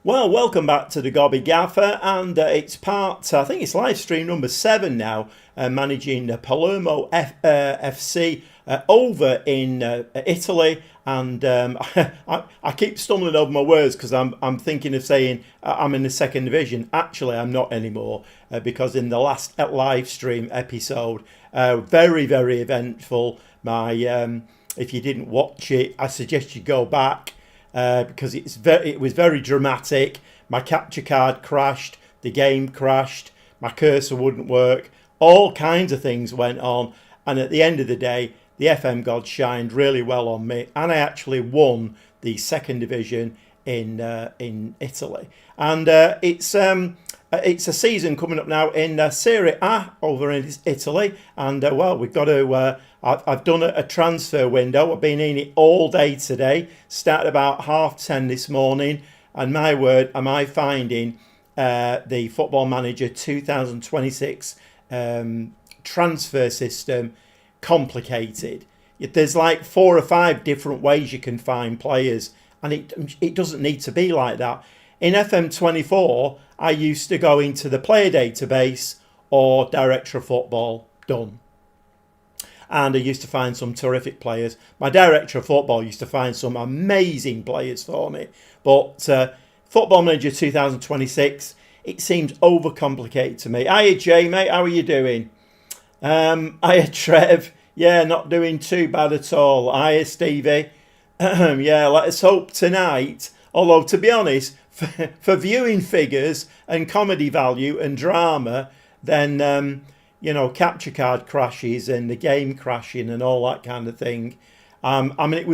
Well, welcome back to the Gobby Gaffer, and it's I think it's live stream number 7 now, managing Palermo FC over in Italy. And I keep stumbling over my words because I'm thinking of saying I'm in the second division. Actually, I'm not anymore because in the last live stream episode, very, very eventful. If you didn't watch it, I suggest you go back. Because it was very dramatic. My capture card crashed, the game crashed, my cursor wouldn't work, all kinds of things went on, and at the end of the day, the FM god shined really well on me, and I actually won the second division in Italy. And it's a season coming up now in Serie A over in Italy, and well, we've got to. I've done a transfer window. I've been in it all day today. Started about 10:30 this morning, and my word, am I finding the Football Manager 2026 transfer system complicated. There's like 4 or 5 different ways you can find players, and it doesn't need to be like that. In FM24, I used to go into the player database or Director of Football, done. And I used to find some terrific players. My Director of Football used to find some amazing players for me. But Football Manager 2026, it seems overcomplicated to me. Hiya, Jay, mate. How are you doing? Hiya, Trev. Yeah, not doing too bad at all. Hiya, Stevie. Yeah, let us hope tonight. Although, to be honest, for viewing figures and comedy value and drama, then... capture card crashes and the game crashing and all that kind of thing. I mean,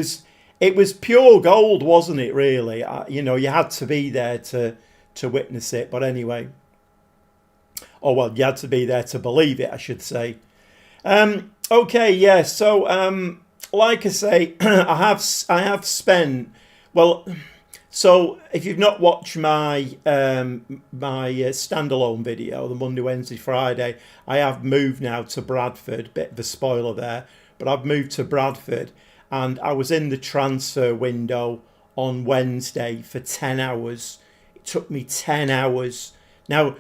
it was pure gold, wasn't it? Really, you had to be there to witness it. But anyway, you had to be there to believe it, I should say. Okay, yeah. So, like I say, I have spent well. So if you've not watched my standalone video, the Monday, Wednesday, Friday, I have moved now to Bradford. Bit of a spoiler there, but I've moved to Bradford, and I was in the transfer window on Wednesday for 10 hours. It took me 10 hours. Now,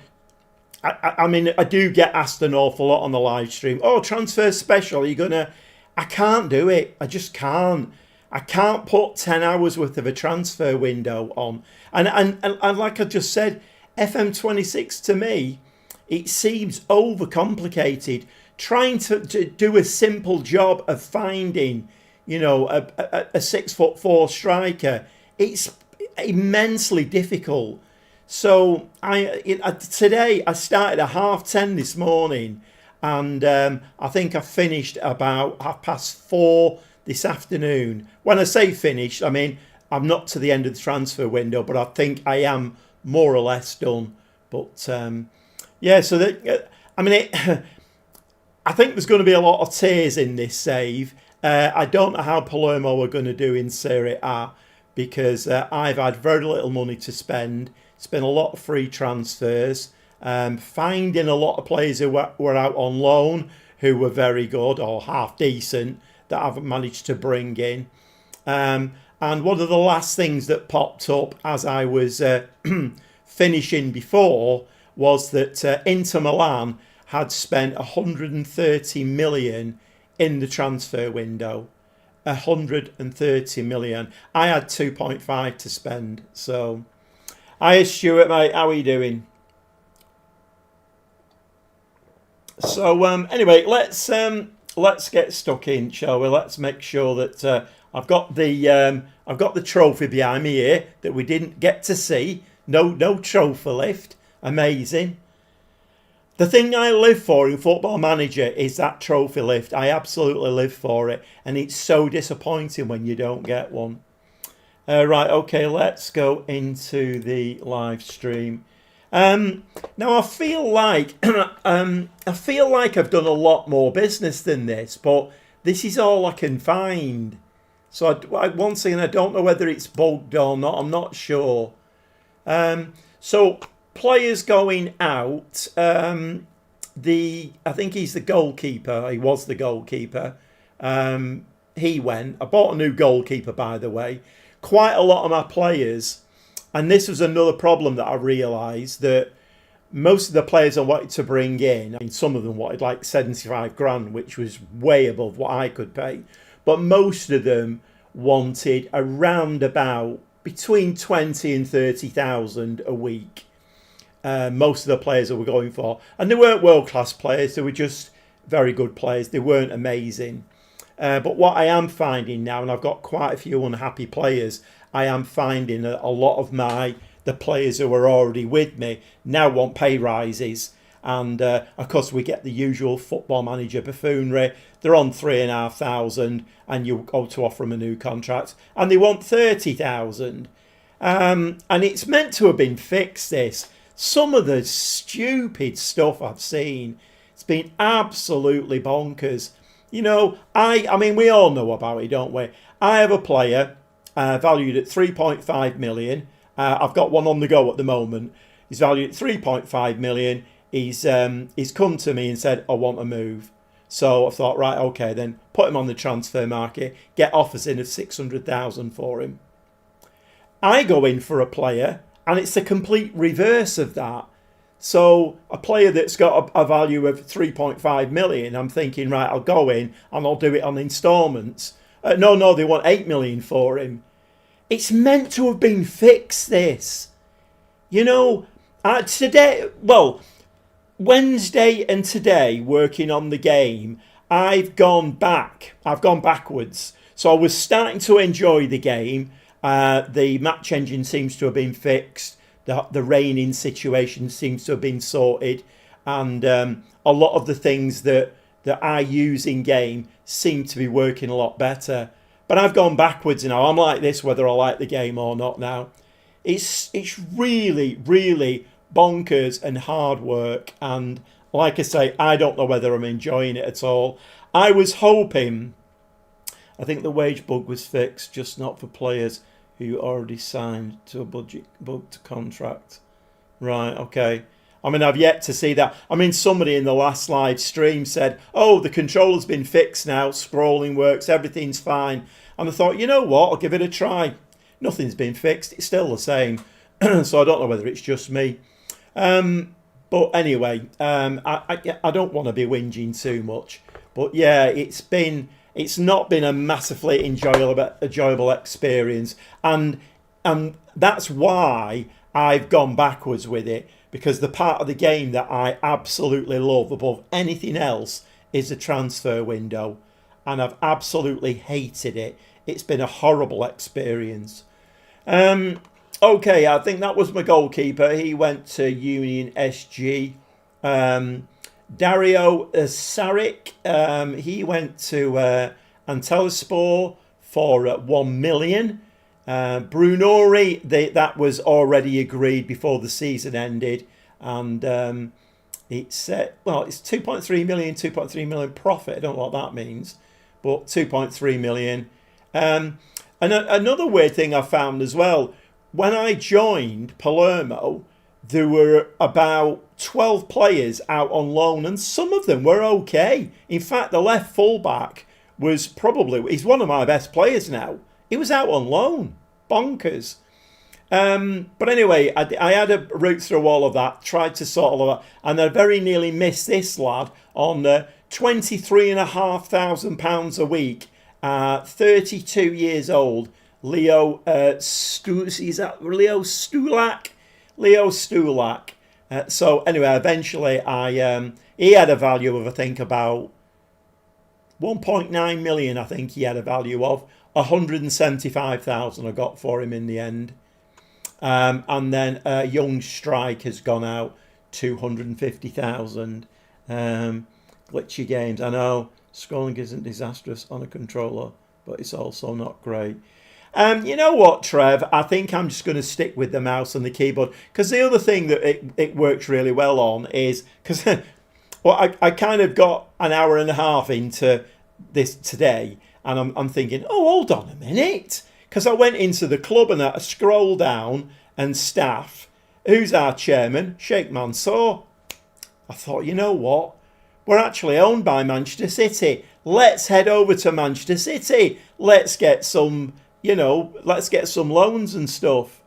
I mean, I do get asked an awful lot on the live stream. Oh, transfer special, are you gonna... I can't do it. I just can't. I can't put 10 hours worth of a transfer window on. And like I just said, FM26 to me, it seems overcomplicated. Trying to do a simple job of finding, a 6'4" striker, it's immensely difficult. So today I started at 10:30 this morning, and I think I finished about 4:30 this afternoon. When I say finished, I mean I'm not to the end of the transfer window, but I think I am more or less done. But yeah, so that I mean, I think there's going to be a lot of tears in this save. I don't know how Palermo are going to do in Serie A because I've had very little money to spend. It's been a lot of free transfers. Finding a lot of players who were out on loan who were very good or half decent that I've managed to bring in. And one of the last things that popped up as I was finishing before was that Inter Milan had spent 130 million in the transfer window. 130 million. I had 2.5 to spend. So, hiya Stuart, mate. How are you doing? So anyway, let's get stuck in, shall we? Let's make sure that I've got the trophy behind me here that we didn't get to see. No trophy lift. Amazing. The thing I live for in Football Manager is that trophy lift. I absolutely live for it, and it's so disappointing when you don't get one. Right, okay, let's go into the live stream. Now I feel like I've done a lot more business than this, but this is all I can find. So once again, I don't know whether it's bugged or not. I'm not sure. So players going out. I think he's the goalkeeper. He was the goalkeeper. He went. I bought a new goalkeeper, by the way. Quite a lot of my players And this was another problem that I realised, that most of the players I wanted to bring in, I mean, some of them wanted like 75 grand, which was way above what I could pay. But most of them wanted around about between 20 and 30,000 a week. Most of the players that were going for. And they weren't world-class players. They were just very good players. They weren't amazing. But what I am finding now, and I've got quite a few unhappy players, I am finding that a lot of the players who are already with me now want pay rises. And of course, we get the usual Football Manager buffoonery. They're on 3,500, and you go to offer them a new contract, and they want 30,000. And it's meant to have been fixed. This, some of the stupid stuff I've seen, it's been absolutely bonkers. You know, I mean, we all know about it, don't we? I have a player valued at 3.5 million. I've got one on the go at the moment. He's valued at 3.5 million. He's come to me and said, I want a move. So I thought, right, okay, then put him on the transfer market, get offers in of 600,000 for him. I go in for a player, and it's the complete reverse of that. So a player that's got a value of 3.5 million, I'm thinking, right, I'll go in and I'll do it on instalments. No, they want 8 million for him. It's meant to have been fixed, this. You know, Wednesday and today, working on the game, I've gone backwards. So I was starting to enjoy the game. The match engine seems to have been fixed. The raining situation seems to have been sorted. And a lot of the things that I use in game seem to be working a lot better. But I've gone backwards now. I'm like this whether I like the game or not now. It's really, really bonkers and hard work. And like I say, I don't know whether I'm enjoying it at all. I was hoping, I think the wage bug was fixed, just not for players who already signed to a booked contract. Right, okay. I mean, I've yet to see that. I mean, somebody in the last live stream said, oh, the controller's been fixed now, scrolling works, everything's fine. And I thought, you know what, I'll give it a try. Nothing's been fixed, it's still the same. So I don't know whether it's just me. But anyway, I don't want to be whinging too much. But yeah, it's not been a massively enjoyable experience. And that's why I've gone backwards with it. Because the part of the game that I absolutely love above anything else is the transfer window. And I've absolutely hated it. It's been a horrible experience. Okay, I think that was my goalkeeper. He went to Union SG. Dario Saric, he went to Antalyaspor for 1 million. Brunori, that was already agreed before the season ended, and it's 2.3 million profit. I don't know what that means, but 2.3 million. And another weird thing I found as well, when I joined Palermo, there were about 12 players out on loan, and some of them were okay. In fact, the left fullback he's one of my best players now. He was out on loan. Bonkers. But anyway, I had a route through all of that, tried to sort all of that, and I very nearly missed this lad on £23,500 a week, 32 years old, Leo Stulak. So anyway, eventually he had a value of, I think, about 1.9 million, I think he had a value of. 175,000 I got for him in the end. And then Young Strike has gone out 250,000. Glitchy games. I know scrolling isn't disastrous on a controller, but it's also not great. You know what, Trev? I think I'm just going to stick with the mouse and the keyboard, because the other thing that it works really well on is, because I kind of got an hour and a half into this today, and I'm thinking, oh, hold on a minute, because I went into the club and I scroll down and staff. Who's our chairman? Sheikh Mansour. I thought, you know what? We're actually owned by Manchester City. Let's head over to Manchester City. Let's get some loans and stuff.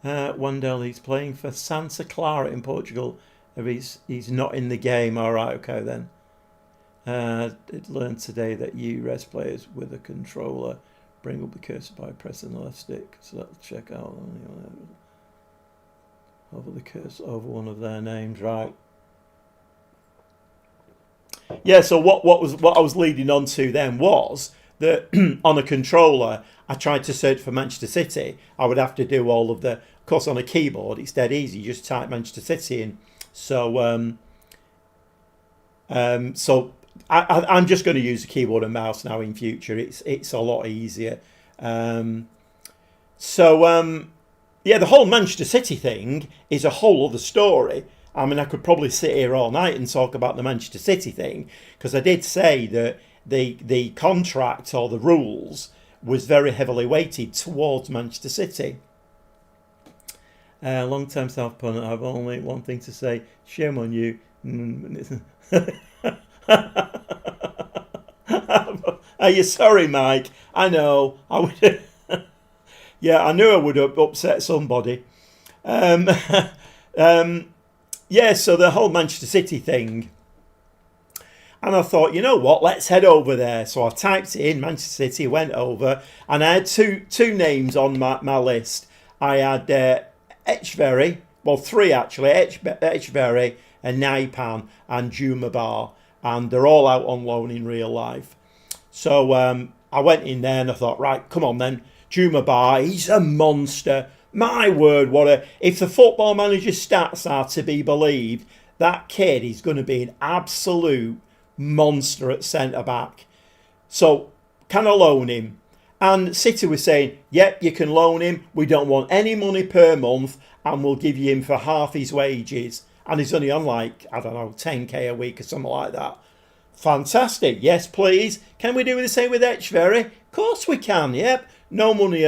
Wendell, he's playing for Santa Clara in Portugal. If he's not in the game. All right, okay then. It learned today that res players with a controller bring up the cursor by pressing the left stick. So let's check out over the cursor over one of their names, right? Yeah. So what I was leading on to then was that on a controller, I tried to search for Manchester City. I would have to do all of of course, on a keyboard, it's dead easy. You just type Manchester City in. So, I'm just going to use a keyboard and mouse now in future. It's a lot easier. Yeah, the whole Manchester City thing is a whole other story. I mean, I could probably sit here all night and talk about the Manchester City thing, because I did say that the contract or the rules was very heavily weighted towards Manchester City. Long time South opponent, I have only one thing to say. Shame on you. Are you sorry, Mike? I know. I would. Yeah, I knew I would have upset somebody. Yeah, so the whole Manchester City thing. And I thought, you know what, let's head over there. So I typed in Manchester City, went over, and I had two names on my list. I had Etcheverry, well, three actually, Etcheverry and Naipan and Juma Bar, and they're all out on loan in real life. So I went in there and I thought, right, come on then, Juma Bar, he's a monster. My word, if the Football Manager stats are to be believed, that kid is going to be an absolute monster at centre-back. So, can I loan him? And City was saying, yep, you can loan him. We don't want any money per month, and we'll give you him for half his wages. And he's only on 10k a week or something like that. Fantastic. Yes, please. Can we do the same with Etcheverry? Of course we can, yep. No money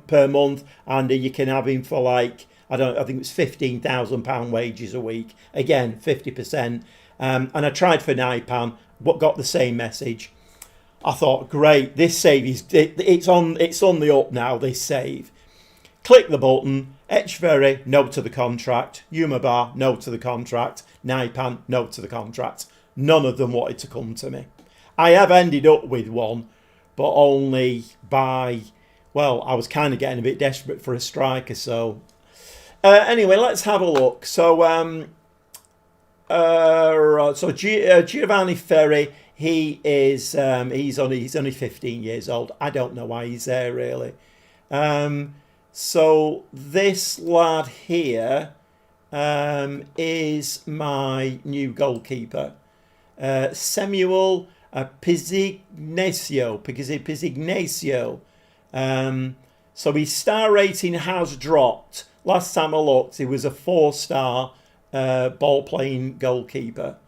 per month, and you can have him for I think it was £15,000 wages a week. Again, 50%. And I tried for Naipan, but got the same message. I thought, great, this save it's on the up now, this save. Click the button, Etcheverry, no to the contract, Umabar, no to the contract, Naipan, no to the contract. None of them wanted to come to me. I have ended up with one, but only by, I was kind of getting a bit desperate for a striker, so... anyway, let's have a look. So, Giovanni Ferri, he's only 15 years old. I don't know why he's there really. So this lad here is my new goalkeeper, Samuel Pizignacio. So his star rating has dropped. Last time I looked, he was a 4-star ball-playing goalkeeper.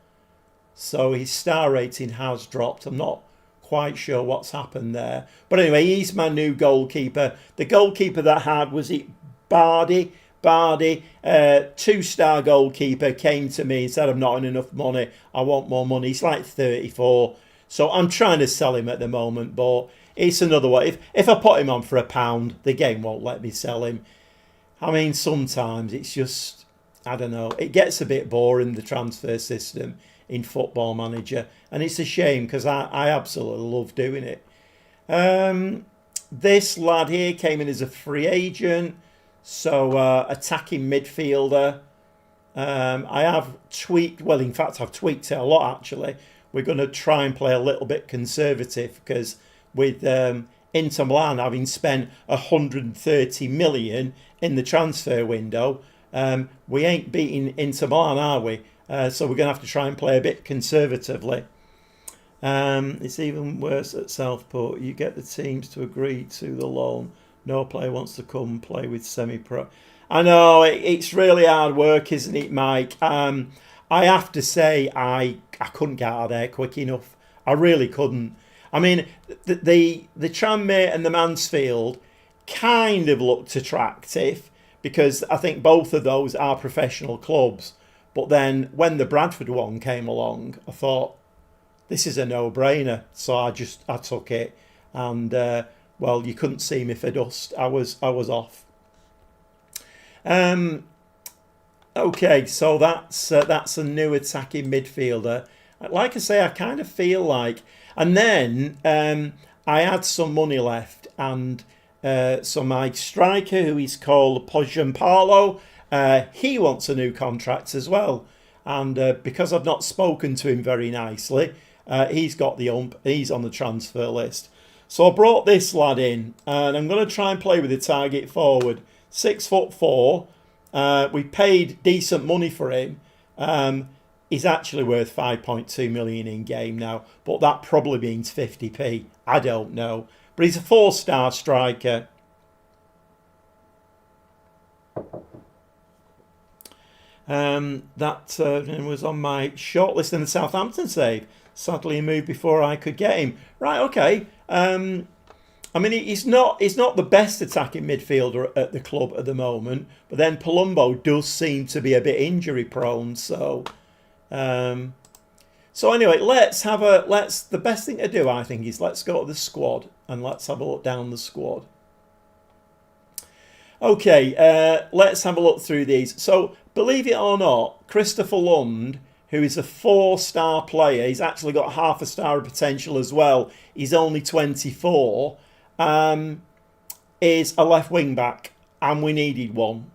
So his star rating has dropped. I'm not quite sure what's happened there. But anyway, he's my new goalkeeper. The goalkeeper that I had, was it Bardi? 2-star goalkeeper, came to me and said, I'm not on enough money. I want more money. He's like 34. So I'm trying to sell him at the moment, but it's another one. If I put him on for £1, the game won't let me sell him. I mean, sometimes it's just, I don't know, it gets a bit boring, the transfer system in Football Manager, and it's a shame because I absolutely love doing it. This lad here came in as a free agent, so attacking midfielder. I have tweaked, in fact I've tweaked it a lot actually. We're going to try and play a little bit conservative because with Inter Milan having spent 130 million in the transfer window, we ain't beating Inter Milan, are we? So we're going to have to try and play a bit conservatively. It's even worse at Southport. You get the teams to agree to the loan. No player wants to come play with semi-pro. I know, it's really hard work, isn't it, Mike? I have to say I couldn't get out of there quick enough. I really couldn't. I mean, the Tranmere and the Mansfield kind of looked attractive because I think both of those are professional clubs. But then when the Bradford one came along, I thought, this is a no-brainer. So I took it. And, you couldn't see me for dust. I was off. Okay, so that's a new attacking midfielder. Like I say, I kind of feel like, and then I had some money left, and so my striker, who is called Palermo, he wants a new contract as well, and because I've not spoken to him very nicely, he's got the ump. He's on the transfer list. So I brought this lad in, and I'm going to try and play with the target forward. 6'4". We paid decent money for him. He's actually worth 5.2 million in game now, but that probably means 50p. I don't know. But he's a 4-star striker. That was on my shortlist in the Southampton save. Sadly, he moved before I could get him. Right, okay. I mean, he's not the best attacking midfielder at the club at the moment, but then Palermo does seem to be a bit injury prone. So anyway, the best thing to do, I think, is let's go to the squad and let's have a look down the squad. Okay, let's have a look through these. So, believe it or not, Christopher Lund, who is a 4-star player, he's actually got half a star of potential as well. He's only 24. Is a left wing back, and we needed one.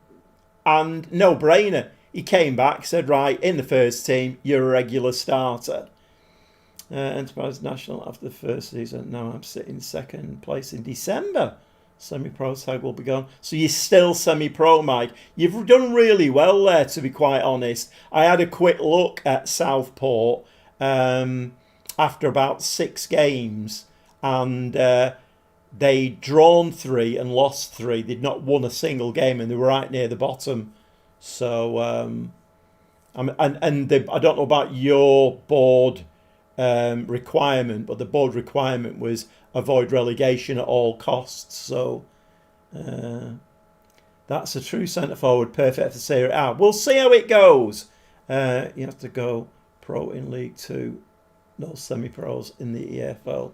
And no brainer. He came back, said, right, in the first team, you're a regular starter. Enterprise National after the first season. Now I'm sitting second place in December. Semi-pro tag will be gone. So you're still semi-pro, Mike. You've done really well there, to be quite honest. I had a quick look at Southport after about 6 games, and they'd drawn 3 and lost 3. They'd not won a single game, and they were right near the bottom. So, I don't know about your board requirement, but the board requirement was avoid relegation at all costs. So, that's a true centre forward, perfect for Serie A. We'll see how it goes. You have to go pro in League 2, no semi-pros in the EFL.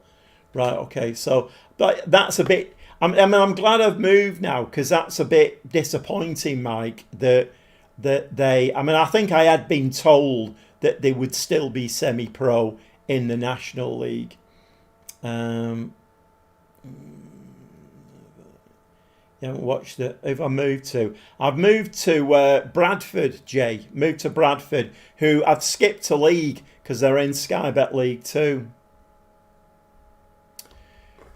Right, okay, so that's a bit... I'm glad I've moved now, because that's a bit disappointing, Mike, that they... I think I had been told that they would still be semi-pro in the National League. You haven't watched it. If I moved to... I've moved to Bradford, Jay. Moved to Bradford, who I've skipped a league, because they're in Sky Bet League 2.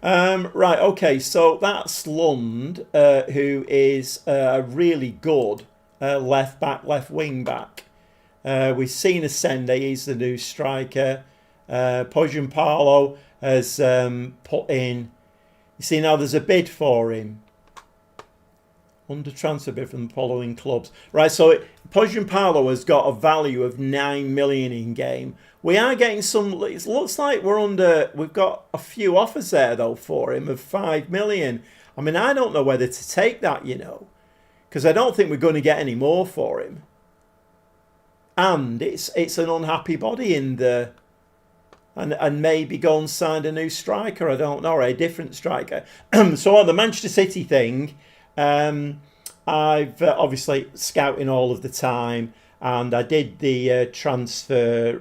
Right, okay, so that's Lund, who is a really good left back, left wing back. We've seen Ascende, he's the new striker. Poggio has put in, you see now there's a bid for him. Under transfer bid from the following clubs. Right, so Poggio has got a value of 9 million in game. We are getting some, it looks like we've got a few offers there though for him of 5 million. I mean, I don't know whether to take that, because I don't think we're going to get any more for him. And it's an unhappy body in the, and maybe go and sign a new striker, I don't know, or a different striker. So on the Manchester City thing, I've obviously scouting all of the time, and I did the transfer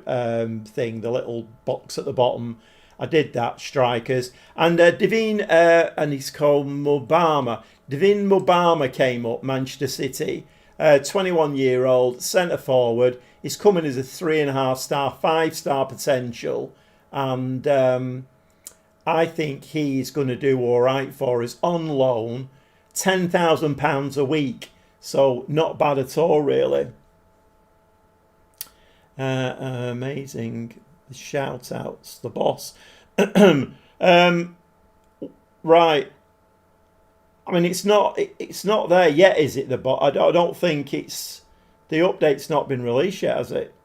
thing, the little box at the bottom. I did that, strikers. And Devin, and he's called Mubama. Devin Mubama came up, Manchester City. 21-year-old, centre forward. He's coming as a 3.5-star, 5-star potential. And I think he's going to do all right for us on loan. £10,000 a week. So not bad at all, really. Amazing. Shout outs, the boss. Right. I mean, it's not there yet, is it? I don't think it's, the update's not been released yet, has it?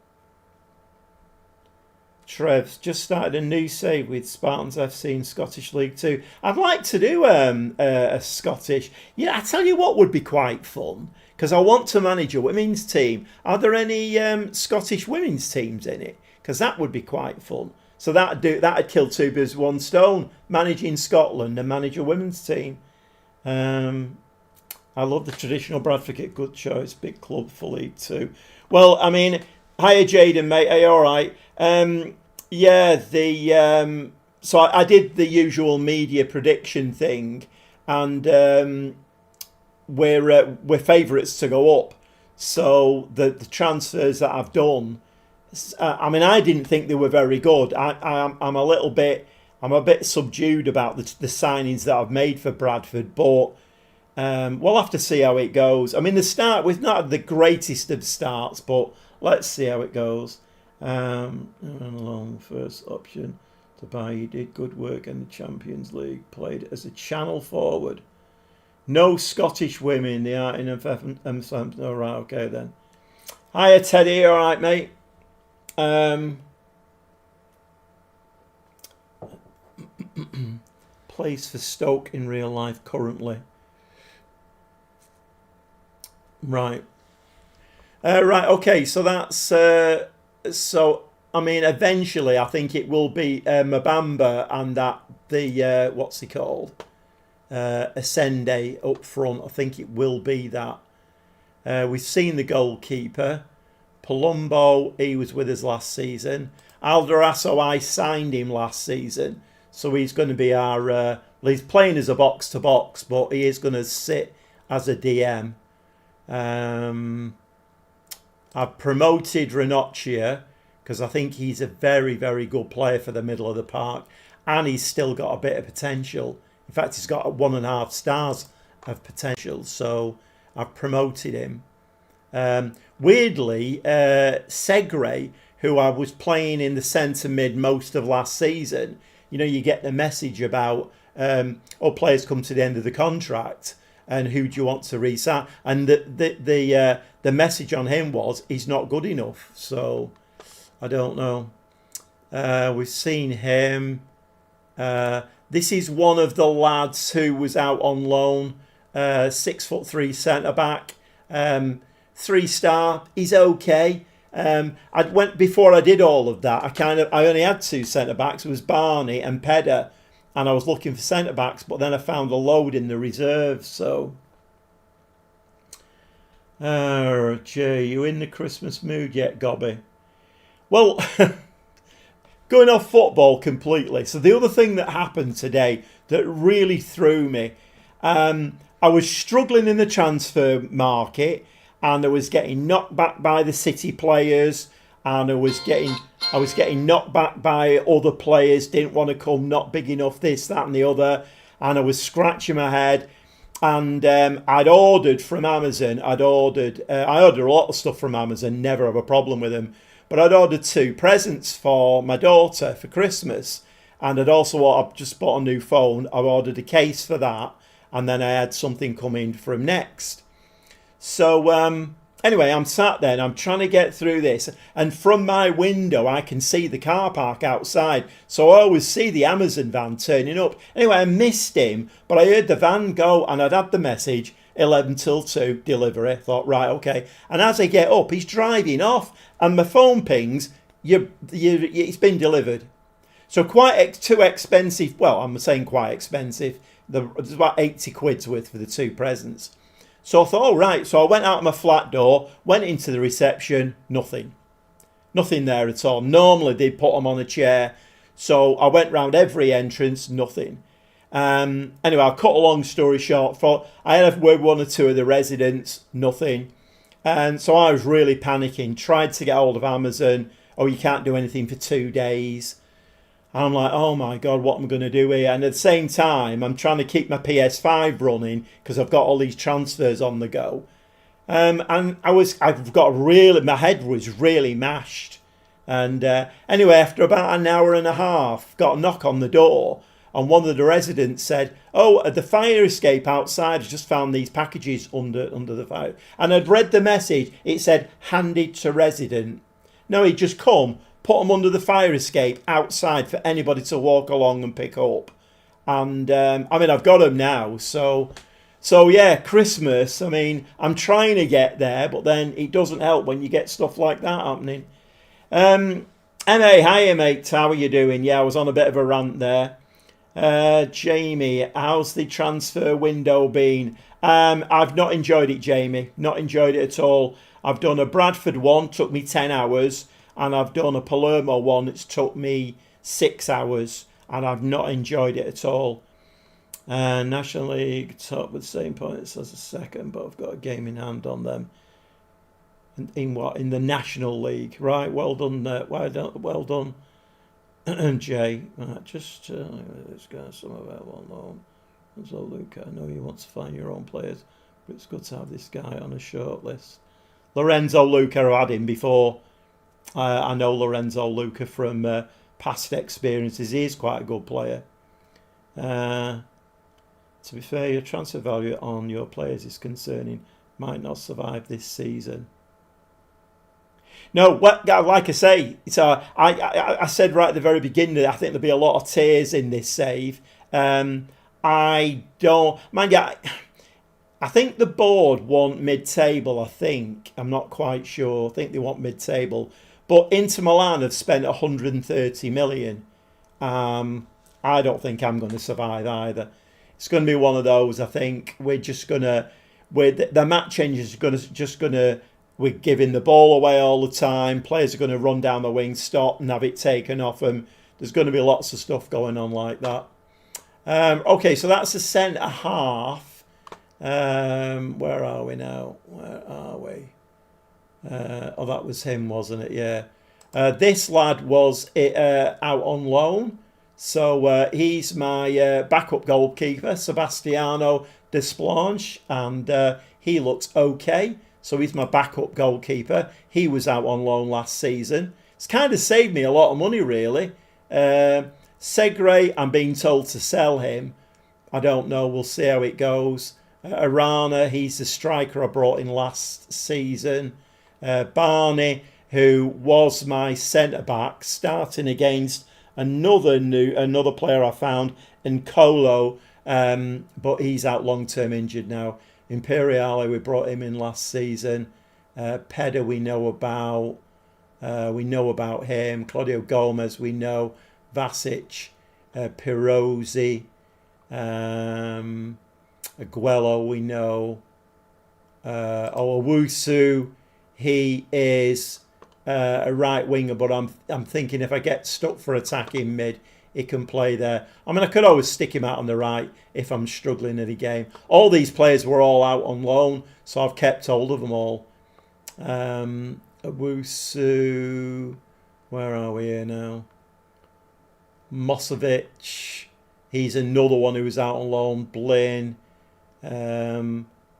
Trev's just started a new save with Spartans FC in Scottish League 2. I'd like to do a Scottish. Yeah, I tell you what would be quite fun, because I want to manage a women's team. Are there any Scottish women's teams in it? Because that would be quite fun. So that'd kill 2 birds with 1 stone. Managing Scotland and manage a women's team. I love the traditional Bradford. Good choice. Big club for League Two. Well, I mean, hiya Jaden, mate. Are you all right? Yeah, so I did the usual media prediction thing, and we're favourites to go up. So the transfers that I've done, I mean, I didn't think they were very good. I'm a bit subdued about the signings that I've made for Bradford, but we'll have to see how it goes. I mean, we've not had the greatest of starts, but let's see how it goes. Along first option to buy, he did good work in the Champions League, played as a channel forward. No Scottish women, they are in FM26. All right, okay then. Hiya Teddy, all right, mate. Plays for Stoke in real life currently. Right. Right, okay, so that's... so, I mean, eventually I think it will be Mabamba and what's he called? Ascende up front. I think it will be that. We've seen the goalkeeper. Palumbo, he was with us last season. Aldorasso, I signed him last season. So he's going to be our... he's playing as a box-to-box, but he is going to sit as a DM. I've promoted Ranocchia because I think he's a very, very good player for the middle of the park. And he's still got a bit of potential. In fact, he's got 1.5 stars of potential. So I've promoted him. Weirdly, Segre, who I was playing in the centre mid most of last season, you know, you get the message about, players come to the end of the contract and who do you want to re-sign? And the message on him was he's not good enough. So I don't know. We've seen him. This is one of the lads who was out on loan. 6'3" centre back. 3-star. He's okay. Before I did all of that, I only had 2 centre backs. It was Barney and Pedder, and I was looking for centre backs, but then I found a load in the reserves. So, Jay, you in the Christmas mood yet, Gobby? Well, going off football completely. So the other thing that happened today that really threw me, I was struggling in the transfer market. And I was getting knocked back by the City players, and I was getting knocked back by other players, didn't want to come, not big enough, this, that and the other, and I was scratching my head. And I'd ordered from Amazon, I ordered a lot of stuff from Amazon, never have a problem with them, but I'd ordered 2 presents for my daughter for Christmas, and I've just bought a new phone, I ordered a case for that, and then I had something coming from Next. So anyway, I'm sat there and I'm trying to get through this. And from my window, I can see the car park outside. So I always see the Amazon van turning up. Anyway, I missed him, but I heard the van go and I'd had the message, 11 till 2, delivery. I thought, right, okay. And as I get up, he's driving off and my phone pings, it's been delivered. So too expensive. Well, I'm saying quite expensive. There's about 80 quid's worth for the 2 presents. So I thought, all right. So I went out of my flat door, went into the reception, nothing there at all. Normally they'd put them on a chair. So I went round every entrance, nothing. Anyway, I'll cut a long story short. I had a word with 1 or 2 of the residents, nothing. And so I was really panicking, tried to get hold of Amazon. Oh, you can't do anything for 2 days. I'm like, oh my God, what am I going to do here? And at the same time, I'm trying to keep my PS5 running because I've got all these transfers on the go. And my head was really mashed. And anyway, after about an hour and a half, got a knock on the door. And one of the residents said, oh, at the fire escape outside, I just found these packages under the fire. And I'd read the message. It said, handed to resident. No, he'd just come, put them under the fire escape outside for anybody to walk along and pick up. And, I've got them now. So yeah, Christmas, I'm trying to get there, but then it doesn't help when you get stuff like that happening. MA, hiya, mate. How are you doing? Yeah, I was on a bit of a rant there. Jamie, how's the transfer window been? I've not enjoyed it, Jamie. Not enjoyed it at all. I've done a Bradford one, took me 10 hours, and I've done a Palermo one, it's took me 6 hours, and I've not enjoyed it at all. National League, top with the same points as the second, but I've got a game in hand on them. In what? In the National League, right? Well done, well done, Jay. Right, just this guy, some available known. So Luca, I know you want to find your own players, but it's good to have this guy on a short list. Lorenzo Luca, I had him before. I know Lorenzo Luca from past experiences. He is quite a good player. To be fair, your transfer value on your players is concerning. Might not survive this season. No, like I say, I said right at the very beginning that I think there'll be a lot of tears in this save. I don't... Mind you, I think the board want mid-table, I think. I'm not quite sure. I think they want mid-table. But Inter Milan have spent 130 million. I don't think I'm going to survive either. It's going to be one of those, I think. We're just going to... The match changes are we're giving the ball away all the time. Players are going to run down the wing, stop and have it taken off them. There's going to be lots of stuff going on like that. Okay, so that's a centre half. Where are we now? Where are we? Oh, that was him, wasn't it? Yeah. This lad was out on loan. So he's my backup goalkeeper, Sebastiano Desplanche, and he looks okay. So he's my backup goalkeeper. He was out on loan last season. It's kind of saved me a lot of money, really. Segre, I'm being told to sell him. I don't know. We'll see how it goes. Arana, he's the striker I brought in last season. Barney, who was my centre-back, starting against another player I found, Nkolo, but he's out long-term injured now. Imperiale, we brought him in last season. Peda, we know about. We know about him. Claudio Gomez, we know. Vasic, Pirozzi, Aguero, we know. Owusu, he is a right winger, but I'm thinking if I get stuck for attacking mid, he can play there. I mean, I could always stick him out on the right if I'm struggling in a game. All these players were all out on loan, so I've kept hold of them all. Owusu, where are we here now? Mosovic, he's another one who was out on loan. Blaine,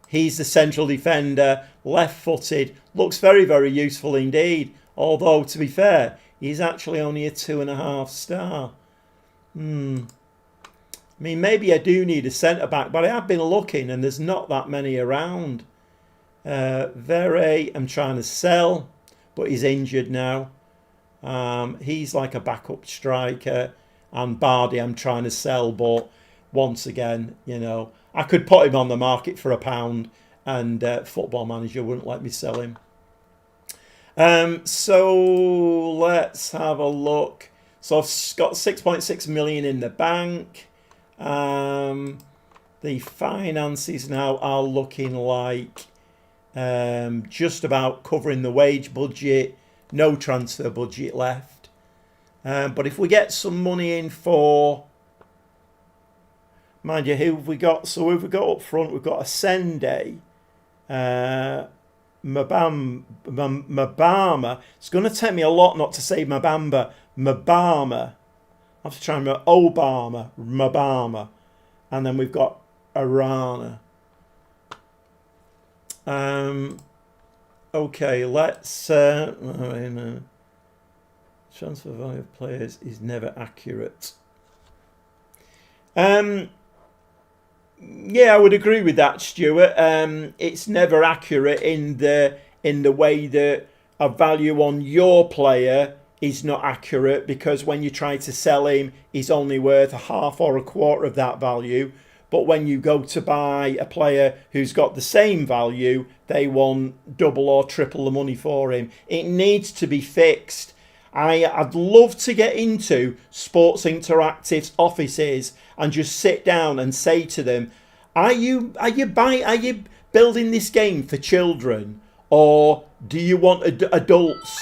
he's the central defender, left-footed, looks very, very useful indeed. Although, to be fair, he's actually only a 2.5 star. I mean, maybe I do need a centre-back, but I have been looking and there's not that many around. Vere, I'm trying to sell, but he's injured now. He's like a backup striker. And Bardi, I'm trying to sell, but once again, you know, I could put him on the market for £1 and Football Manager wouldn't let me sell him. So let's have a look. So I've got 6.6 million in the bank. The finances now are looking like just about covering the wage budget. No transfer budget left. But if we get some money in for, mind you, who have we got? So who have we got up front? We've got Asende, Mabama. It's going to take me a lot not to say Mabamba. Mabama. I have to try and remember. Obama. Mabama. And then we've got Arana. Okay, let's... transfer value of players is never accurate. Yeah, I would agree with that, Stuart. It's never accurate in the way that a value on your player is not accurate, because when you try to sell him, he's only worth a half or a quarter of that value. But when you go to buy a player who's got the same value, they want double or triple the money for him. It needs to be fixed. I'd love to get into Sports Interactive's offices and just sit down and say to them, are you building this game for children, or do you want adults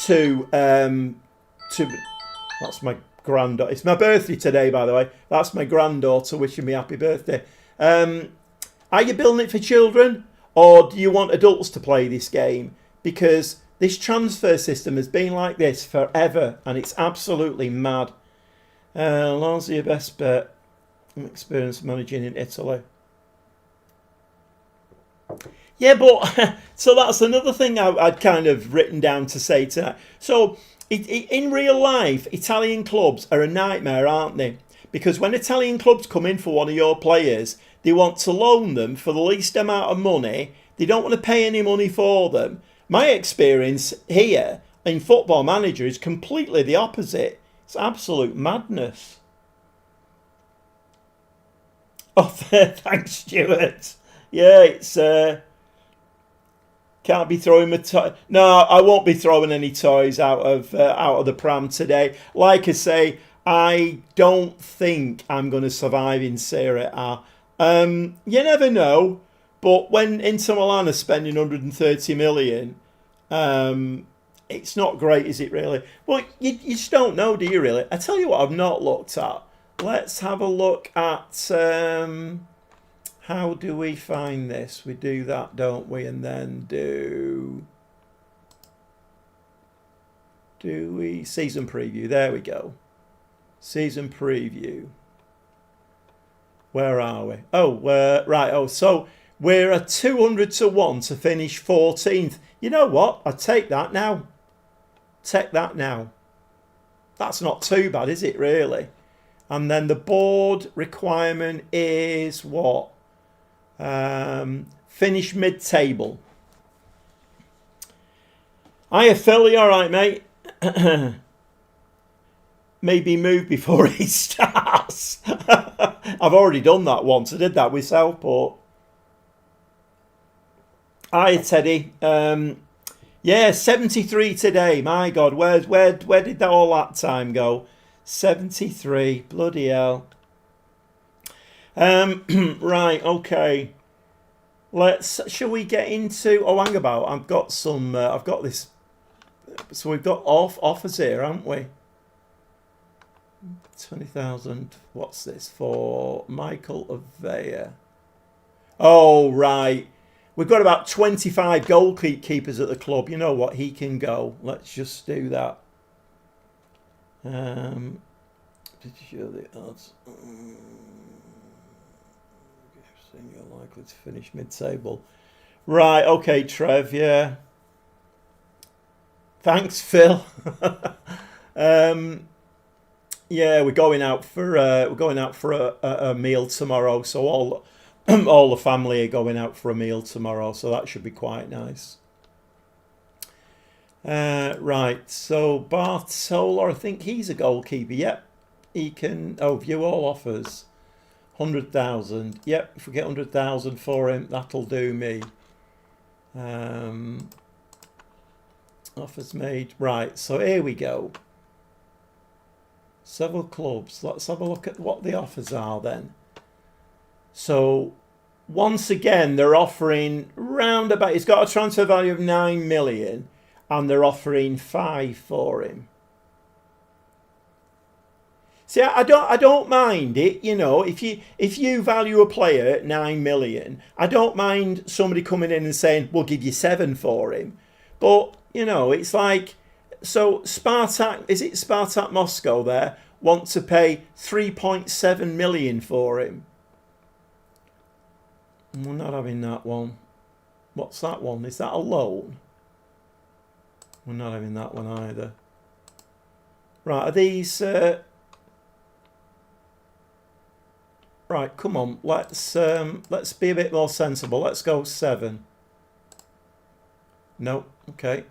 to that's my granddaughter. It's my birthday today, by the way. That's my granddaughter wishing me happy birthday. Are you building it for children, or do you want adults to play this game? Because this transfer system has been like this forever, and it's absolutely mad. Lars, your best bet. Experience managing in Italy. Yeah, but so that's another thing I'd kind of written down to say tonight. So in real life, Italian clubs are a nightmare, aren't they? Because when Italian clubs come in for one of your players, they want to loan them for the least amount of money. They don't want to pay any money for them. My experience here in Football Manager is completely the opposite. It's absolute madness. Oh, thanks, Stuart. Yeah, it's... Can't be throwing my toy. No, I won't be throwing any toys out of the pram today. Like I say, I don't think I'm going to survive in Serie A. You never know, but when Inter Milan are spending 130 million, it's not great, is it really? Well, you just don't know, do you really? I tell you what I've not looked at. Let's have a look at... how do we find this? We do that, don't we? And then do we season preview? There we go. Season preview. Where are we? Oh, right. Oh, so we're a 200 to 1 to finish 14th. You know what? I'd take that now. Take that now. That's not too bad, is it, really? And then the board requirement is what? Finish mid-table. Hiya, Phil. You all right, mate? Maybe move before he starts. I've already done that once. I did that with Southport. Hiya, Teddy. Yeah, 73 today. My God, where did that all that time go? 73. Bloody hell. Right, okay. Shall we get into... Oh, hang about. I've got this... So we've got offers here, haven't we? 20,000. What's this for? Michael Avea. Oh, right. We've got about 25 goalkeepers at the club. You know what? He can go. Let's just do that. Did you show the odds? You're likely to finish mid-table. Right, okay, Trev, yeah. Thanks, Phil. Yeah, we're going out for a meal tomorrow. So all the family are going out for a meal tomorrow. So that should be quite nice. Right, so Bartola, I think he's a goalkeeper. Yep, he can. Oh, view all offers. 100,000. Yep, if we get 100,000 for him, that'll do me. Offers made. Right, so here we go. Several clubs. Let's have a look at what the offers are then. So, once again, they're offering round about... He's got a transfer value of 9 million, and they're offering 5 for him. See, I don't mind it, you know, if you value a player at 9 million, I don't mind somebody coming in and saying, we'll give you 7 for him. But, you know, it's like, so Spartak, is it Spartak Moscow there, want to pay 3.7 million for him. We're not having that one. What's that one? Is that a loan? We're not having that one either. Right, are these... Right, come on. Let's be a bit more sensible. Let's go 7. No, okay.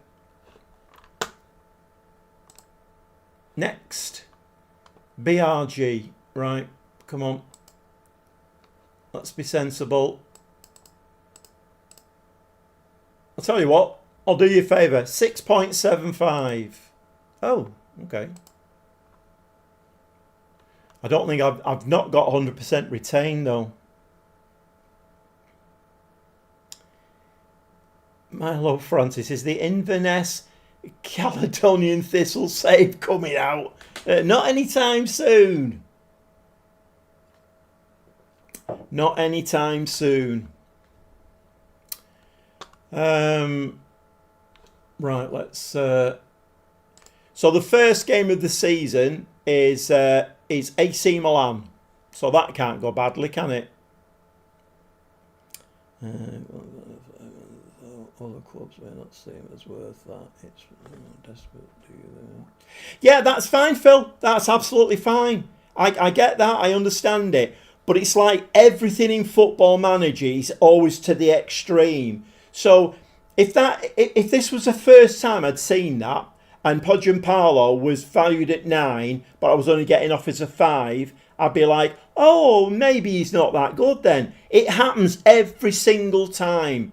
Next, BRG. Right, come on. Let's be sensible. I'll tell you what. I'll do you a favour. 6.75. Oh, okay. I don't think I've not got 100% retained though. Milo Francis, is the Inverness Caledonian Thistle save coming out? Not anytime soon. Not anytime soon. Right, let's. So the first game of the season is AC Milan. So that can't go badly, can it? Other clubs may not seem as worth that. It's desperate. Yeah, that's fine, Phil. That's absolutely fine. I get that. I understand it. But it's like everything in Football Manager is always to the extreme. So if this was the first time I'd seen that, and Podjampalo was valued at 9, but I was only getting offers of 5, I'd be like, oh, maybe he's not that good then. It happens every single time.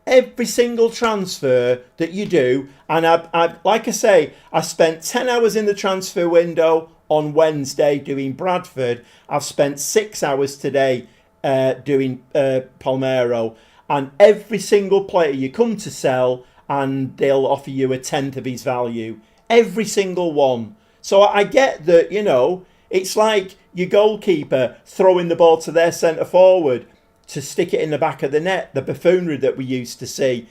Every single transfer that you do, and I like I say, I spent 10 hours in the transfer window on Wednesday doing Bradford. I've spent 6 hours today doing Palermo, and every single player you come to sell, and they'll offer you a tenth of his value. Every single one. So I get that, it's like your goalkeeper throwing the ball to their centre forward to stick it in the back of the net, the buffoonery that we used to see.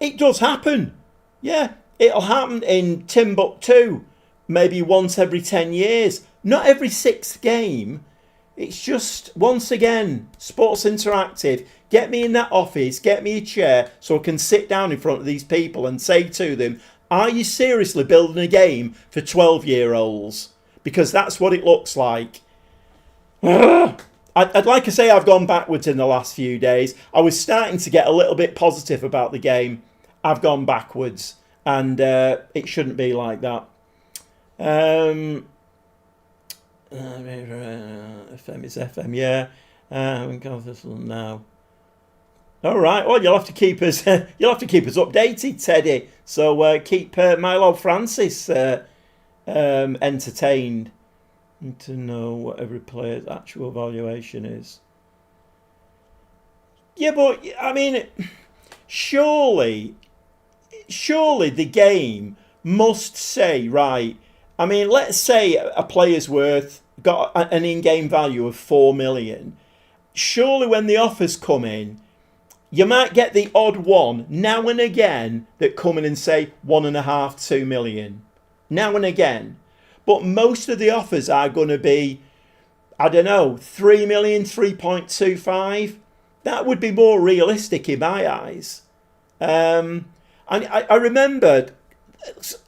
It does happen. Yeah, it'll happen in Timbuktu maybe once every 10 years. Not every 6th game. It's just, once again, Sports Interactive, get me in that office, get me a chair so I can sit down in front of these people and say to them, are you seriously building a game for 12-year-olds? Because that's what it looks like. I'd like to say I've gone backwards in the last few days. I was starting to get a little bit positive about the game. I've gone backwards, and it shouldn't be like that. FM is FM, yeah. Go this one now. All right. Well, you'll have to keep us. You'll have to keep us updated, Teddy. So keep Milo Francis entertained. To know what every player's actual valuation is. Yeah, but I mean, surely the game must say, right, I mean, let's say a player's got an in-game value of 4 million. Surely when the offers come in, you might get the odd one now and again that come in and say 1.5, 2 million. Now and again. But most of the offers are going to be, I don't know, 3 million, 3.25. That would be more realistic in my eyes. And I remember,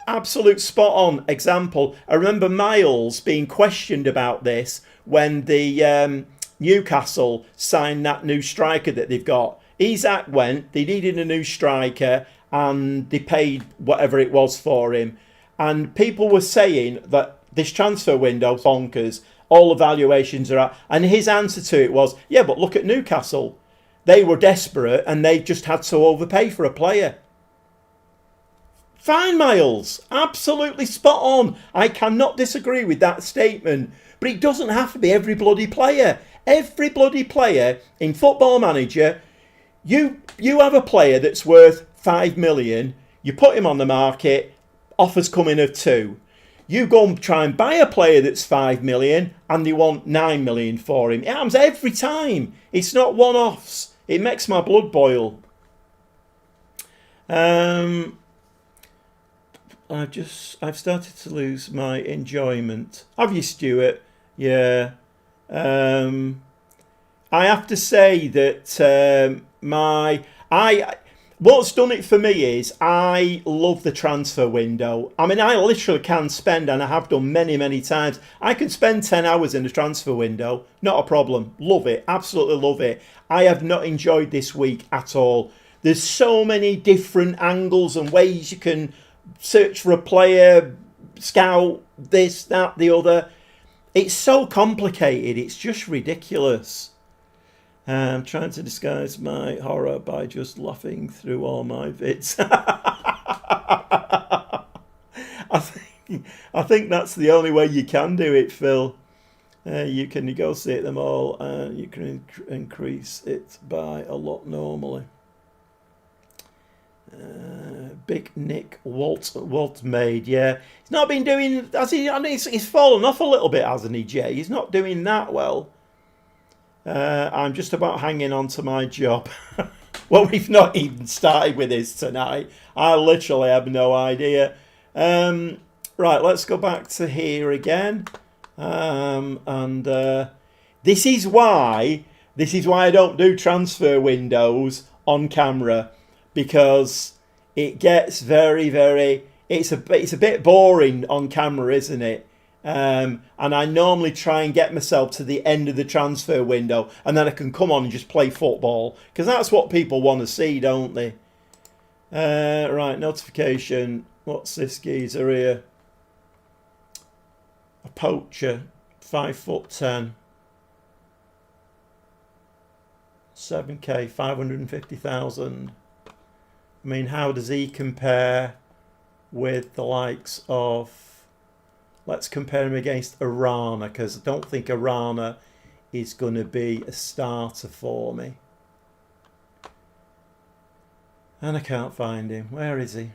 absolute spot on example, I remember Miles being questioned about this when the Newcastle signed that new striker that they've got. Isak went, they needed a new striker, and they paid whatever it was for him. And people were saying that this transfer window bonkers, all the valuations are up. And his answer to it was, yeah, but look at Newcastle. They were desperate and they just had to overpay for a player. Fine, Miles. Absolutely spot on. I cannot disagree with that statement. But it doesn't have to be every bloody player. Every bloody player in Football Manager, you have a player that's worth 5 million, you put him on the market, offers come in of 2. You go and try and buy a player that's 5 million and they want 9 million for him. It happens every time. It's not one-offs. It makes my blood boil. I've started to lose my enjoyment. Have you, Stuart? Yeah. I have to say that what's done it for me is I love the transfer window. I mean, I literally can spend, and I have done many, many times, I can spend 10 hours in the transfer window. Not a problem. Love it. Absolutely love it. I have not enjoyed this week at all. There's so many different angles and ways you can search for a player, scout, this, that, the other. It's so complicated. It's just ridiculous. I'm trying to disguise my horror by just laughing through all my vids. I think that's the only way you can do it, Phil. You can negotiate them all, and you can increase it by a lot normally. Big Nick Walt made, yeah. He's not been doing, has he? I mean, he's fallen off a little bit, hasn't he, Jay? He's not doing that well. I'm just about hanging on to my job. Well, we've not even started with this tonight. I literally have no idea. Right, let's go back to here again. This is why I don't do transfer windows on camera, because it gets very, it's a bit boring on camera, isn't it? And I normally try and get myself to the end of the transfer window, and then I can come on and just play football, because that's what people want to see, don't they? Right, notification. What's this geezer here? A poacher, 5'10", 7k, 550,000. I mean, how does he compare with the likes of... Let's compare him against Arana, because I don't think Arana is going to be a starter for me. And I can't find him. Where is he?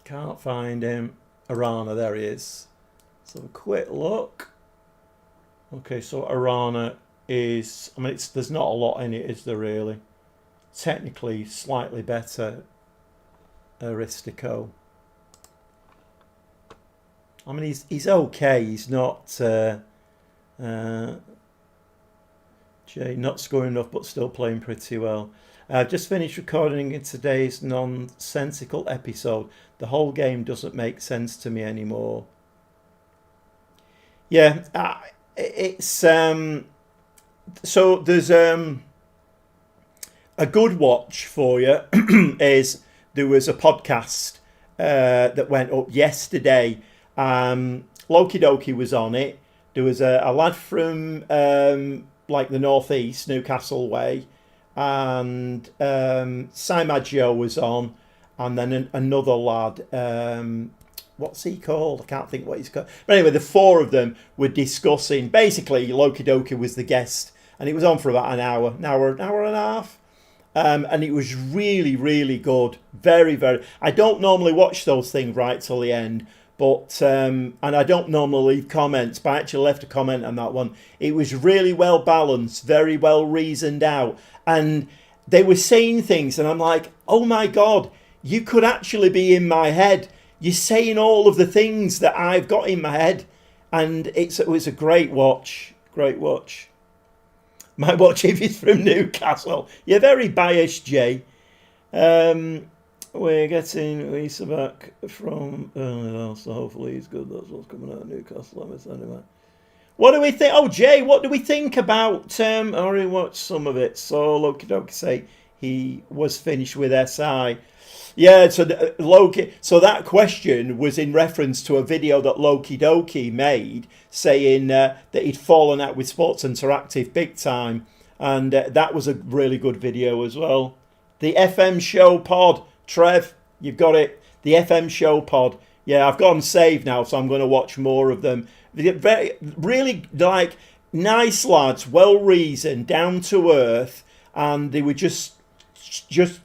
Can't find him. Arana, there he is. Let's have a quick look. Okay, so Arana is... I mean, there's not a lot in it, is there really? Technically, slightly better Aristico. I mean, he's okay. He's not... Jay, not scoring enough, but still playing pretty well. I've just finished recording in today's nonsensical episode. The whole game doesn't make sense to me anymore. Yeah, it's... so there's a good watch for you. Is there was a podcast that went up yesterday. Loki Doki was on it. There was a lad from like the northeast, Newcastle way, and Manger was on, and then another lad. What's he called? I can't think what he's called. But anyway, the four of them were discussing. Basically, Loki Doki was the guest, and it was on for about an hour and a half. And it was really, really good. Very, very... I don't normally watch those things right till the end, but and I don't normally leave comments, but I actually left a comment on that one. It was really well balanced, very well reasoned out, and they were saying things, and I'm like, oh my God, you could actually be in my head. You're saying all of the things that I've got in my head, and it was a great watch. Great watch. My watch if he's from Newcastle. You're very biased, Jay. We're getting Lisa back from so hopefully he's good. That's what's coming out of Newcastle. Let me send him out. What do we think? Oh, Jay, what do we think about... I already watched some of it. So Loki Doki say he was finished with SI. Yeah, so Loki. So that question was in reference to a video that Loki Doki made, saying that he'd fallen out with Sports Interactive big time, and that was a really good video as well. The FM Show Pod, Trev, you've got it. The FM Show Pod. Yeah, I've got them saved now, so I'm going to watch more of them. They're very, really like nice lads, well reasoned, down to earth, and they were just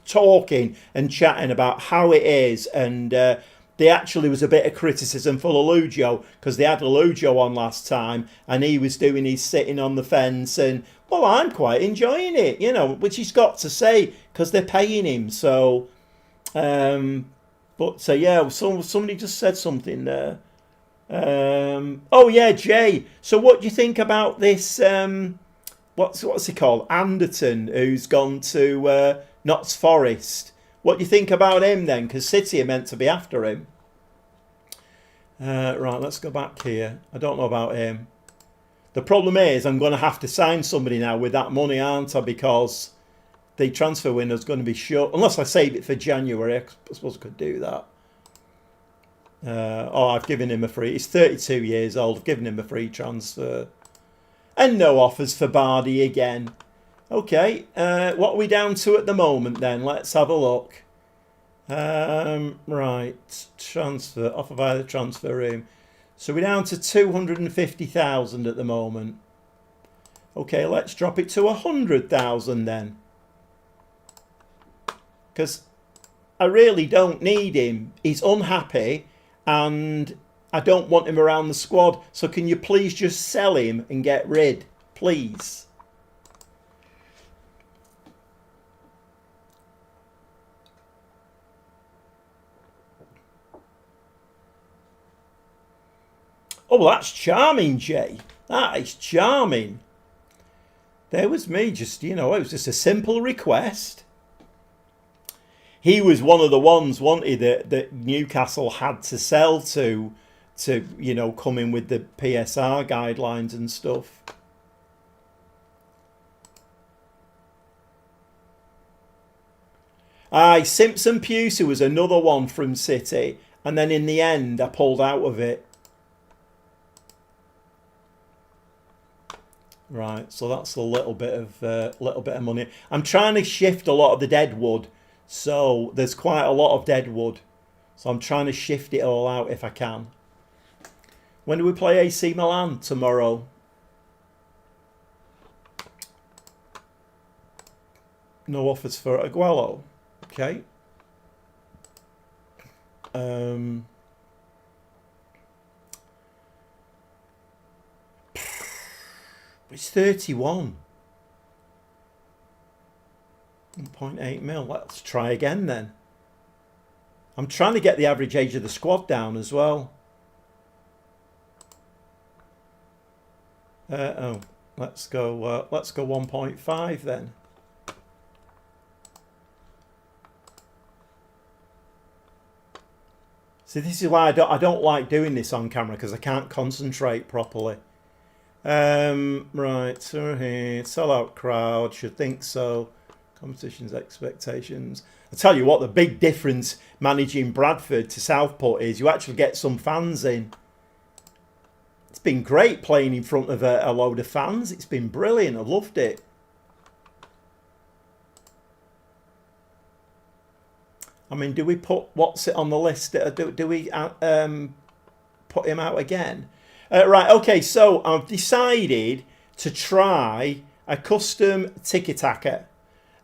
talking and chatting about how it is, and there actually was a bit of criticism for Lujo, because they had Lujo on last time and he was doing his sitting on the fence, and well, I'm quite enjoying it, you know, which he's got to say because they're paying him. So but yeah, somebody just said something there. Oh yeah, Jay, so what do you think about this what's he called, Anderton, who's gone to Notts Forest? What do you think about him then? Because City are meant to be after him. Right, let's go back here. I don't know about him. The problem is I'm going to have to sign somebody now with that money, aren't I? Because the transfer window is going to be shut. Unless I save it for January. I suppose I could do that. I've given him a free... He's 32 years old. I've given him a free transfer. And no offers for Bardi again. Okay, what are we down to at the moment then? Let's have a look. Right, transfer, offer via the transfer room. So we're down to 250,000 at the moment. Okay, let's drop it to 100,000 then. Because I really don't need him. He's unhappy and I don't want him around the squad. So can you please just sell him and get rid? Please. Oh, well, that's charming, Jay. That is charming. There was me just, it was just a simple request. He was one of the ones wanted that Newcastle had to sell to come in with the PSR guidelines and stuff. Aye, Simpson Pusey was another one from City, and then in the end I pulled out of it. Right, so that's a little bit of money. I'm trying to shift a lot of the dead wood, so there's quite a lot of dead wood. So I'm trying to shift it all out if I can. When do we play AC Milan? Tomorrow. No offers for Aguero. Okay. It's 31. 1.8 mil. Let's try again then. I'm trying to get the average age of the squad down as well. Let's go 1.5 then. See, this is why I don't like doing this on camera, because I can't concentrate properly. Right, so here, sellout crowd, should think so. Competition's expectations. I tell you what, the big difference managing Bradford to Southport is you actually get some fans in. It's been great playing in front of a load of fans. It's been brilliant. I loved it. I mean, do we put what's it on the list? Do we put him out again? Right, okay, so I've decided to try a custom tiki-taka.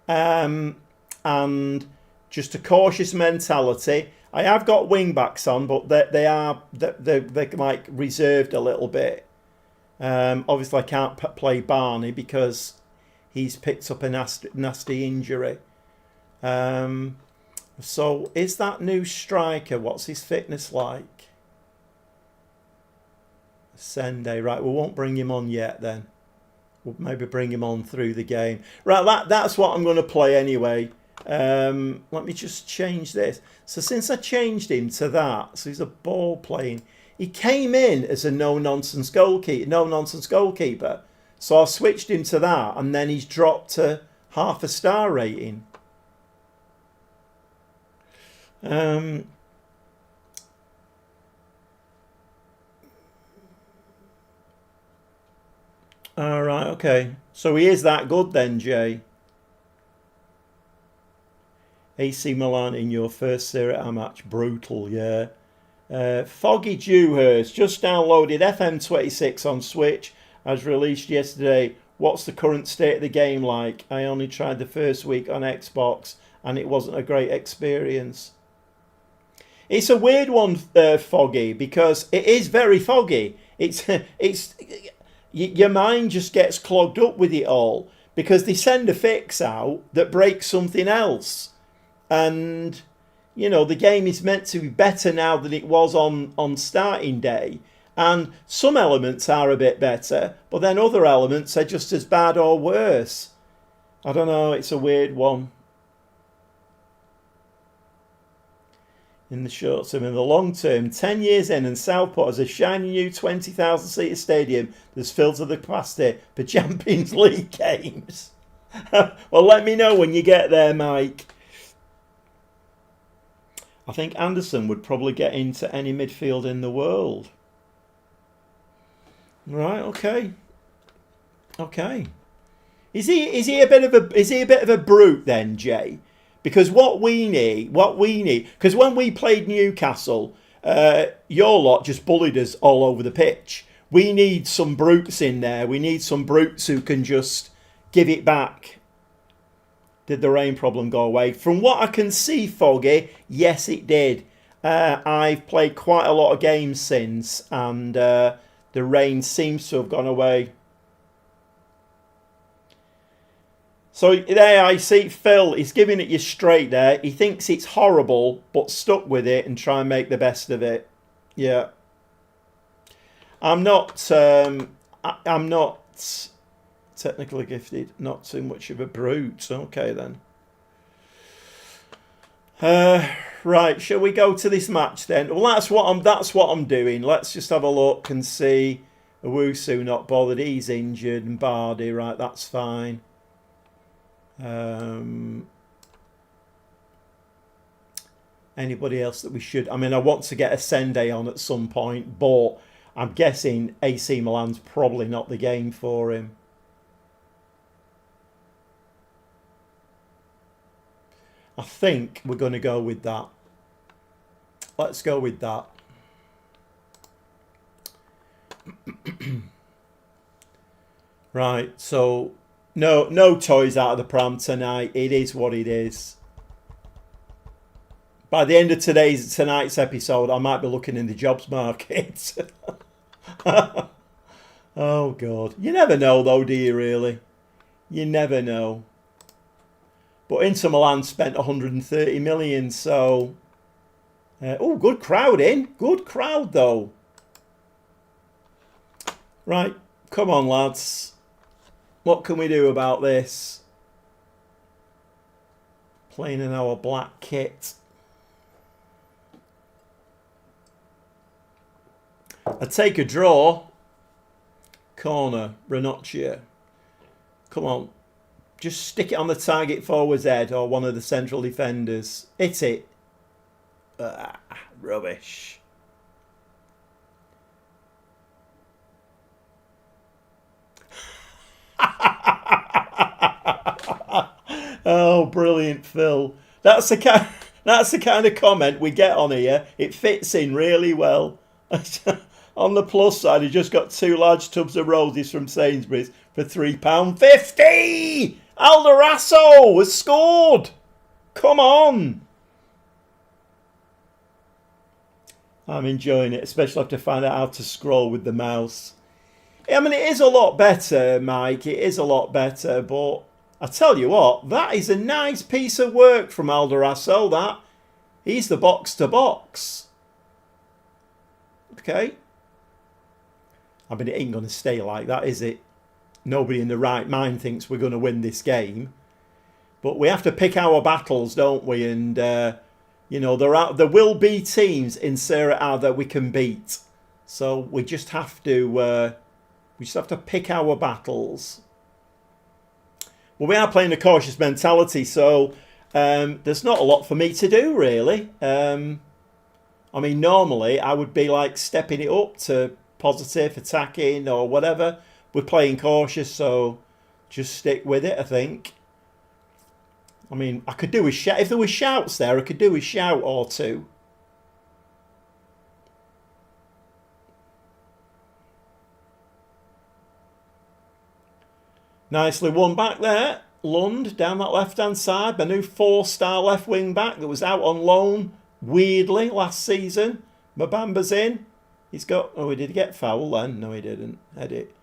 And just a cautious mentality. I have got wing backs on, but they're like reserved a little bit. Obviously, I can't play Barney because he's picked up a nasty injury. So is that new striker? What's his fitness like? Sende, right? We won't bring him on yet. Then we'll maybe bring him on through the game. Right, that's what I'm going to play anyway. Let me just change this. So since I changed him to that, so he's a ball playing. He came in as a no nonsense goalkeeper. So I switched him to that, and then he's dropped to half a star rating. All right, okay. So he is that good then, Jay. AC Milan in your first Serie A match, brutal, yeah. Foggy Dewhurst just downloaded FM26 on Switch, as released yesterday. What's the current state of the game like? I only tried the first week on Xbox, and it wasn't a great experience. It's a weird one, Foggy, because it is very foggy. It's your mind just gets clogged up with it all because they send a fix out that breaks something else. And, the game is meant to be better now than it was on starting day. And some elements are a bit better, but then other elements are just as bad or worse. I don't know, it's a weird one. In the short term, in the long term, 10 years in and Southport has a shiny new 20,000 seater stadium that's filled to the capacity for Champions League games. Well, let me know when you get there, Mike. I think Anderson would probably get into any midfield in the world. Right, okay. Okay. Is he a bit of a brute then, Jay? Because what we need, because when we played Newcastle, your lot just bullied us all over the pitch. We need some brutes in there. We need some brutes who can just give it back. Did the rain problem go away? From what I can see, Foggy, yes, it did. I've played quite a lot of games since, and the rain seems to have gone away. So there I see Phil, he's giving it you straight there. He thinks it's horrible, but stuck with it and try and make the best of it. Yeah. I'm not technically gifted, not too much of a brute. Okay then. Right, shall we go to this match then? Well, that's what I'm doing. Let's just have a look and see. Owusu not bothered, he's injured, and Bardi, right, that's fine. Anybody else that we should... I mean, I want to get a Sende on at some point, but I'm guessing AC Milan's probably not the game for him. I think we're going to go with that. Let's go with that. Right, so no toys out of the pram tonight. It is what it is. By the end of tonight's episode, I might be looking in the jobs market. Oh, God. You never know, though, do you, really? You never know. But Inter Milan spent 130 million, so... oh, good crowd in. Good crowd, though. Right, come on, lads. What can we do about this? Playing in our black kit. I'd take a draw. Corner, Ranocchia. Come on. Just stick it on the target forward's head or one of the central defenders. Hit it. Rubbish. Oh, brilliant, Phil. That's the kind of comment we get on here. It fits in really well. On the plus side, he just got 2 large tubs of roses from Sainsbury's for £3.50. Aldorasso has scored. Come on. I'm enjoying it, especially after finding out how to scroll with the mouse. I mean, it is a lot better, Mike. It is a lot better, but I tell you what, that is a nice piece of work from Aldorasso, that. He's the box-to-box. Okay. I mean, it ain't going to stay like that, is it? Nobody in the right mind thinks we're going to win this game. But we have to pick our battles, don't we? And, you know, there will be teams in Serie A that we can beat. So we just have to pick our battles. Well, we are playing a cautious mentality, so there's not a lot for me to do, really. I mean, normally I would be like stepping it up to positive, attacking or whatever. We're playing cautious, so just stick with it, I think. I mean, I could do a shout. If there were shouts there, I could do a shout or two. Nicely won back there. Lund down that left-hand side. My new 4-star left wing back that was out on loan weirdly last season. Mbamba's in. He's got... Oh, did he get foul then? No, he didn't. Edit.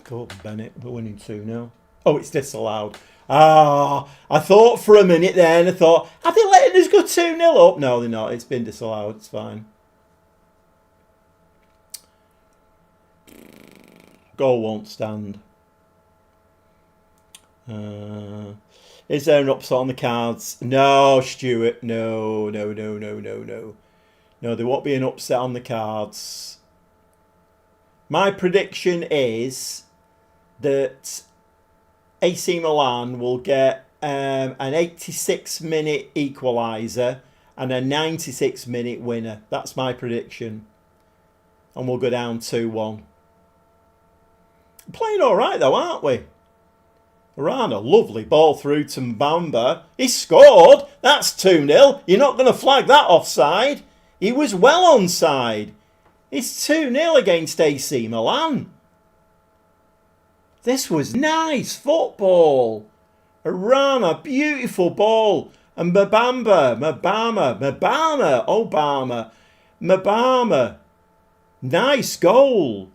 Gordon Bennett. We're winning 2-0. Oh, it's disallowed. Ah, I thought for a minute then. I thought, are they letting us go 2-0 up? No, they're not. It's been disallowed. It's fine. Goal won't stand. Is there an upset on the cards? No, Stuart. No. No, there won't be an upset on the cards. My prediction is that AC Milan will get an 86-minute equaliser and a 96-minute winner. That's my prediction. And we'll go down 2-1. Playing all right, though, aren't we? Arana, lovely ball through to Mbamba. He scored. That's 2-0. You're not going to flag that offside. He was well onside. It's 2-0 against AC Milan. This was nice football. Arana, beautiful ball. And Mabama. Nice goal.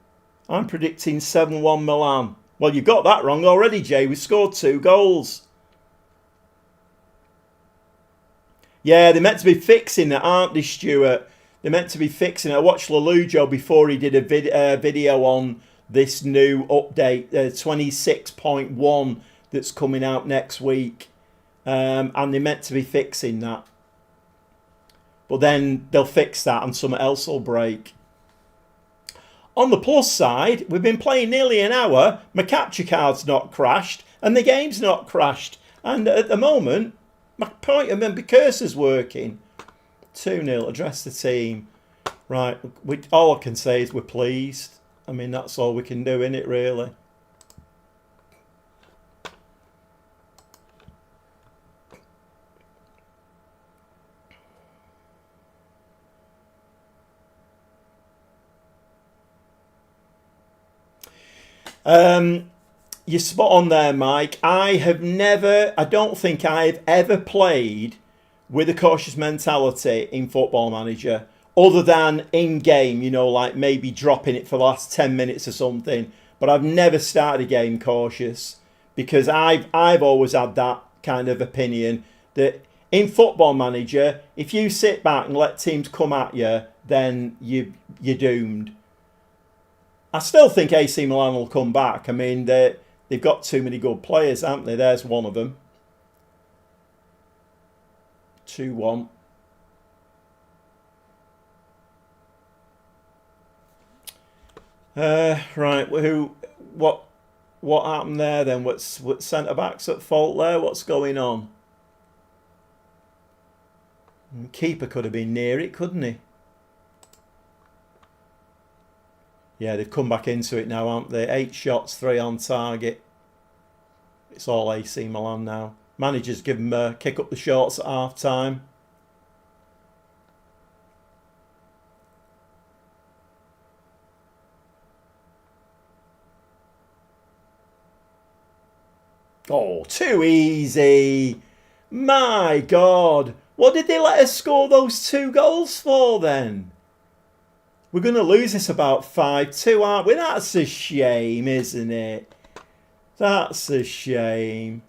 I'm predicting 7-1 Milan. Well, you got that wrong already, Jay. We scored 2 goals. Yeah, they're meant to be fixing it, aren't they, Stuart? They're meant to be fixing it. I watched Lelujo before he did a video on this new update, 26.1, that's coming out next week. And they're meant to be fixing that. But then they'll fix that and something else will break. On the plus side, we've been playing nearly an hour. My capture card's not crashed and the game's not crashed. And at the moment, my cursor's working. 2-0, address the team. Right, all I can say is we're pleased. I mean, that's all we can do, innit, really? You're spot on there, Mike. I don't think I've ever played with a cautious mentality in Football Manager, other than in-game, you know, like maybe dropping it for the last 10 minutes or something. But I've never started a game cautious, because I've always had that kind of opinion that in Football Manager, if you sit back and let teams come at you, then you're doomed. I still think AC Milan will come back. I mean, they've got too many good players, haven't they? There's one of them. 2-1. Right. What happened there then? What centre backs at fault there? What's going on? Keeper could have been near it, couldn't he? Yeah, they've come back into it now, haven't they? 8 shots, 3 on target. It's all AC Milan now. Managers give them a kick up the shorts at half time. Oh, too easy. My God. What did they let us score those 2 goals for then? We're going to lose this about 5-2, aren't we? That's a shame, isn't it? That's a shame.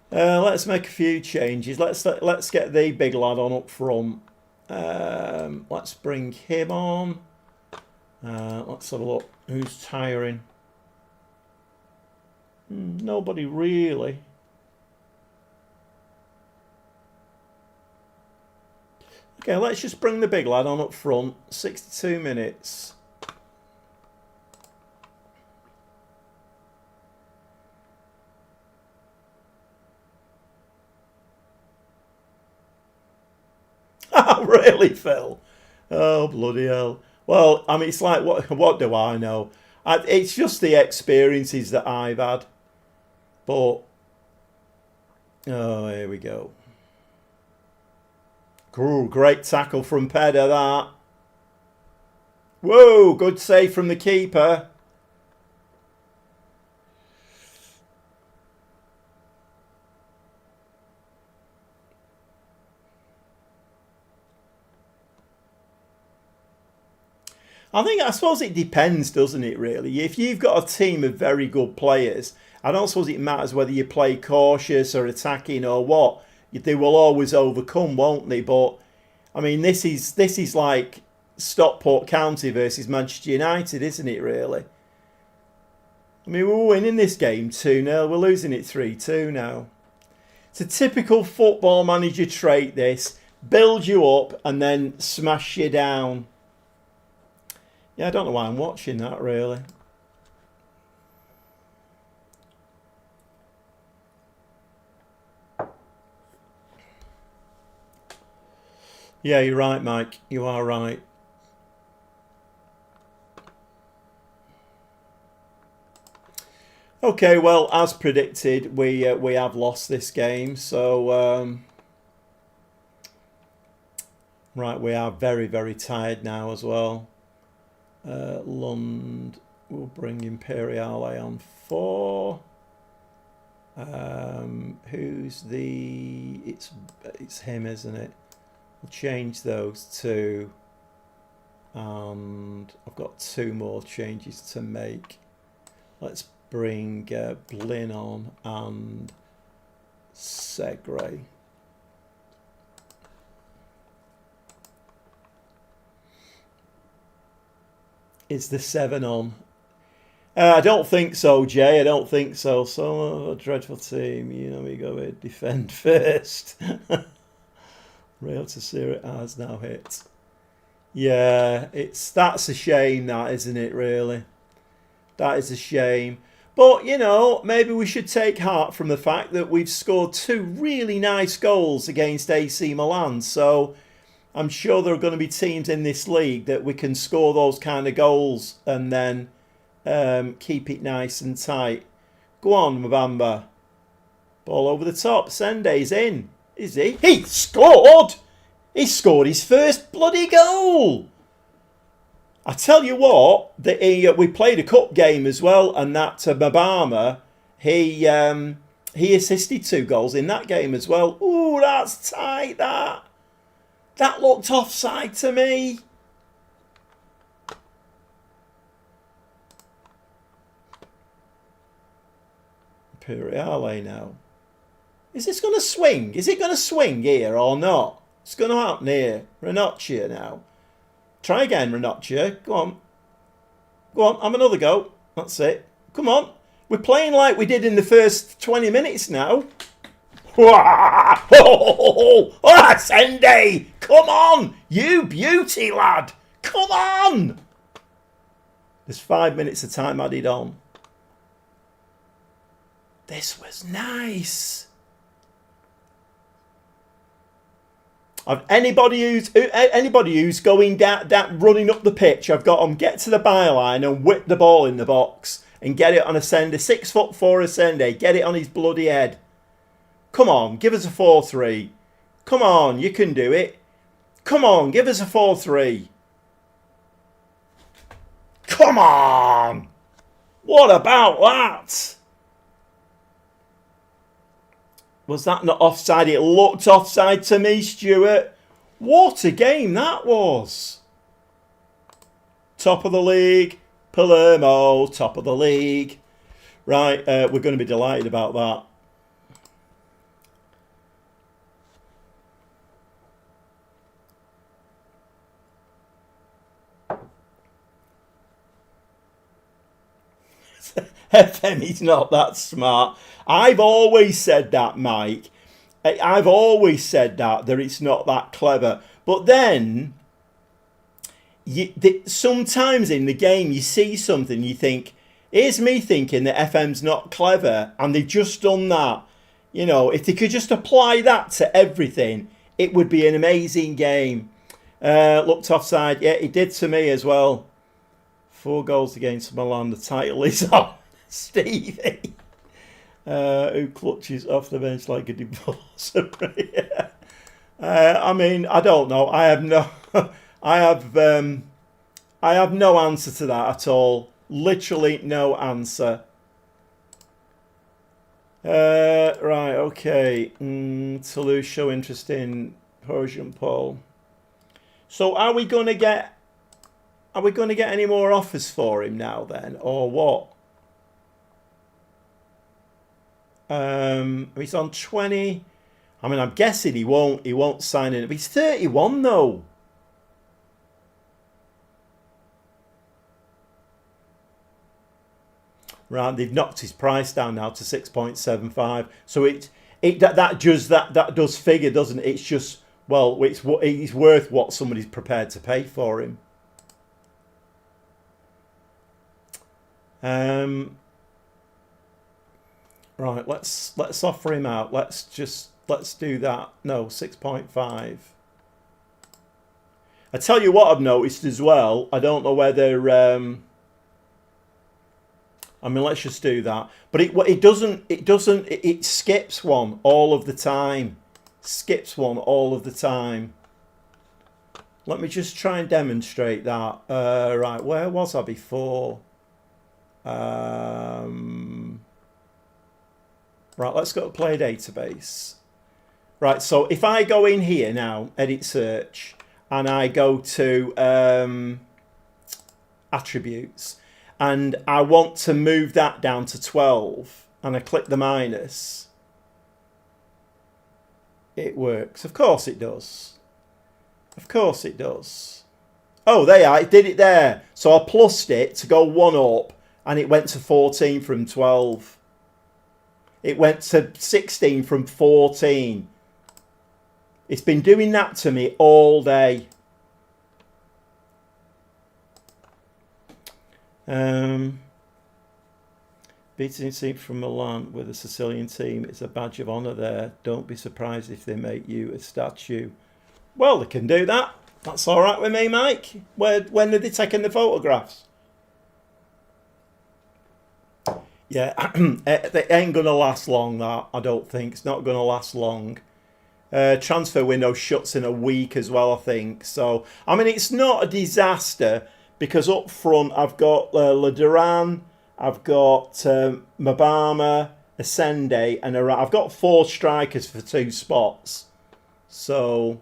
Let's make a few changes. Let's get the big lad on up front. Let's bring him on. Let's have a look. Who's tiring? Nobody really. Okay, let's just bring the big lad on up front. 62 minutes. Oh, really, Phil? Oh, bloody hell. Well, I mean, it's like, what do I know? It's just the experiences that I've had. But, oh, here we go. Ooh, great tackle from Peda, that. Whoa, good save from the keeper. I suppose it depends, doesn't it, really? If you've got a team of very good players, I don't suppose it matters whether you play cautious or attacking or what. They will always overcome, won't they? But, I mean, this is like Stockport County versus Manchester United, isn't it, really? I mean, we're winning this game 2-0. We're losing it 3-2 now. It's a typical Football Manager trait, this. Build you up and then smash you down. Yeah, I don't know why I'm watching that, really. Yeah, you're right, Mike. You are right. Okay, well, as predicted, we have lost this game. So right, we are very, very tired now as well. Lund will bring Imperiale on 4. Who's the? It's him, isn't it? We'll change those 2, and I've got 2 more changes to make. Let's bring Blin on and Segre. Is the 7 on? I don't think so, Jay. I don't think so. So a dreadful team. You know, we go with defend first. Rail to Serie A has now hit. Yeah, that's a shame, that, isn't it? Really, that is a shame. But you know, maybe we should take heart from the fact that we've scored 2 really nice goals against AC Milan. So I'm sure there are going to be teams in this league that we can score those kind of goals and then keep it nice and tight. Go on, Mbamba. Ball over the top. Sende's in. Is he? He scored! He scored his first bloody goal! I tell you what, we played a cup game as well, and that Mbamba, he assisted 2 goals in that game as well. Ooh, that's tight, that. That looked offside to me. Imperiale now. Is this going to swing? Is it going to swing here or not? It's going to happen here. Ranocchia now. Try again, Ranocchia. Go on. Go on, have another go. That's it. Come on. We're playing like we did in the first 20 minutes now. Oh, Sende! Come on! You beauty, lad! Come on! There's 5 minutes of time added on. This was nice. Anybody who's going down running up the pitch, I've got them get to the byline and whip the ball in the box and get it on a Sende. 6'4" Sende. Get it on his bloody head. Come on, give us a 4-3. Come on, you can do it. Come on, give us a 4-3. Come on! What about that? Was that not offside? It looked offside to me, Stuart. What a game that was. Top of the league. Palermo, top of the league. Right, we're going to be delighted about that. FM, he's not that smart. I've always said that, Mike. I've always said that it's not that clever. But then, sometimes in the game, you see something, you think, here's me thinking that FM's not clever, and they've just done that. You know, if they could just apply that to everything, it would be an amazing game. Looked offside. Yeah, it did to me as well. 4 goals against Milan. The title is on Stevie. Who clutches off the bench like a divorcer. I mean, I don't know. I have no answer to that at all. Literally no answer. Right, okay. Toulouse show interest in Persian Paul. So are we going to get any more offers for him now then, or what? He's on 20. I mean, I'm guessing he won't sign in. But he's 31 though. Right, they've knocked his price down now to 6.75. So that does figure, doesn't it? It's just, well, he's worth what somebody's prepared to pay for him. Right, let's offer him out. Let's do that. No, 6.5. I tell you what I've noticed as well. I don't know whether I mean, let's just do that. But it skips one all of the time. Skips one all of the time. Let me just try and demonstrate that. Right, where was I before? Right, let's go to play database. Right, so if I go in here now, edit search, and I go to attributes, and I want to move that down to 12, and I click the minus, it works. Of course it does. Of course it does. Oh, there, I did it there. So I plussed it to go one up, and it went to 14 from 12. It went to 16 from 14. It's been doing that to me all day. Beating a team from Milan with a Sicilian team is a badge of honour there. Don't be surprised if they make you a statue. Well, they can do that. That's all right with me, Mike. When are they taking the photographs? Yeah, they ain't going to last long, that, I don't think. It's not going to last long. Transfer window shuts in a week as well, I think. So, I mean, it's not a disaster because up front I've got Lederan, I've got Mabama, Ascende, and I've got 4 strikers for 2 spots. So,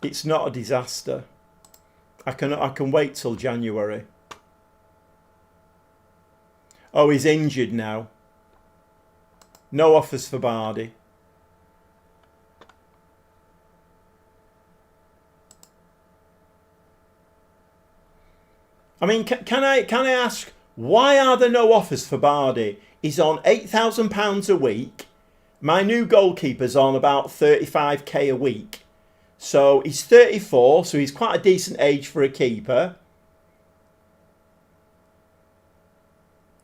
it's not a disaster. I can wait till January. Oh, he's injured now. No offers for Bardi. I mean, can I ask, why are there no offers for Bardi? He's on £8,000 a week. My new goalkeeper's on about 35k a week. So he's 34, so he's quite a decent age for a keeper.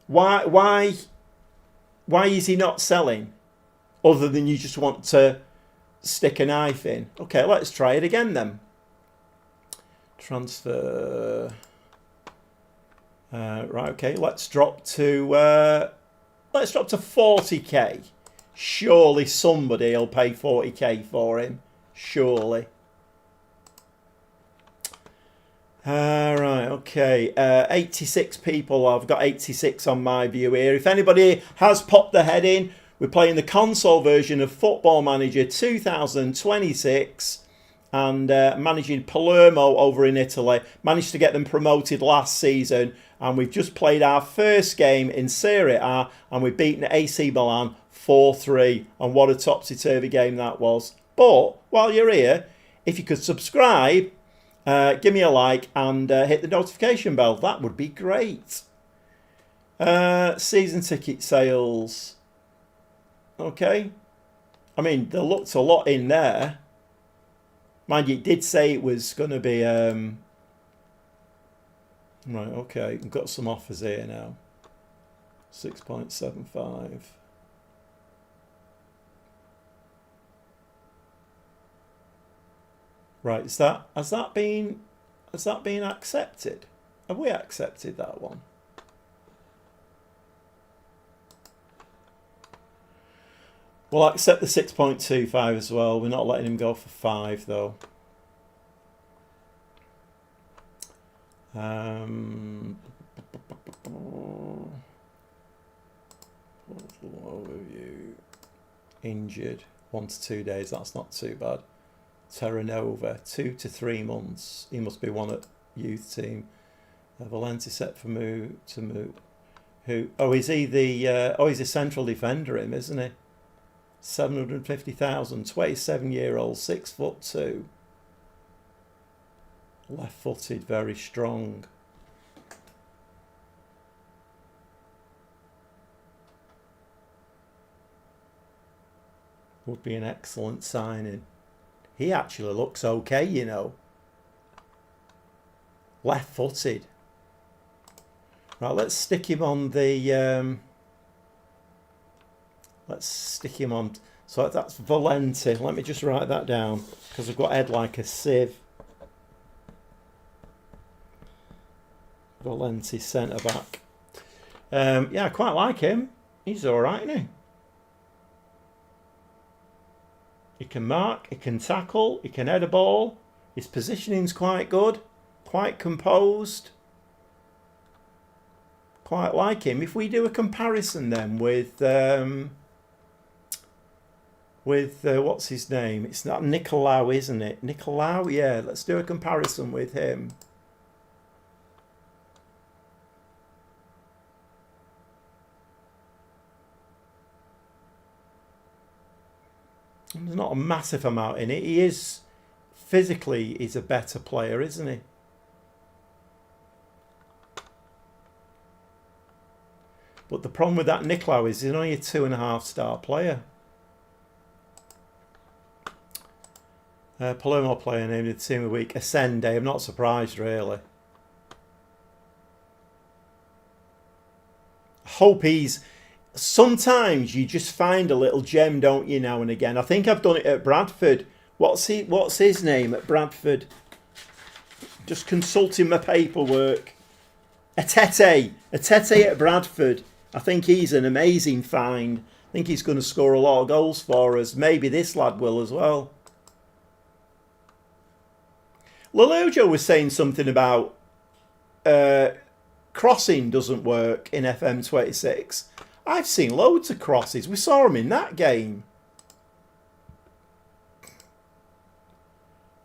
Why is he not selling? Other than you just want to stick a knife in. Okay, let's try it again then. Transfer. Right, okay, let's drop to 40k. Surely somebody will pay 40k for him. Surely. Right, okay. 86 people. I've got 86 on my view here. If anybody has popped their head in, we're playing the console version of Football Manager 2026 and managing Palermo over in Italy. Managed to get them promoted last season, and we've just played our first game in Serie A, and we've beaten AC Milan 4-3. And what a topsy-turvy game that was. But while you're here, if you could subscribe, give me a like and hit the notification bell. That would be great. Season ticket sales. Okay. I mean, there looked a lot in there. Mind you, it did say it was going to be... Right, okay. We've got some offers here now. 6.75. Right, has that been accepted? Have we accepted that one? We'll accept the 6.25 as well. We're not letting him go for 5 though. Overview. Injured. 1 to 2 days. That's not too bad. Terranova, 2 to 3 months. He must be one at youth team. Valenti set for move to move. Who? Oh, is he the? He's a central defender, him, isn't he? 750,000. 27-year-old, 6'2". Left-footed, very strong. Would be an excellent signing. He actually looks okay, you know. Left-footed. Right, let's stick him on the... let's stick him on... So that's Valenti. Let me just write that down, because I've got head like a sieve. Valenti, centre-back. Yeah, I quite like him. He's all right, isn't he? He can mark, he can tackle, he can head a ball. His positioning's quite good, quite composed. Quite like him. If we do a comparison then with what's his name? It's not Nicolau, isn't it? Nicolau, yeah. Let's do a comparison with him. There's not a massive amount in it. He is physically, he's a better player, isn't he? But the problem with that Nicolau is he's only a 2.5-star player. Palermo player named the team of the week. Ascende. I'm not surprised, really. Hope he's... Sometimes you just find a little gem, don't you, now and again. I think I've done it at Bradford. What's his name at Bradford? Just consulting my paperwork. Atete at Bradford. I think he's an amazing find. I think he's going to score a lot of goals for us. Maybe this lad will as well. Lelujo was saying something about crossing doesn't work in FM26. I've seen loads of crosses. We saw him in that game.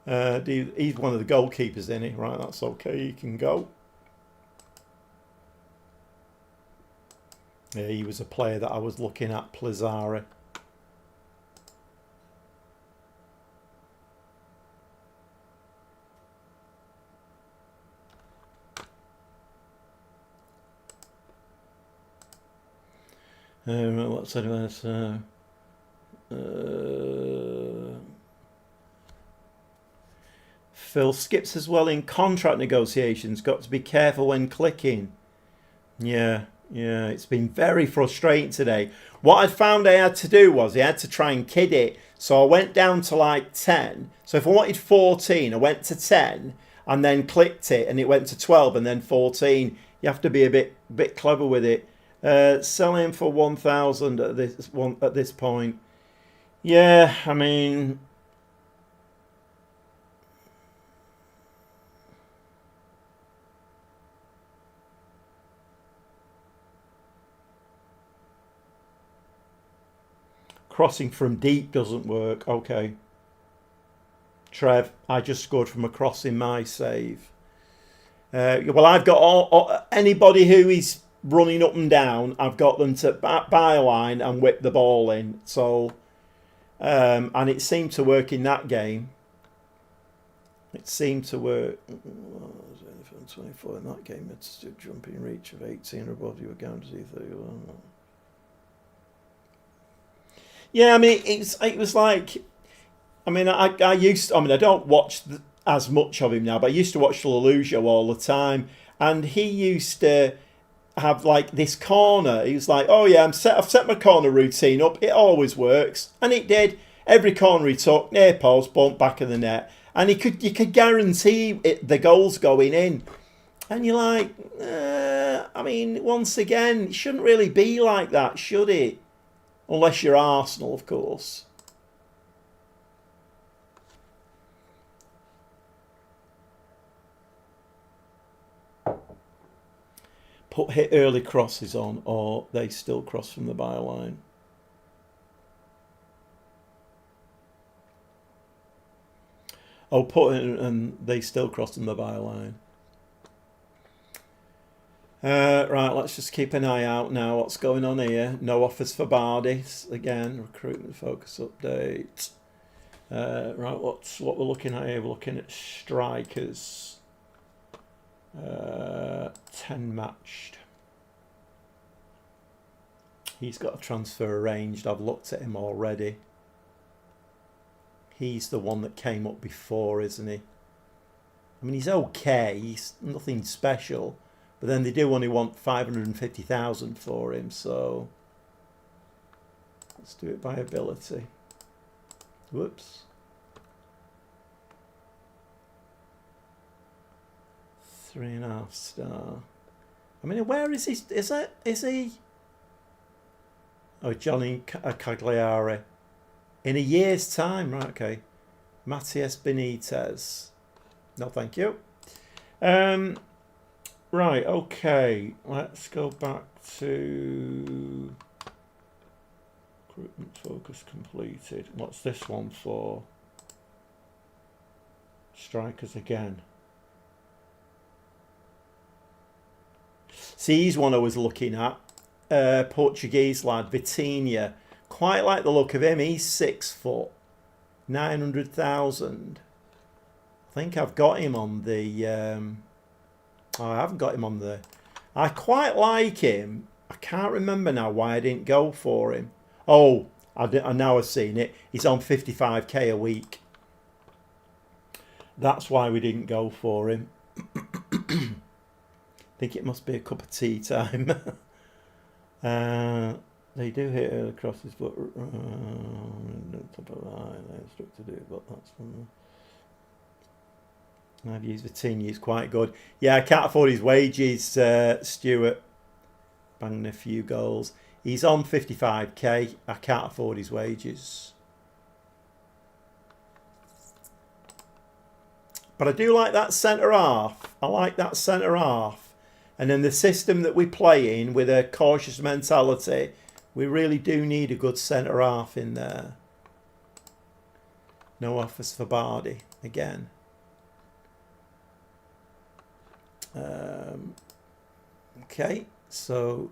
He's one of the goalkeepers, isn't he? Right, that's okay. He can go. Yeah, he was a player that I was looking at, Plazari. What's that? Phil skips as well in contract negotiations. Got to be careful when clicking. Yeah, it's been very frustrating today. What I found I had to do was I had to try and kid it. So I went down to like 10. So if I wanted 14, I went to 10 and then clicked it and it went to 12 and then 14. You have to be a bit clever with it. Selling for 1,000 at this point. Yeah, I mean, crossing from deep doesn't work. Okay, Trev, I just scored from a cross in my save. Well, I've got anybody who is running up and down, I've got them to byline and whip the ball in. So, and it seemed to work in that game. It seemed to work. 24 in that game. It's a jumping reach of 18 or above. You were guaranteed 31. Yeah, I mean, it was like, I mean, I don't watch as much of him now, but I used to watch Lelujo all the time, and he used to have like this corner. He was like, oh yeah, I've set my corner routine up. It always works, and it did. Every corner he took, near post, bump back of the net, and you could guarantee the goals going in. And you're like, I mean, once again, it shouldn't really be like that, should it? Unless you're Arsenal, of course. Hit early crosses on, or they still cross from the byline. Oh, and they still cross from the byline. Right, let's just keep an eye out now. What's going on here? No offers for Bardi. Again, recruitment focus update. Right, what we're looking at here? We're looking at strikers. 10 matched. He's got a transfer arranged. I've looked at him already. He's the one that came up before, isn't he? I mean, he's okay. He's nothing special. But then they do only want 550,000 for him, so let's do it by ability. Whoops. 3.5 star. I mean, where is he? Is he? Oh, Johnny Cagliari. In a year's time, right? Okay. Matias Benitez. No, thank you. Right. Okay. Let's go back to recruitment focus completed. What's this one for? Strikers again. See, he's one I was looking at. Portuguese lad, Vitinha. Quite like the look of him. He's 6 foot, 900,000. I think I've got him on the. I haven't got him on the. I quite like him. I can't remember now why I didn't go for him. Oh, I now have seen it. He's on 55k a week. That's why we didn't go for him. I think it must be a cup of tea time. They do hit early crosses, but to do, but that's from. I've used Vitinha, he's quite good. Yeah, I can't afford his wages, Stuart. Banging a few goals. He's on 55k. I can't afford his wages. But I do like that centre half. I like that centre half. And then the system that we play in with a cautious mentality, we really do need a good centre half in there. No offers for Bardi again. Okay, so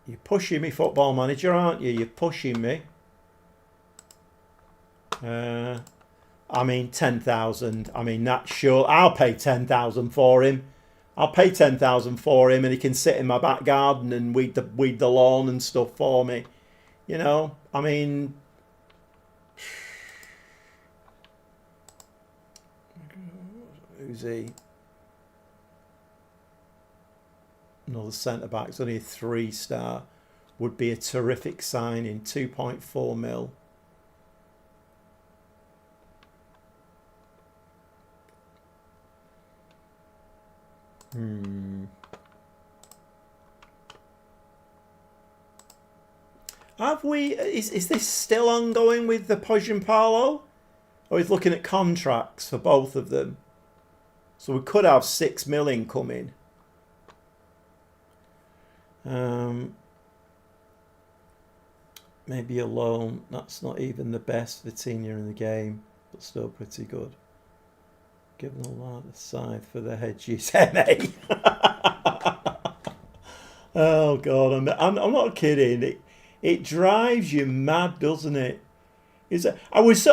you're pushing me, Football Manager, aren't you? You're pushing me. I mean, 10,000. I mean, that's sure. I'll pay 10,000 for him. I'll pay 10,000 for him, and he can sit in my back garden and weed the lawn and stuff for me. You know, I mean, who's he? Another centre back. It's only a 3-star. Would be a terrific signing. 2.4 mil. Have we? Is this still ongoing with the Poggiampalo? Or is looking at contracts for both of them? So we could have 6 mil incoming. Maybe a loan. That's not even the best Vitinha in the game, but still pretty good. Given a lot of side for the hedges, MA. Oh God, I'm not kidding. It drives you mad, doesn't it? I was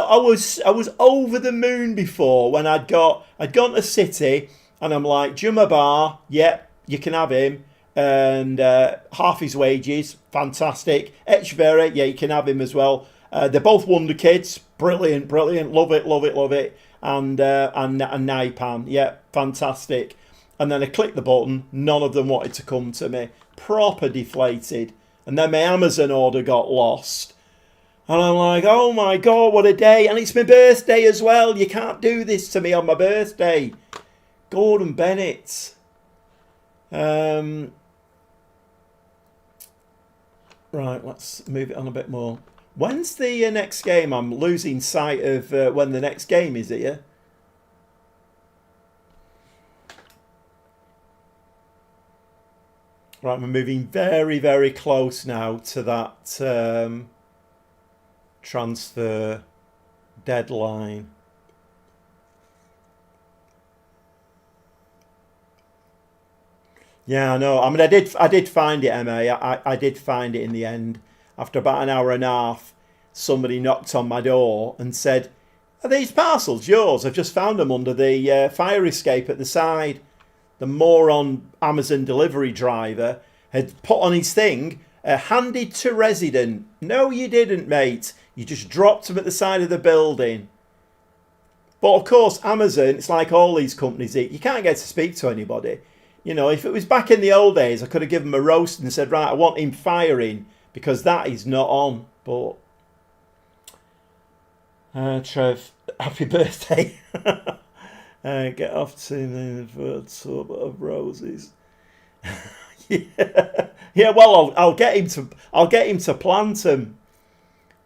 over the moon before when I'd gone to City, and I'm like, Juma Bar, yep, you can have him, and half his wages, fantastic. Etcheverry, yeah, you can have him as well. They're both wonder kids, brilliant, love it. And Naipan, yeah, fantastic. And then I clicked the button, none of them wanted to come to me. Proper deflated. And then my Amazon order got lost. And I'm like, oh my God, what a day. And it's my birthday as well. You can't do this to me on my birthday. Gordon Bennett. Right, let's move it on a bit more. When's the next game? I'm losing sight of when the next game is here. Right, we're moving very, very close now to that transfer deadline. Yeah, I know. I mean, I did find it, MA. I did find it in the end. After about an hour and a half, somebody knocked on my door and said, "Are these parcels yours? I've just found them under the fire escape at the side." The moron Amazon delivery driver had put on his thing, handed to resident. No, you didn't, mate. You just dropped them at the side of the building. But of course, Amazon, it's like all these companies, you can't get to speak to anybody. You know, if it was back in the old days, I could have given him a roast and said, right, I want him firing, because that is not on. But Trev, happy birthday. Get off to the tub of roses. Yeah. Well, I'll get him to. I'll get him to plant them.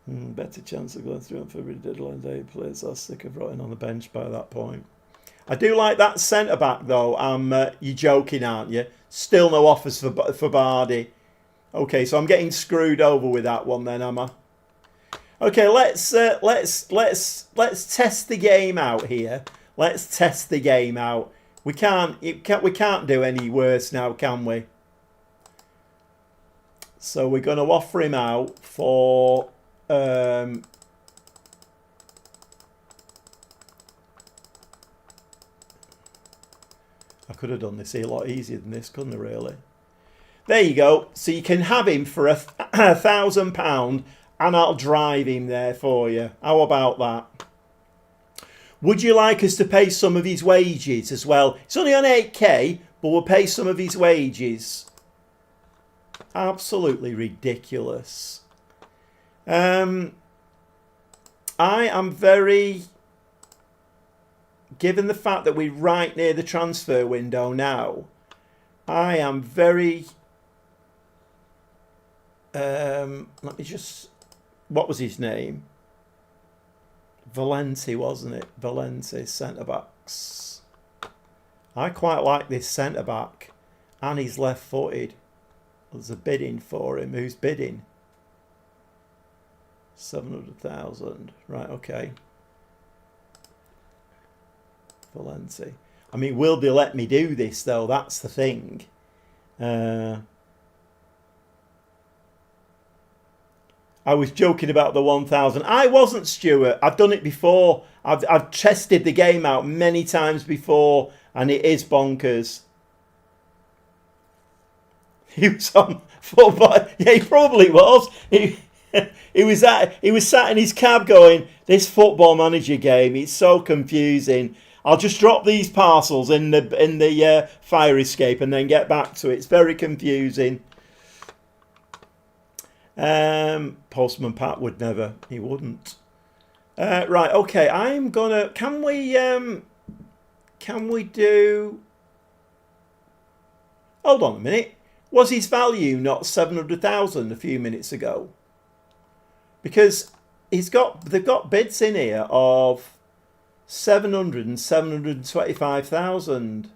Better chance of going through on February deadline day. Players are sick of rotting on the bench by that point. I do like that centre back though. You're joking, aren't you? Still no offers for Bardi. Okay, so I'm getting screwed over with that one then, am I? Okay, let's test the game out here. Let's test the game out. We can't do any worse now, can we? So we're going to offer him out for I could have done this here a lot easier than this, couldn't I, really? There you go. So you can have him for £1,000 and I'll drive him there for you. How about that? Would you like us to pay some of his wages as well? It's only on 8k, but we'll pay some of his wages. Absolutely ridiculous. I am very... Given the fact that we're right near the transfer window now, I am very... let me just... What was his name? Valenti, wasn't it? Valenti, centre-backs. I quite like this centre-back. And he's left-footed. There's a bidding for him. Who's bidding? 700,000. Right, okay. Valenti. I mean, will they let me do this, though? That's the thing. I was joking about the 1,000. I wasn't, Stuart. I've done it before. I've tested the game out many times before, and it is bonkers. He was on football. Yeah, he probably was. He was sat in his cab going, "This Football Manager game, it's so confusing. I'll just drop these parcels in the fire escape and then get back to it. It's very confusing." Postman Pat would never. He wouldn't. Right. Okay. I'm gonna. Can we do? Hold on a minute. Was his value not 700,000 a few minutes ago? Because they've got bids in here of 700 and 725,000.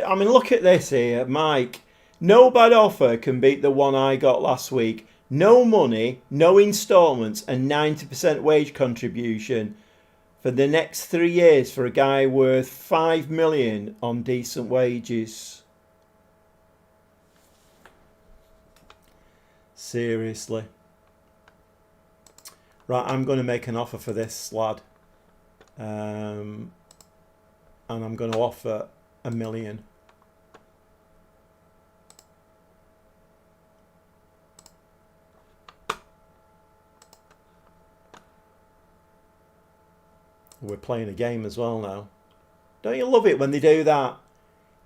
I mean, look at this here, Mike. No bad offer can beat the one I got last week. No money, no instalments, and 90% wage contribution for the next 3 years for a guy worth 5 million on decent wages. Seriously. Right, I'm going to make an offer for this lad. And I'm going to offer 1 million. We're playing a game as well now. Don't you love it when they do that?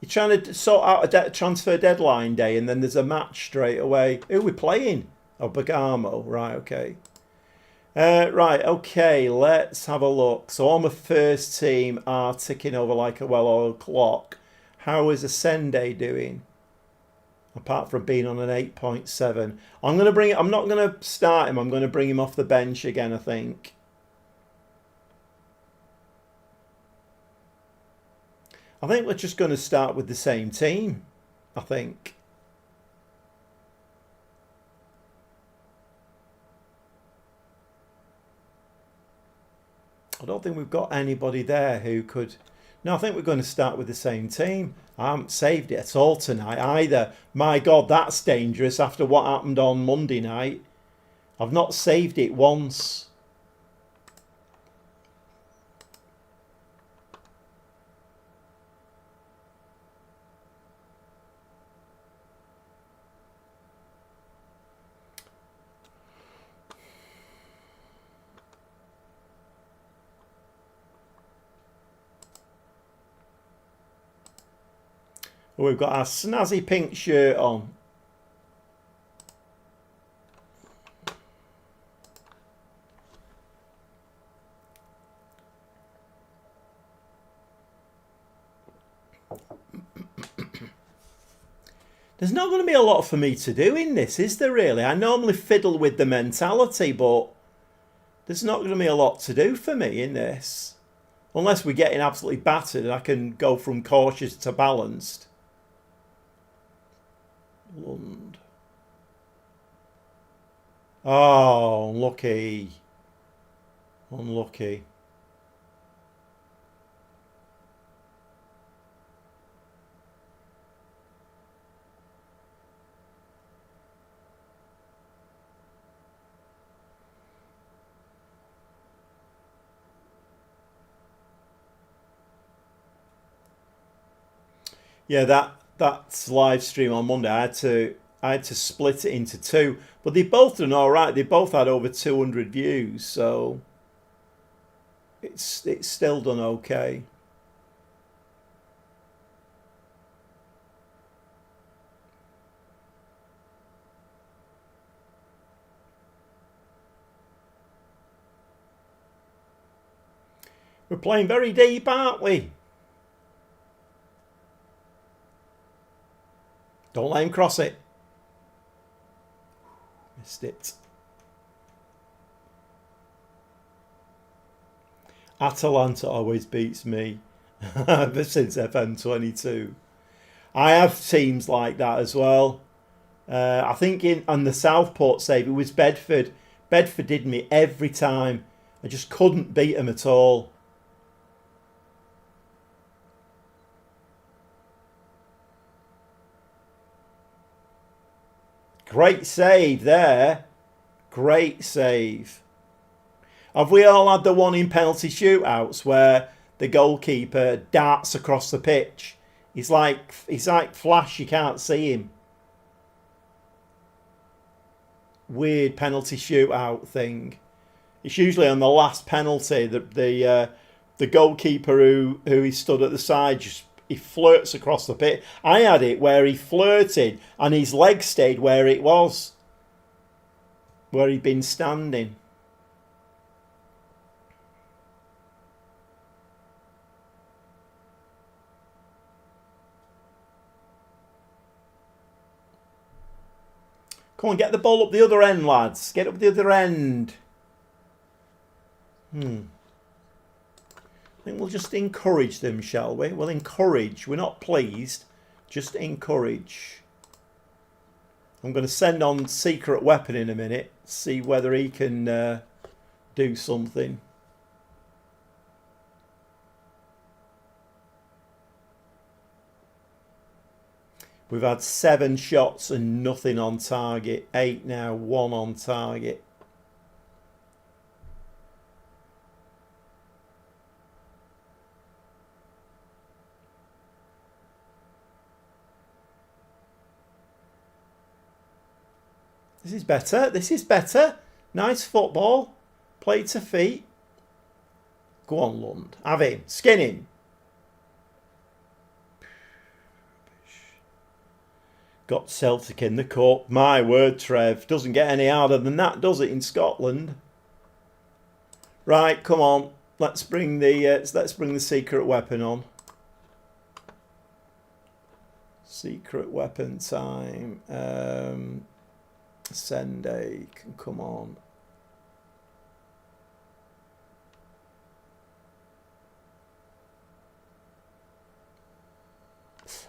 You're trying to sort out a transfer deadline day and then there's a match straight away. Who are we playing? Oh, Bergamo. Right, okay. Right, okay, let's have a look. So all my first team are ticking over like a well-oiled clock. How is Ascende doing? Apart from being on an 8.7. I'm not going to start him. I'm going to bring him off the bench again, I think. I think we're just going to start with the same team, I think. I don't think we've got anybody there who could... No, I think we're going to start with the same team. I haven't saved it at all tonight either. My God, that's dangerous after what happened on Monday night. I've not saved it once. Oh, we've got our snazzy pink shirt on. There's not going to be a lot for me to do in this, is there really? I normally fiddle with the mentality, but there's not going to be a lot to do for me in this. Unless we're getting absolutely battered and I can go from cautious to balanced. Lund. Oh, unlucky. Unlucky. Yeah, that's live stream on Monday. I had to split it into two, but they both done all right. They both had over 200 views, so it's still done okay. We're playing very deep, aren't we? Don't let him cross it. Missed it. Atalanta always beats me. Ever since FM22. I have teams like that as well. I think on the Southport save, it was Bedford. Bedford did me every time. I just couldn't beat them at all. Great save there. Great save. Have we all had the one in penalty shootouts where the goalkeeper darts across the pitch? He's like Flash, you can't see him. Weird penalty shootout thing. It's usually on the last penalty that the goalkeeper who he stood at the side just he flirts across the pitch. I had it where he flirted and his leg stayed where it was, where he'd been standing. Come on, get the ball up the other end, lads. Get up the other end. I think we'll just encourage them, shall we? We'll encourage. We're not pleased. Just encourage. I'm going to send on Secret Weapon in a minute. See whether he can do something. We've had 7 shots and nothing on target. 8 now, 1 on target. This is better. This is better. Nice football. Play to feet. Go on, Lund. Have him. Skin him. Got Celtic in the cup. My word, Trev. Doesn't get any harder than that, does it, in Scotland? Right, come on. Let's bring the Secret Weapon on. Secret Weapon time. Sende can come on.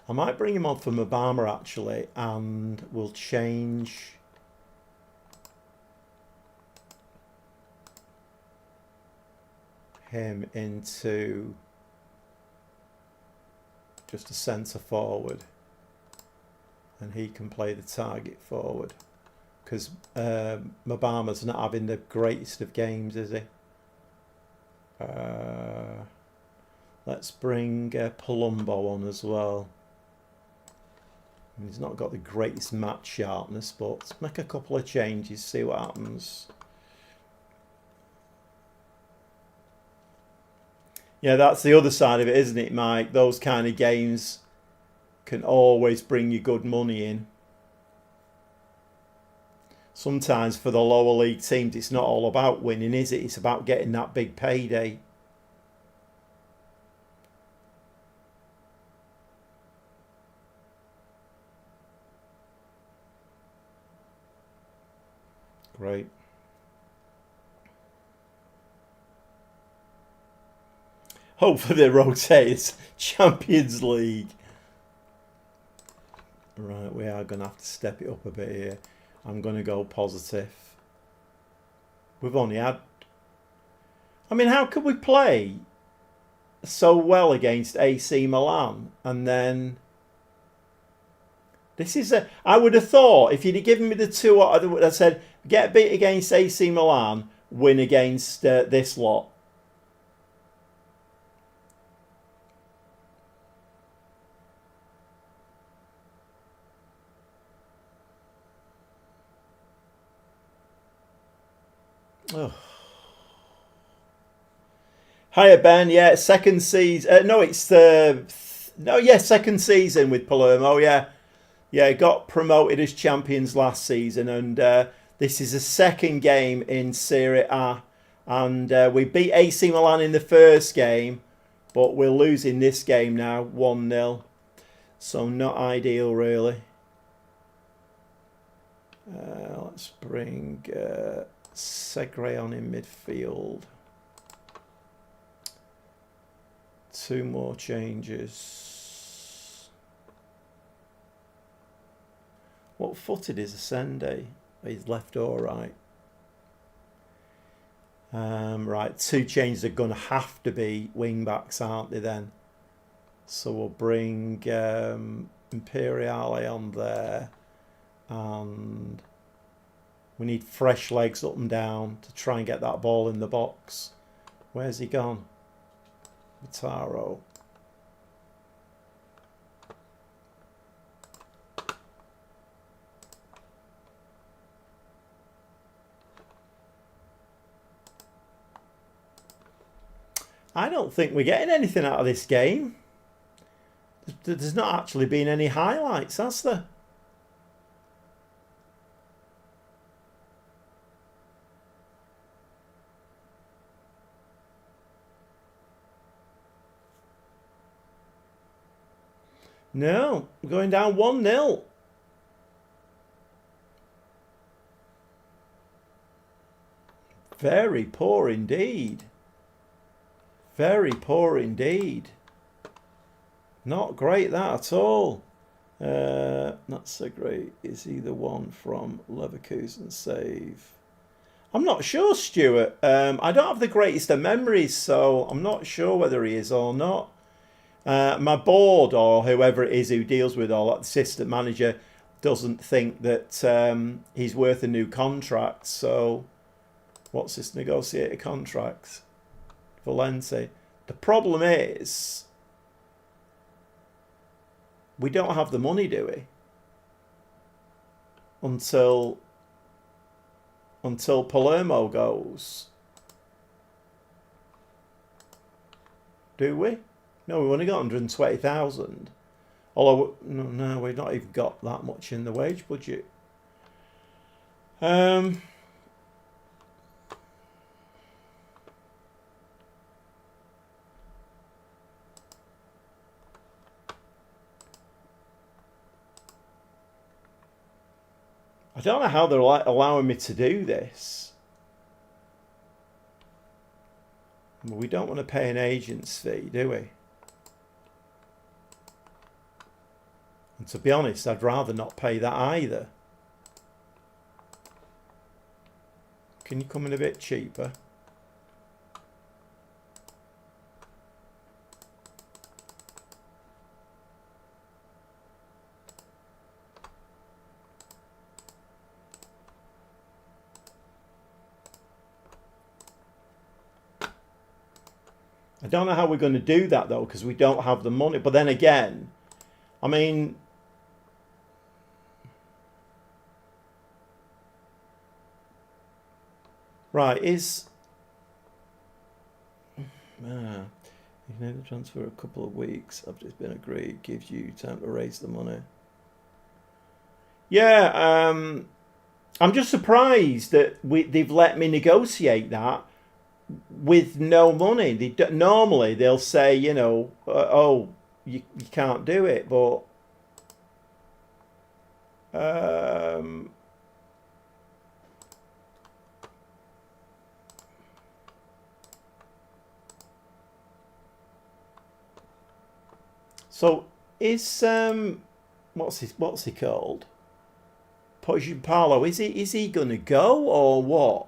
I might bring him on for Mabama actually, and we'll change him into just a centre forward, and he can play the target forward. Because Mabama's not having the greatest of games, is he? Let's bring Palumbo on as well. He's not got the greatest match sharpness, but let's make a couple of changes, see what happens. Yeah, that's the other side of it, isn't it, Mike? Those kind of games, can always bring you good money in. Sometimes for the lower league teams, it's not all about winning, is it? It's about getting that big payday. Great. Hopefully they rotate Champions League. Right, we are going to have to step it up a bit here. I'm going to go positive. We've only had... I mean, how could we play so well against AC Milan and then... This is a... I would have thought, if you'd have given me the two, I would have said, get beat against AC Milan, win against this lot. Oh. Hiya Ben, yeah, second season. No, it's the second season with Palermo. Yeah, got promoted as champions last season, and this is the second game in Serie A, and we beat AC Milan in the first game, but we're losing this game now 1-0, so not ideal really. Let's bring Segre on in midfield. 2 more changes. What footed is Ascende? He's left or right? Right, 2 changes are going to have to be wing backs, aren't they then? So we'll bring Imperiale on there, and we need fresh legs up and down to try and get that ball in the box. Where's he gone? Mataro. I don't think we're getting anything out of this game. There's not actually been any highlights, has there? No, we're going down 1-0. Very poor indeed. Very poor indeed. Not great that at all. Not so great. Is he the one from Leverkusen save? I'm not sure, Stuart. I don't have the greatest of memories, so I'm not sure whether he is or not. My board, or whoever it is who deals with all that, assistant manager, doesn't think that he's worth a new contract. So, what's this negotiated contract? Valente. The problem is, we don't have the money, do we? Until Palermo goes. Do we? No, we've only got 120,000. Although, no, we've not even got that much in the wage budget. I don't know how they're allowing me to do this. We don't want to pay an agent's fee, do we? And to be honest, I'd rather not pay that either. Can you come in a bit cheaper? I don't know how we're going to do that though, because we don't have the money. But then again, I mean, right, You can only transfer a couple of weeks after it's been agreed. Gives you time to raise the money. Yeah, I'm just surprised that they've let me negotiate that with no money. Normally they'll say, you know, oh, you can't do it, but so is what's he called? Paulo, is he gonna go or what?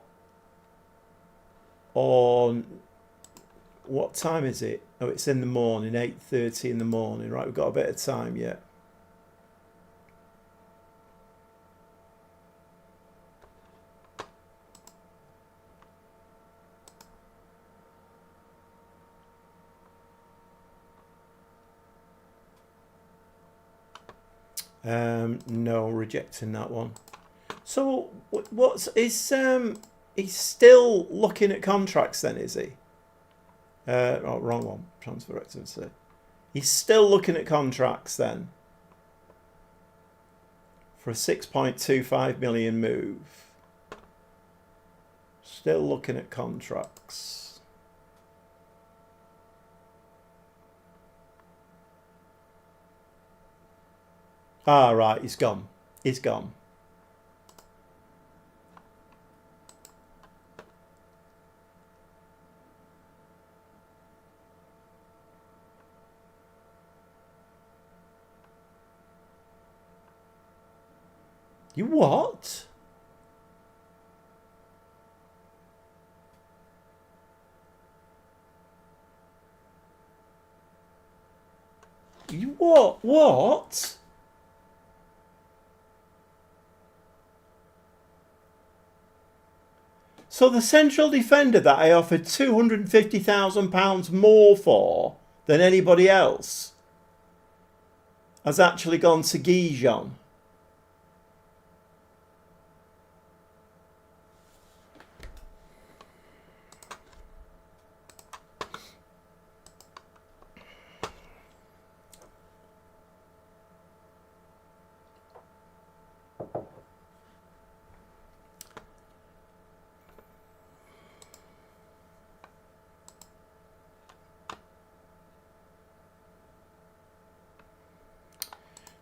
Or what time is it? Oh, it's in the morning, 8:30 in the morning. Right, we've got a bit of time yet. No, rejecting that one. So what's he's still looking at contracts then, is he? Oh, wrong one. Transfer activity. He's still looking at contracts then for a 6.25 million move. Still looking at contracts. Ah, right, he's gone. He's gone. You what? You what? What? So the central defender that I offered £250,000 more for than anybody else has actually gone to Gijon.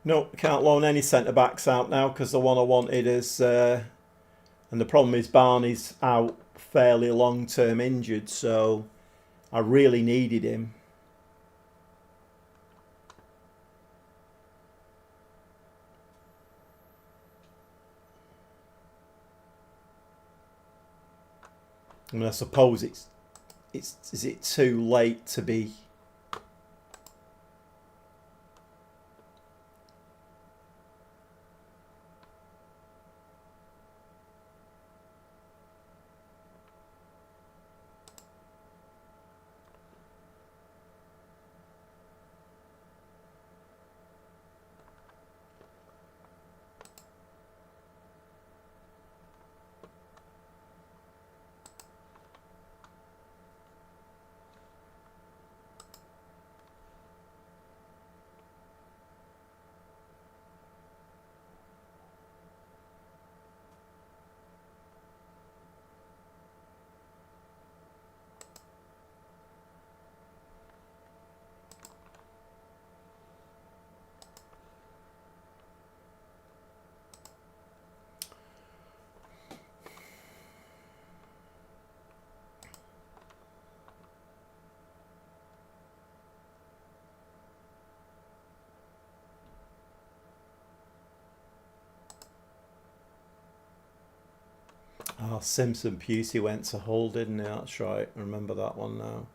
No, can't loan any centre-backs out now because the one I wanted is... and the problem is Barney's out fairly long-term injured, so I really needed him. I mean, I suppose it's is it too late to be... Oh, Simpson Pusey went to Hull, didn't he? That's right. I remember that one now.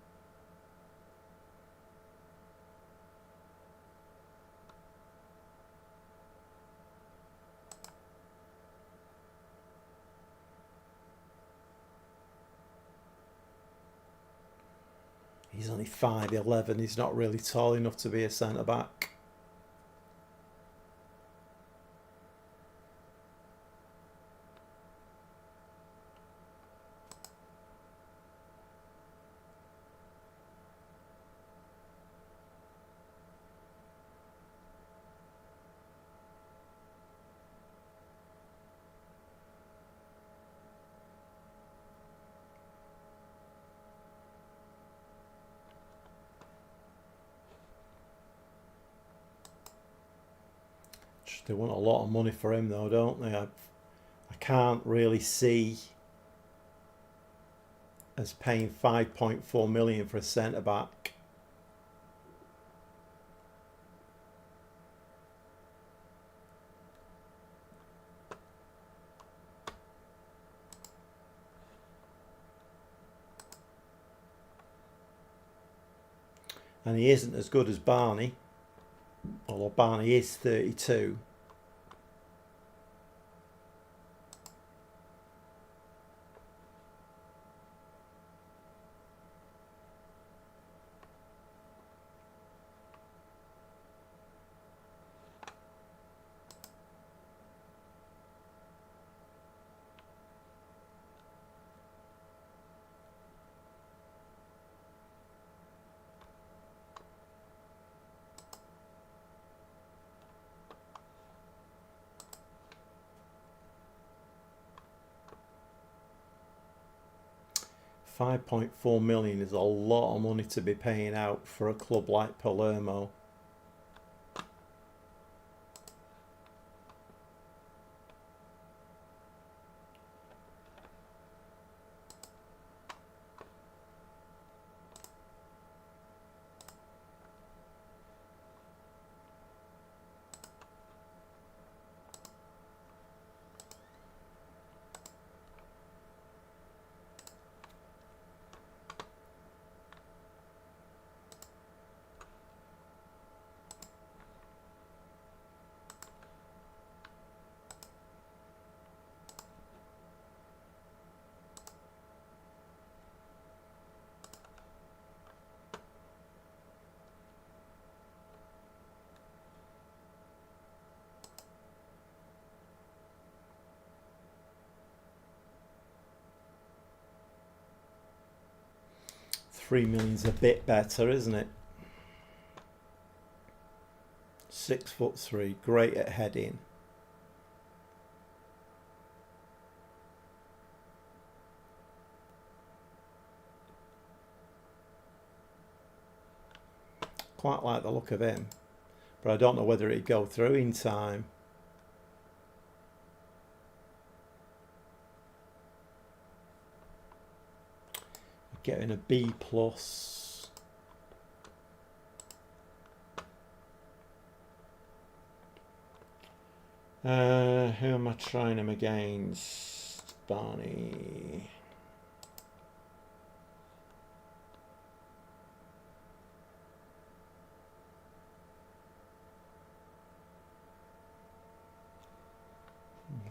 He's only 5'11". He's not really tall enough to be a centre-back. They want a lot of money for him though, don't they? I can't really see as paying 5.4 million for a centre back. And he isn't as good as Barney, although Barney is 32. 5.4 million is a lot of money to be paying out for a club like Palermo. $3 million's a bit better, isn't it? 6'3", great at heading. Quite like the look of him, but I don't know whether it'd go through in time. Getting a B+. Who am I trying him against? Barney.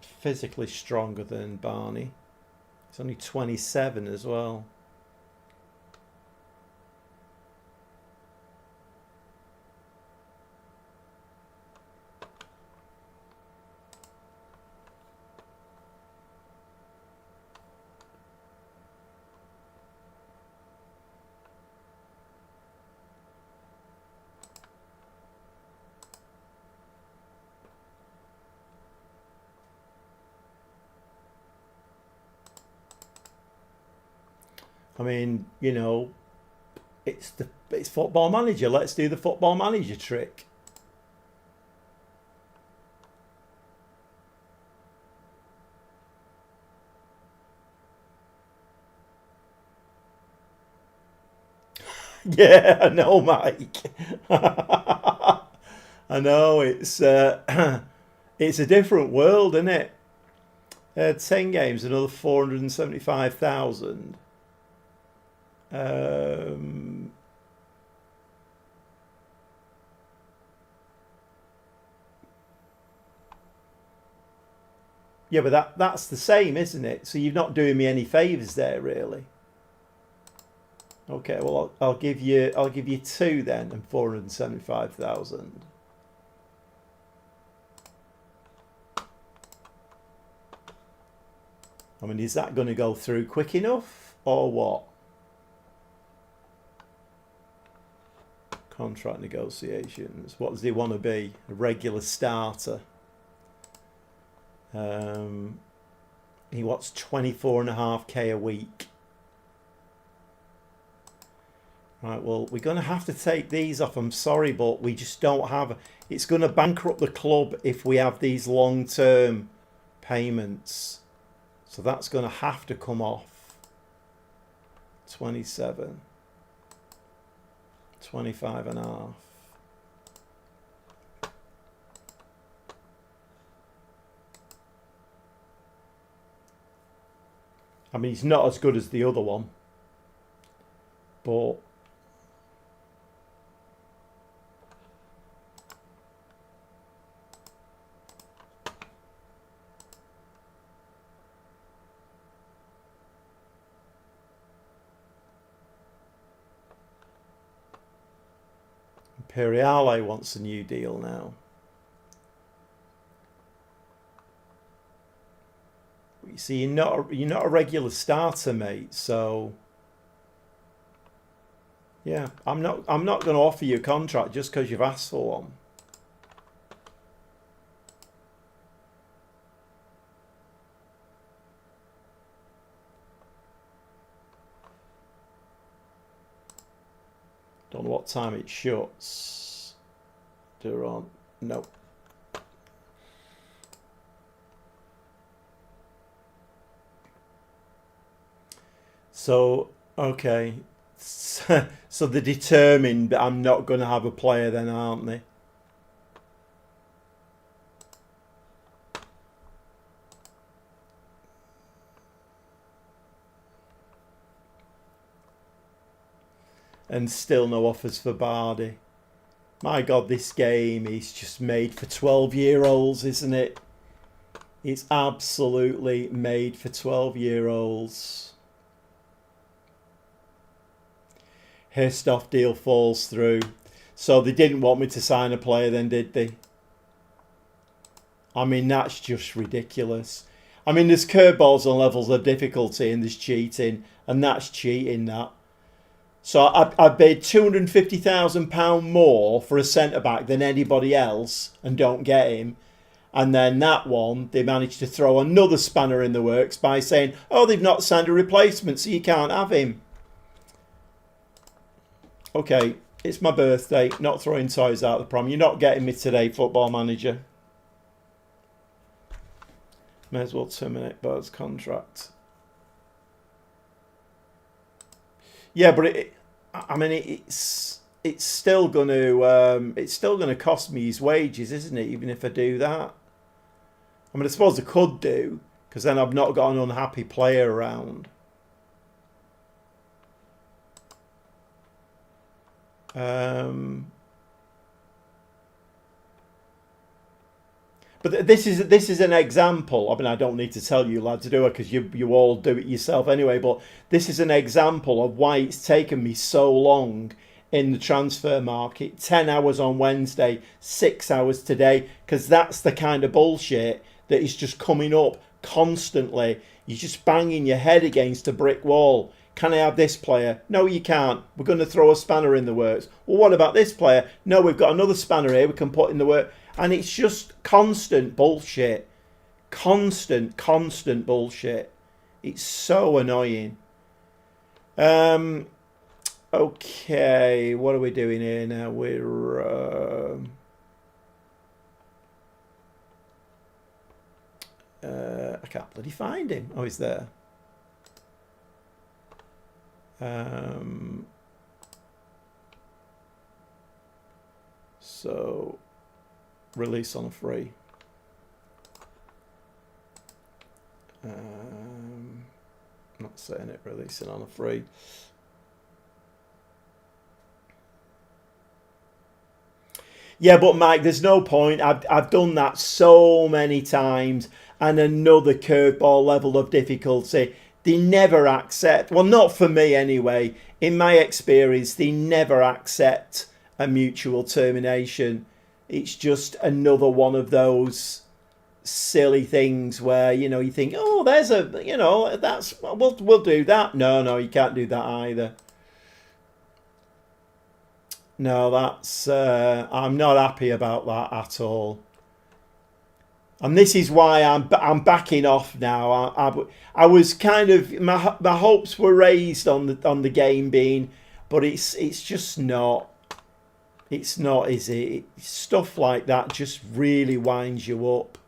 Physically stronger than Barney. He's only 27 as well. I mean, you know, it's Football Manager. Let's do the Football Manager trick. Yeah, I know, Mike. I know it's it's a different world, isn't it? 10 games, another 475,000. Yeah, but that's the same, isn't it? So you're not doing me any favours there, really. Okay, well I'll give you 2 then, and 475,000. I mean, is that going to go through quick enough, or what? Contract negotiations. What does he want to be? A regular starter. He wants 24.5k a week. Right, well, we're going to have to take these off. I'm sorry, but we just don't have... It's going to bankrupt the club if we have these long-term payments. So that's going to have to come off. 27. 25 and a half. I mean, he's not as good as the other one. But... Imperiale wants a new deal now. You see, you're not a regular starter, mate. So yeah, I'm not going to offer you a contract just because you've asked for one. Don't know what time it shuts. Durant, no. So, okay. So they're determined that I'm not going to have a player then, aren't they? And still no offers for Bardi. My God, this game is just made for 12-year-olds, isn't it? It's absolutely made for 12-year-olds. Hirstoff deal falls through. So they didn't want me to sign a player then, did they? I mean, that's just ridiculous. I mean, there's curveballs and levels of difficulty and there's cheating. And that's cheating, that. So I paid £250,000 more for a centre-back than anybody else and don't get him. And then that one, they managed to throw another spanner in the works by saying, oh, they've not signed a replacement, so you can't have him. Okay, it's my birthday. Not throwing toys out of the pram. You're not getting me today, Football Manager. May as well terminate Bird's contract. Yeah, but it's still going to cost me his wages, isn't it? Even if I do that. I mean, I suppose I could do, because then I've not got an unhappy player around. But this is an example. I mean, I don't need to tell you, lads, to do it because you all do it yourself anyway. But this is an example of why it's taken me so long in the transfer market. 10 hours on Wednesday, 6 hours today, because that's the kind of bullshit that is just coming up constantly. You're just banging your head against a brick wall. Can I have this player? No, you can't. We're going to throw a spanner in the works. Well, what about this player? No, we've got another spanner here we can put in the work. And it's just constant bullshit. Constant bullshit. It's so annoying. Okay, what are we doing here now? We're... I can't bloody find him. Oh, he's there. So release on a free. Not saying it, releasing on a free. Yeah, but Mike, there's no point. I've done that so many times, and another curveball level of difficulty. They never accept, well, not for me anyway. In my experience, they never accept a mutual termination. It's just another one of those silly things where, you know, you think, oh, there's a, you know, that's, we'll do that. No, you can't do that either. No, that's, I'm not happy about that at all. And this is why I'm backing off now. I was kind of, my hopes were raised on the game being, but it's just not. It's not, is it? Stuff like that just really winds you up.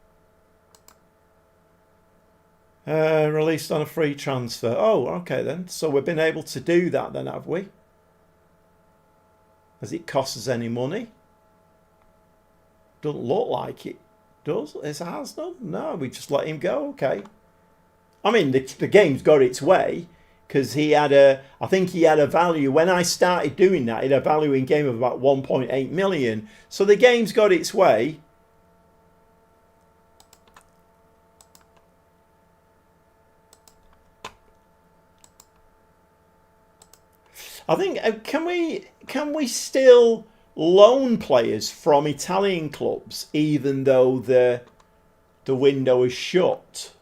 Released on a free transfer. Oh, okay then. So we've been able to do that then, have we? Has it cost us any money? Doesn't look like it does. It has done. No, we just let him go. Okay. I mean, the game's got its way. Because I think he had a value, when I started doing that, he had a value in game of about 1.8 million. So the game's got its way. I think, can we still loan players from Italian clubs even though the window is shut?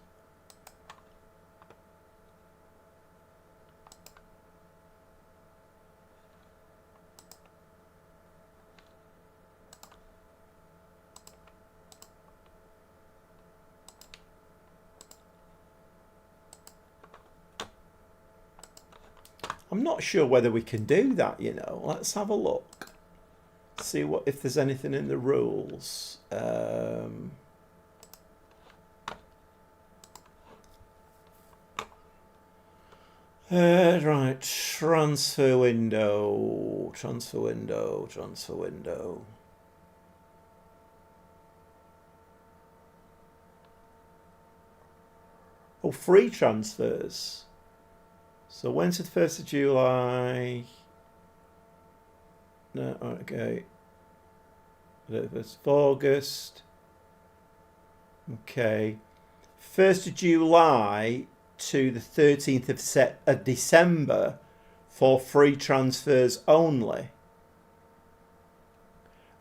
I'm not sure whether we can do that, you know. Let's have a look. See if there's anything in the rules. Right, transfer window. Oh, free transfers. So when's the 1st of July? No, okay. 1st of August. Okay. 1st of July to the 13th of December for free transfers only.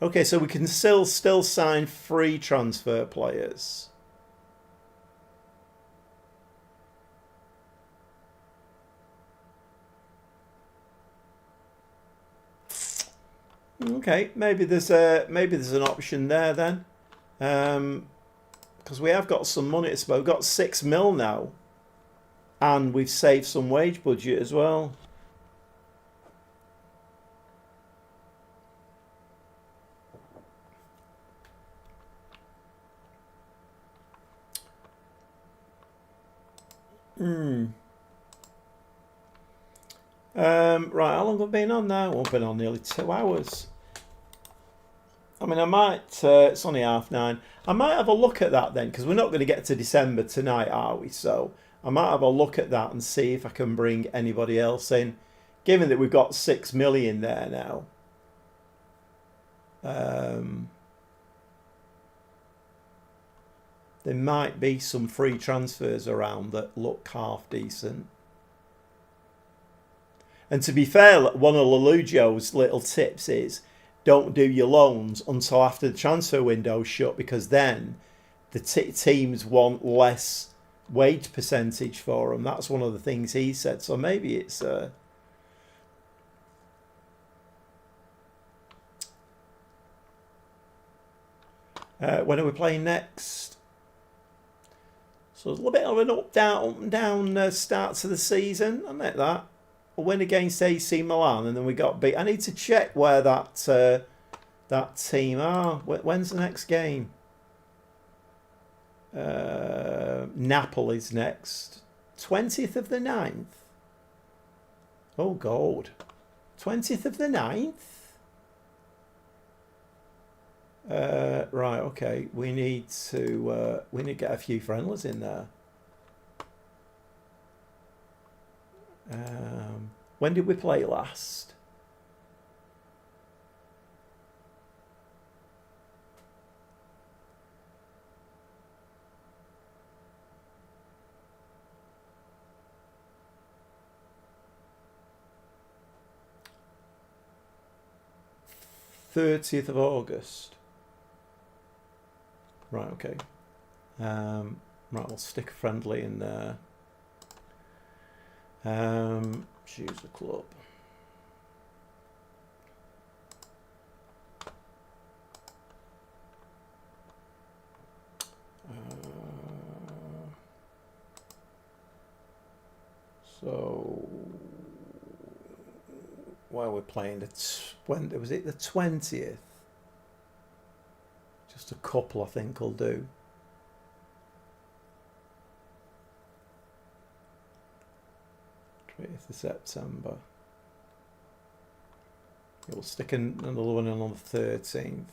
Okay, so we can still sign free transfer players. Okay, maybe there's an option there then, because we have got some money to spend. We've got 6 mil now, and we've saved some wage budget as well. Right, how long have we been on now? We've been on nearly 2 hours. I mean, I might, it's only 9:30. I might have a look at that then, because we're not going to get to December tonight, are we? So I might have a look at that and see if I can bring anybody else in, given that we've got 6 million there now. There might be some free transfers around that look half decent. And to be fair, one of Lelugio's little tips is don't do your loans until after the transfer window shut, because then the teams want less wage percentage for them. That's one of the things he said. So maybe it's... when are we playing next? So it's a little bit of an up and down start to the season. I met that. A win against AC Milan, and then we got beat. I need to check where that team are. When's the next game? Napoli's next. 20th of the 9th. Oh God. 20th of the 9th? Right, okay. We need to get a few friendlies in there. When did we play last? '30th of August. Right, okay. Right, we'll stick a friendly in there. Choose a club. So where we're playing when was it the 20th? Just a couple, I think, will do. Of September. We'll stick another one in on the 13th.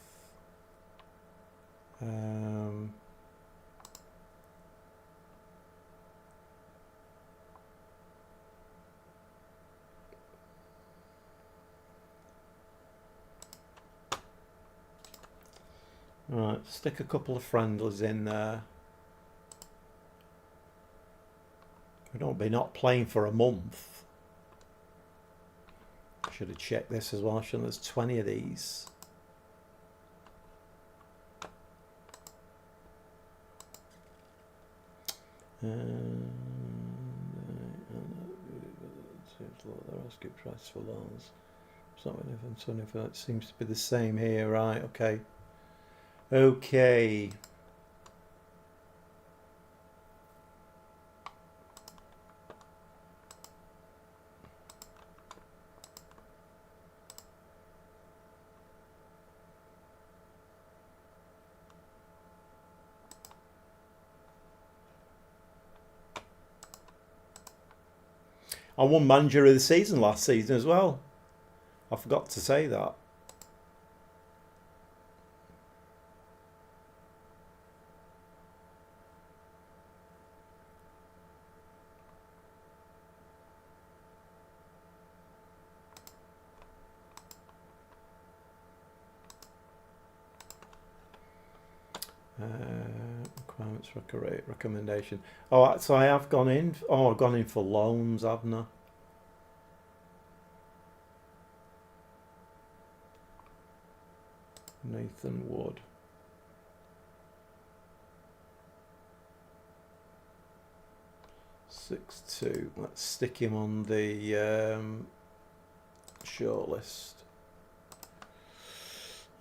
Right, stick a couple of friendlies in there. We don't be not playing for a month. Should have checked this as well. Shouldn't there's 20 of these. Good price for loans. It's not even it seems to be the same here, right? Okay. Okay. I won Manger of the season last season as well. I forgot to say that. Requirements for recommendation. Oh, so I have gone in. Oh, I've gone in for loans, haven't I? Nathan Wood. $6-2. Let's stick him on the shortlist.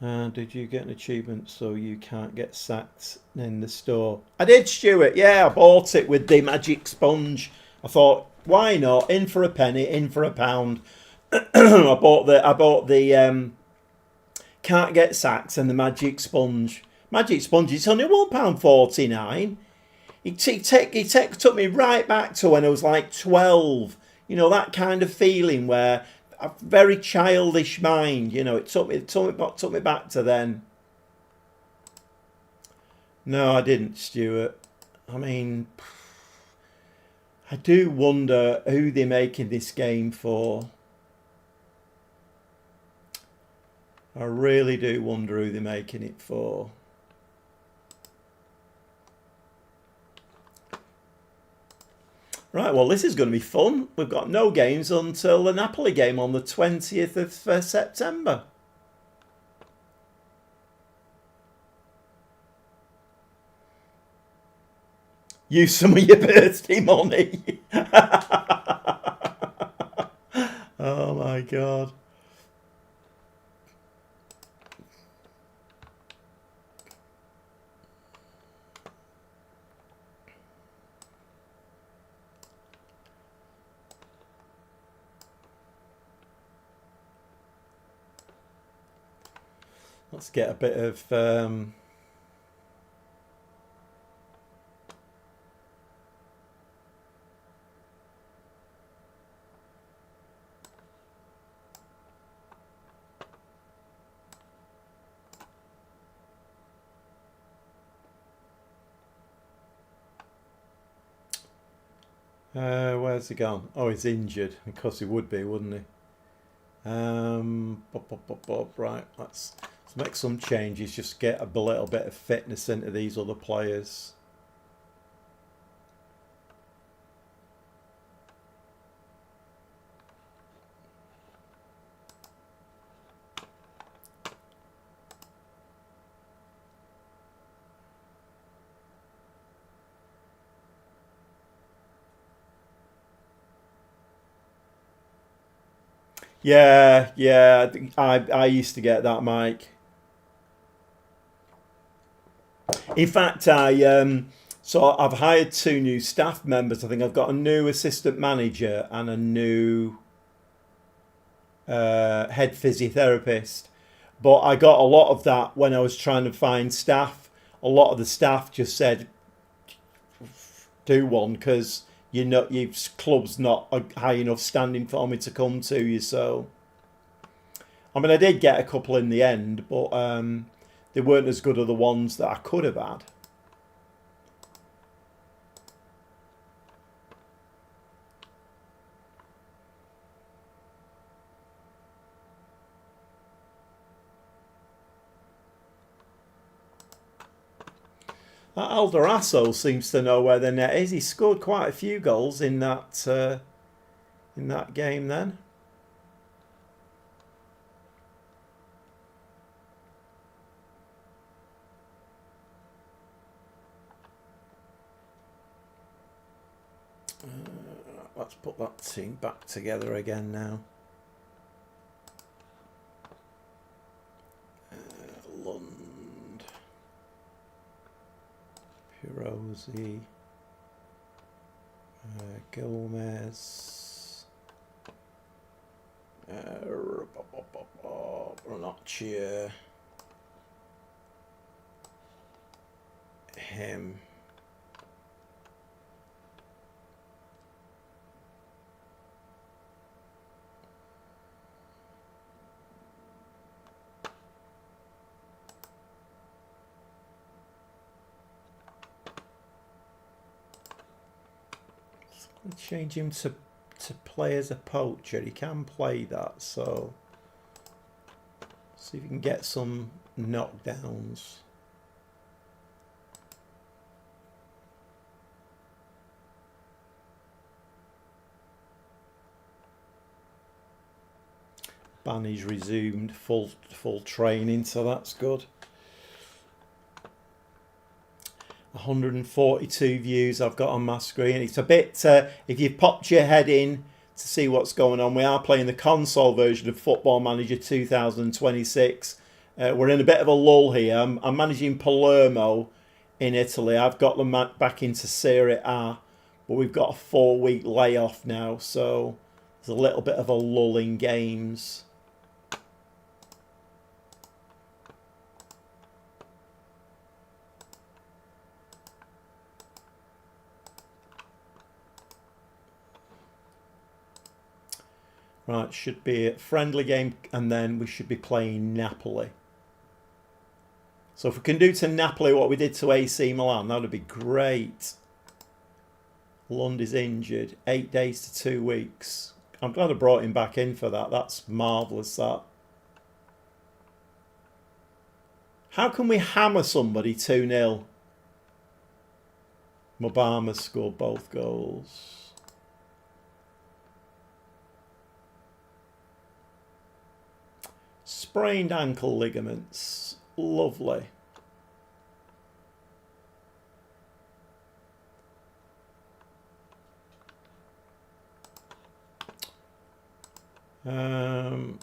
Did you get an achievement so you can't get sacked in the store? I did, Stuart. Yeah, I bought it with the magic sponge. I thought, why not? In for a penny, in for a pound. I bought the can't get sacked and the magic sponge. Magic sponge. It's only £1.49. It took me right back to when I was like 12. You know, that kind of feeling where a very childish mind, you know, it took me back to then. No, I didn't, Stuart. I mean, I do wonder who they're making this game for. I really do wonder who they're making it for. Right, well, this is going to be fun. We've got no games until the Napoli game on the 20th of September. Use some of your birthday money. Oh, my God. Let's get a bit of where's he gone? Oh, he's injured. Of course he would be, wouldn't he? Right, let's make some changes. Just get a little bit of fitness into these other players. Yeah, I used to get that, Mike. In fact, so I've hired 2 new staff members. I think I've got a new assistant manager and a new head physiotherapist. But I got a lot of that when I was trying to find staff. A lot of the staff just said, do one, because your club's not a high enough standing for me to come to you. So, I mean, I did get a couple in the end, but they weren't as good as the ones that I could have had. Aldorasso seems to know where the net is. He scored quite a few goals in that game then. Let's put that team back together again now. Lund, Pirosi, Gomez, Ranocchia, him. Change him to play as a poacher. He can play that, so see if you can get some knockdowns. Banny's resumed full training, so that's good. 142 views I've got on my screen. It's a bit, if you've popped your head in to see what's going on, we are playing the console version of Football Manager 2026. We're in a bit of a lull here. I'm managing Palermo in Italy. I've got them back into Serie A, but we've got a 4-week layoff now, so there's a little bit of a lull in games. Right, should be a friendly game, and then we should be playing Napoli. So if we can do to Napoli what we did to AC Milan, that would be great. Lund is injured. 8 days to 2 weeks. I'm glad I brought him back in for that. That's marvellous, that. How can we hammer somebody 2-0? Mobama scored both goals. Sprained ankle ligaments. Lovely. Come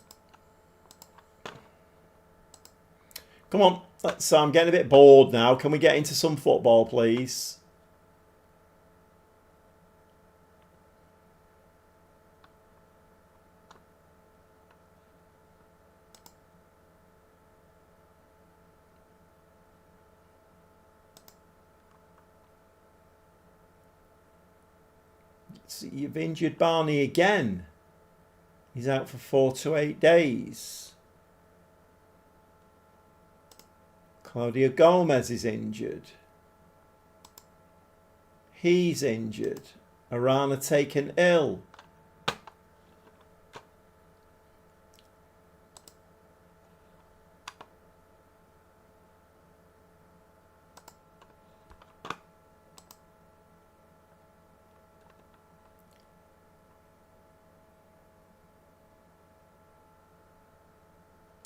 on. I'm getting a bit bored now. Can we get into some football, please? You've injured Barney again. He's out for 4 to 8 days. Claudio Gomez is injured. He's injured. Arana taken ill.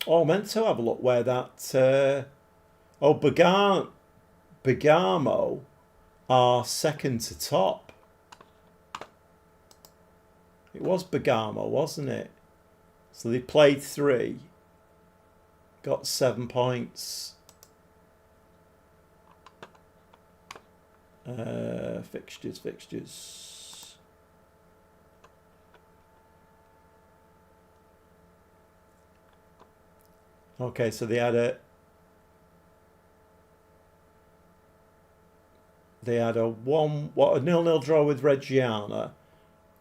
Oh, I meant to have a look where that... Bergamo are second to top. It was Bergamo, wasn't it? So they played 3. Got 7 points. Fixtures. Okay, so they had a 0-0 draw with Reggiana,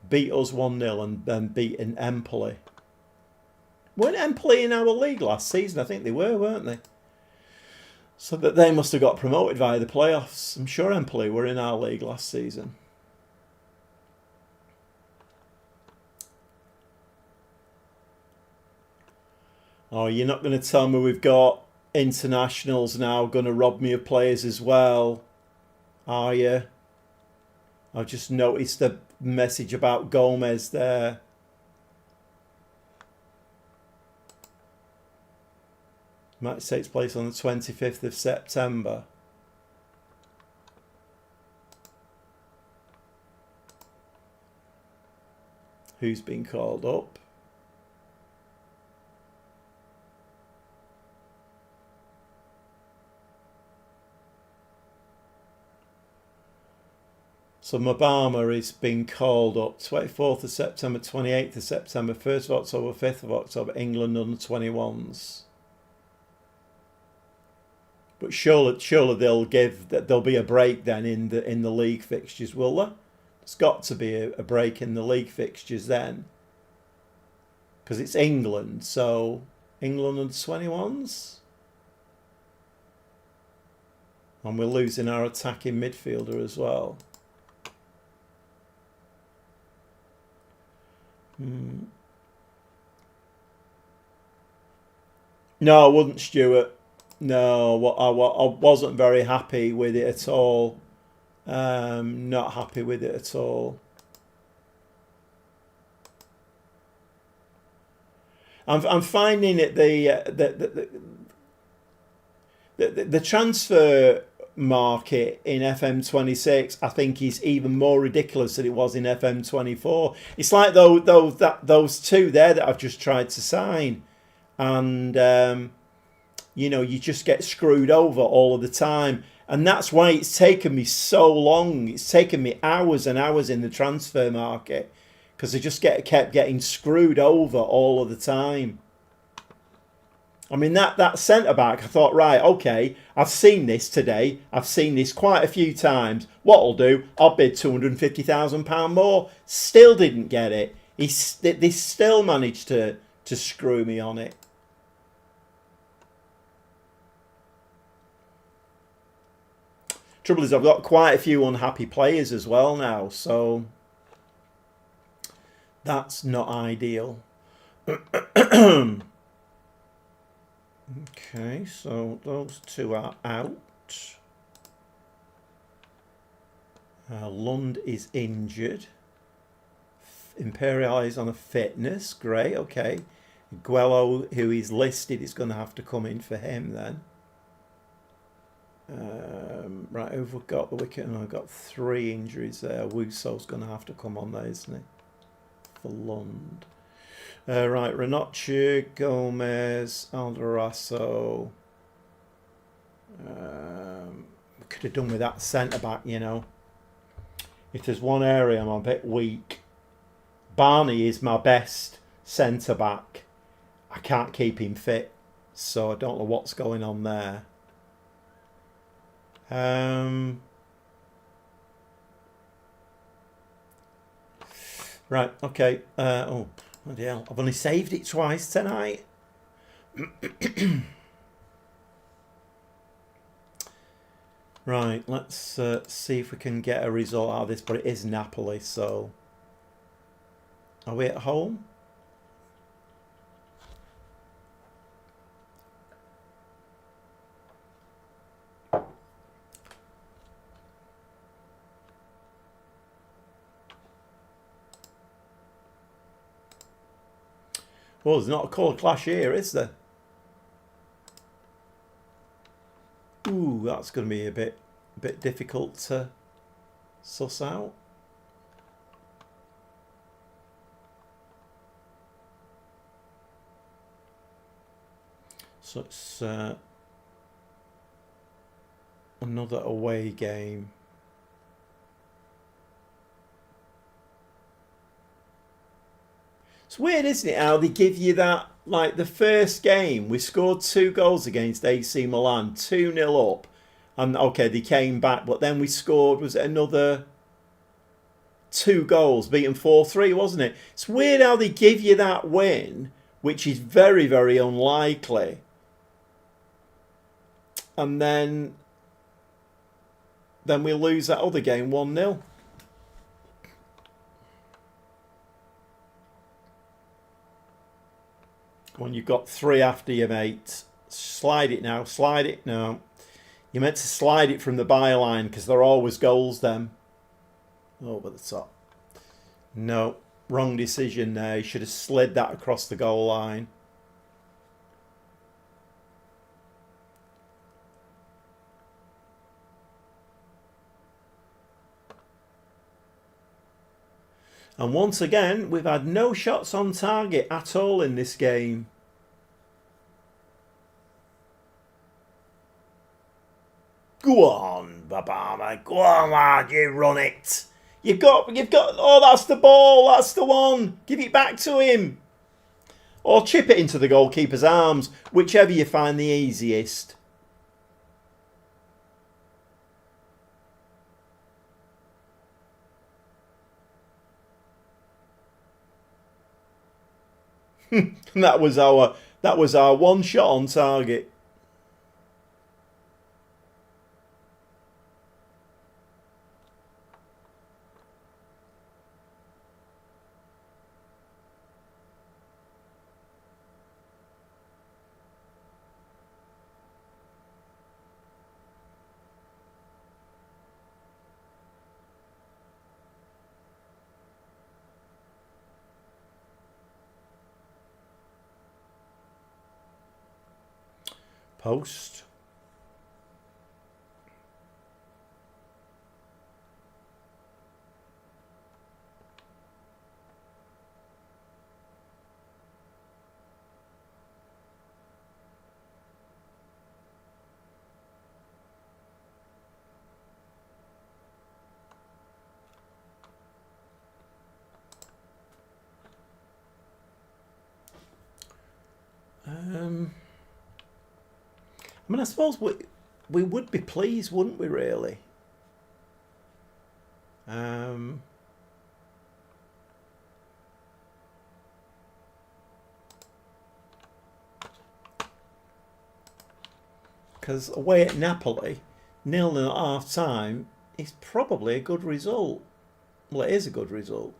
beat us 1-0, and then beaten Empoli. Weren't Empoli in our league last season? I think they were, weren't they? So that they must have got promoted via the playoffs. I'm sure Empoli were in our league last season. Oh, you're not going to tell me we've got internationals now going to rob me of players as well, are you? I've just noticed the message about Gomez there. Match takes place on the 25th of September. Who's been called up? So Mabama is being called up 24th of September, 28th of September, 1st of October, 5th of October, England under 21s. But surely there'll be a break then in the league fixtures, will there? There's got to be a break in the league fixtures then. Because it's England, so England under 21s. And we're losing our attacking midfielder as well. No, I wouldn't, Stuart. No, I wasn't very happy with it at all. Not happy with it at all. I'm finding it the transfer market in FM26, I think, is even more ridiculous than it was in FM24. It's like those two there that I've just tried to sign, and you just get screwed over all of the time, and that's why it's taken me so long. It's taken me hours and hours in the transfer market because I just kept getting screwed over all of the time. I mean, that centre-back, I thought, right, okay, I've seen this today. I've seen this quite a few times. What I'll do, I'll bid £250,000 more. Still didn't get it. They still managed to screw me on it. Trouble is, I've got quite a few unhappy players as well now, so that's not ideal. Okay, so those two are out. Lund is injured. Imperial is on a fitness. Great, okay. Guello, who is listed, is going to have to come in for him then. Right, who've got the wicket? And I've got 3 injuries there. Wuso's going to have to come on there, isn't he? For Lund. Right, Ranocchia, Gomez, Aldorasso. We could have done with that centre-back, If there's one area I'm a bit weak, Barney is my best centre-back. I can't keep him fit, so I don't know what's going on there. Right, okay. Oh, bloody hell. I've only saved it twice tonight. Right, let's see if we can get a result out of this, but it is Napoli, so... Are we at home? Well, there's not a colour clash here, is there? Ooh, that's going to be a bit difficult to suss out. So it's another away game. It's weird, isn't it, how they give you that like the first game, we scored 2 goals against AC Milan, 2-0 up. And okay, they came back, but then we scored, was it another 2 goals, beaten 4-3, wasn't it? It's weird how they give you that win, which is very, very unlikely. And then we lose that other game 1-0. When you've got 3 after you, mate. Slide it now. Slide it now. You're meant to slide it from the byline because there are always goals then. Over the top. No. Wrong decision there. You should have slid that across the goal line. And once again, we've had no shots on target at all in this game. Go on, Babama. Go on, lad. You run it. You've got. Oh, that's the ball. That's the one. Give it back to him. Or chip it into the goalkeeper's arms. Whichever you find the easiest. that was our one shot on target. Post. I mean, I suppose we would be pleased, wouldn't we, really? Because away at Napoli, 0-0 at half time is probably a good result. Well, it is a good result.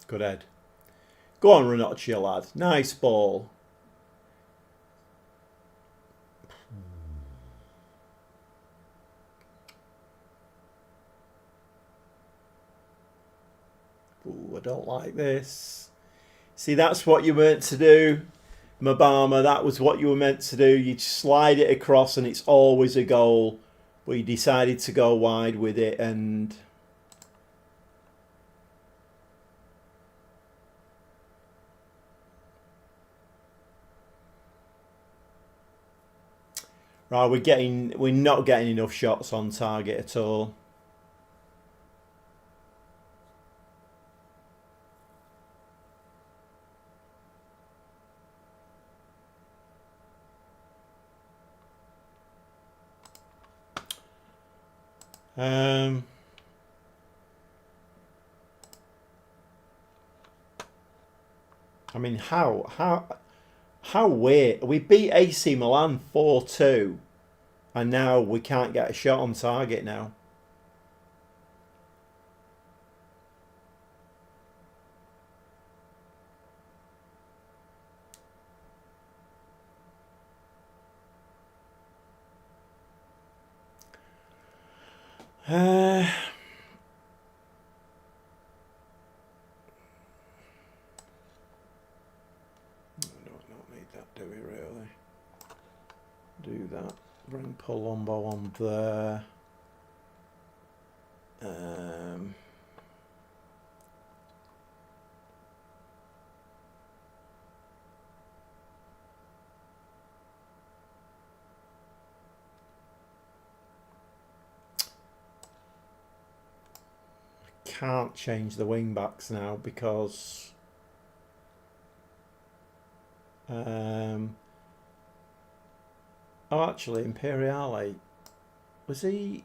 Good head. Go on, Ranocchio, lad. Nice ball. Ooh, I don't like this. See, that's what you were meant to do, Mabama. That was what you were meant to do. You slide it across and it's always a goal. But you decided to go wide with it and... Right, we're not getting enough shots on target at all. I mean, how weird. We beat AC Milan 4-2 and now we can't get a shot on target now. We don't need that, do we really? Palumbo on there. Can't change the wing backs now because oh, actually Imperiale, was he?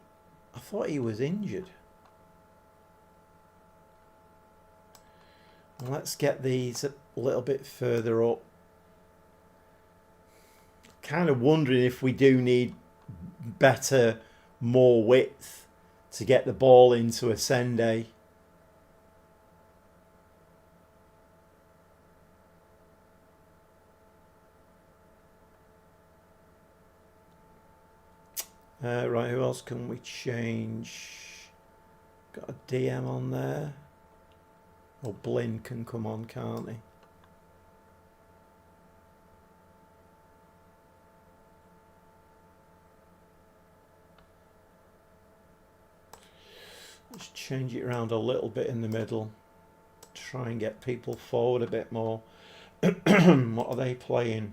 I thought he was injured. Let's get these a little bit further up. Kind of wondering if we do need more width to get the ball into Ascende. Right, who else can we change? Got a DM on there. Or Blin can come on, can't he? Let's change it around a little bit in the middle. Try and get people forward a bit more. What are they playing?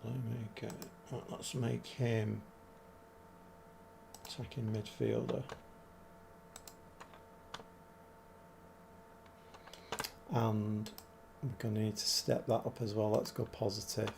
Playmaker. Right, let's make him attacking midfielder. And we're going to need to step that up as well. Let's go positive.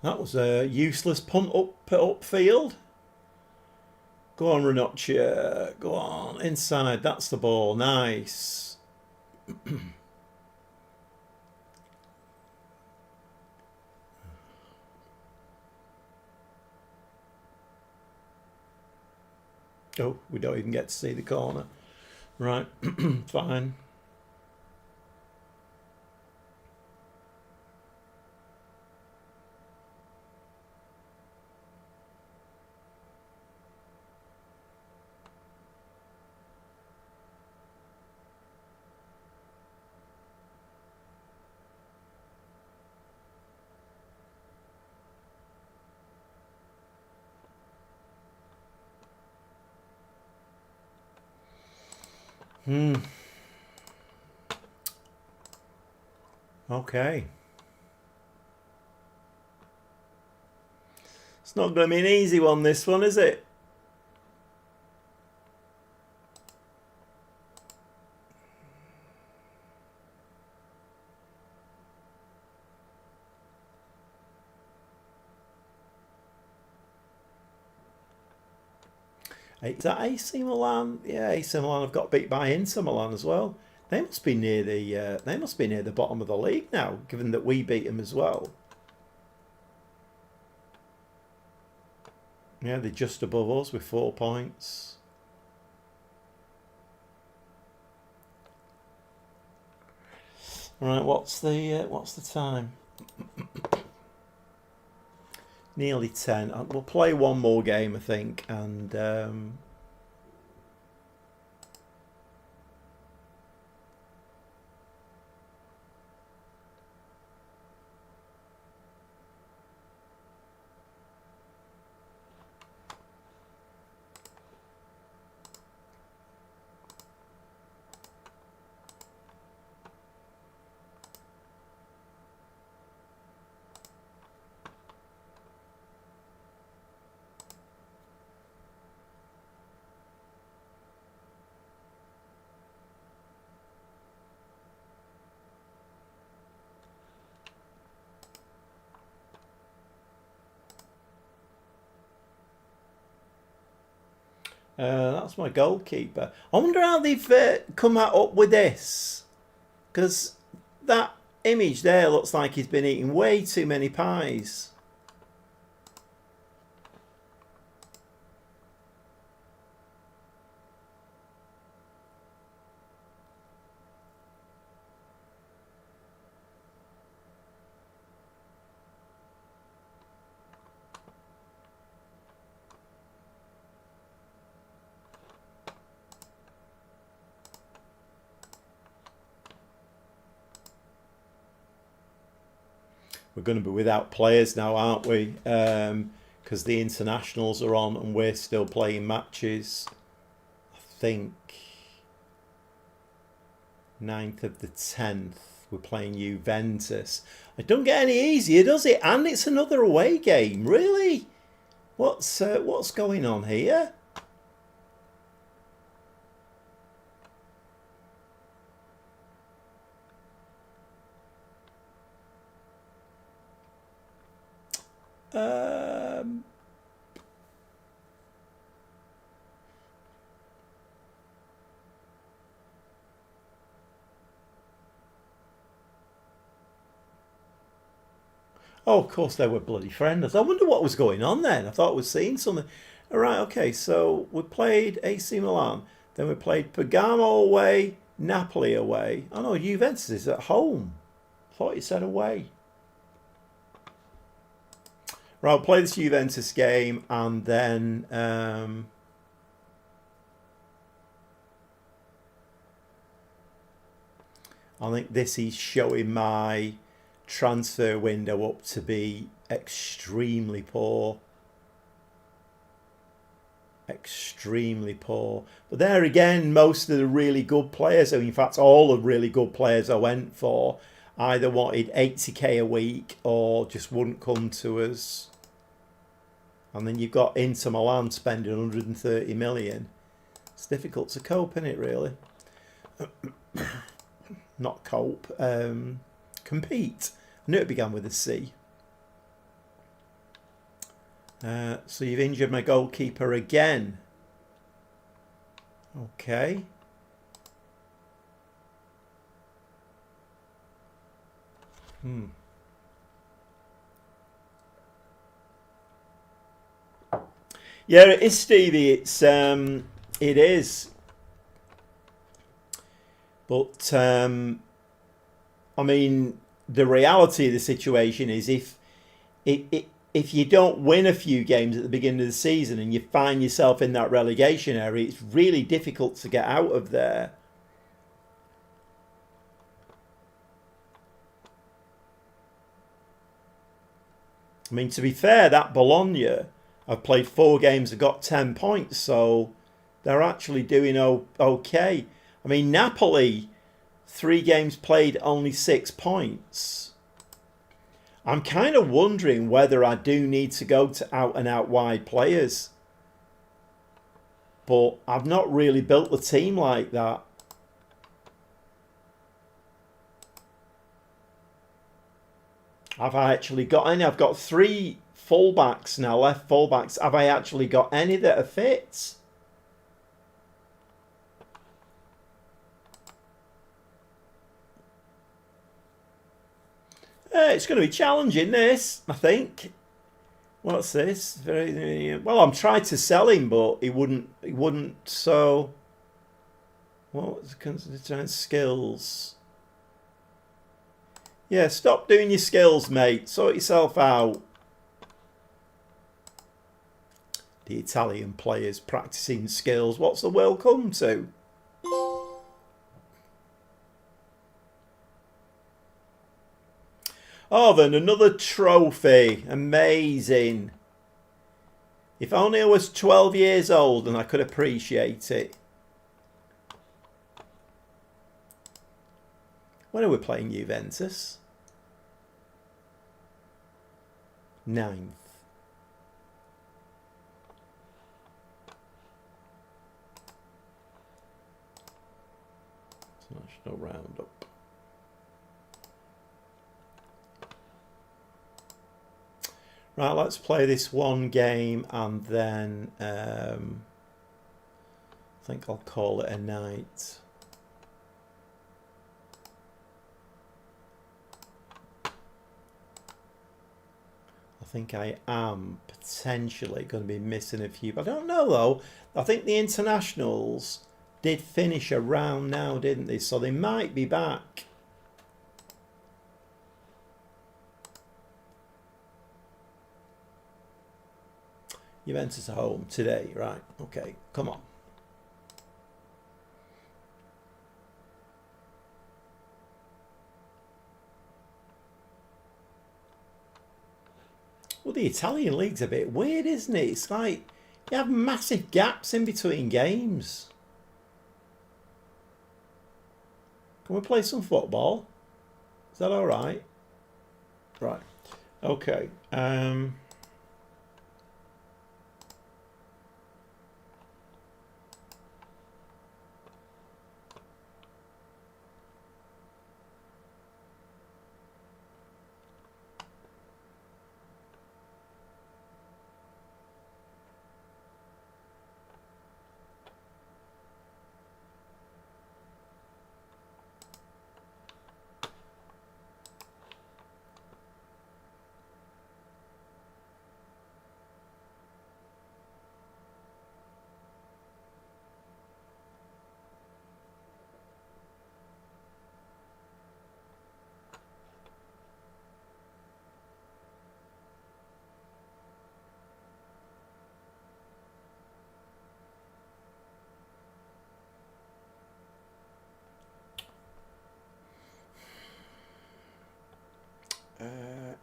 That was a useless punt upfield. Go on, Ranocchia. Go on. Inside. That's the ball. Nice. Oh, we don't even get to see the corner. Right. Fine. Okay. It's not going to be an easy one, this one, is it? Is that AC Milan? Yeah, AC Milan have got beat by Inter Milan as well. They must be near the bottom of the league now, given that we beat them as well. Yeah, they're just above us with 4 points. Right, what's the time? Nearly 10. We'll play one more game, I think, and that's my goalkeeper. I wonder how they've come up with this, because that image there looks like he's been eating way too many pies. we're going to be without players now, aren't we? Because the internationals are on and we're still playing matches. I think 9th of the 10th we're playing Juventus. It don't get any easier, does it? And it's another away game. Really? What's going on here? Oh, of course they were bloody friendless. I wonder what was going on then. I thought I was seeing something. All right, okay, so we played AC Milan. Then we played Palermo away, Napoli away. Oh no, Juventus is at home. I thought you said away. Right, I'll play this Juventus game and then I think this is showing my transfer window up to be extremely poor. Extremely poor. But there again, most of the really good players, in fact all the really good players I went for, either wanted 80k a week or just wouldn't come to us. And then you've got Inter Milan spending 130 million. It's difficult to cope, isn't it, really? Not cope. Compete. I knew it began with a C. So you've injured my goalkeeper again. Okay. Yeah, it is, Stevie. It is. But I mean, the reality of the situation is if you don't win a few games at the beginning of the season and you find yourself in that relegation area, it's really difficult to get out of there. I mean, to be fair, that Bologna, I've played 4 games, I've got 10 points, so they're actually doing okay. I mean, Napoli, 3 games played, only 6 points. I'm kind of wondering whether I do need to go to out and out wide players. But I've not really built the team like that. Have I actually got any? I've got 3 fullbacks now, left fullbacks. Have I actually got any that are fit? It's going to be challenging, this, I think. What's this? Well, I'm trying to sell him, but he wouldn't. So, what's the skills? Yeah, stop doing your skills, mate. Sort yourself out. The Italian players practicing skills. What's the world come to? Oh, then another trophy. Amazing. If only I was 12 years old and I could appreciate it. When are we playing Juventus? 9th. National Roundup. Right, let's play this one game and then I think I'll call it a night. I think I am potentially going to be missing a few, but I don't know though. I think the internationals did finish around now, didn't they? So they might be back. Juventus at home today, right? Okay, come on. Well, the Italian league's a bit weird, isn't it? It's like you have massive gaps in between games. Can we play some football? Is that all right? Right. Okay.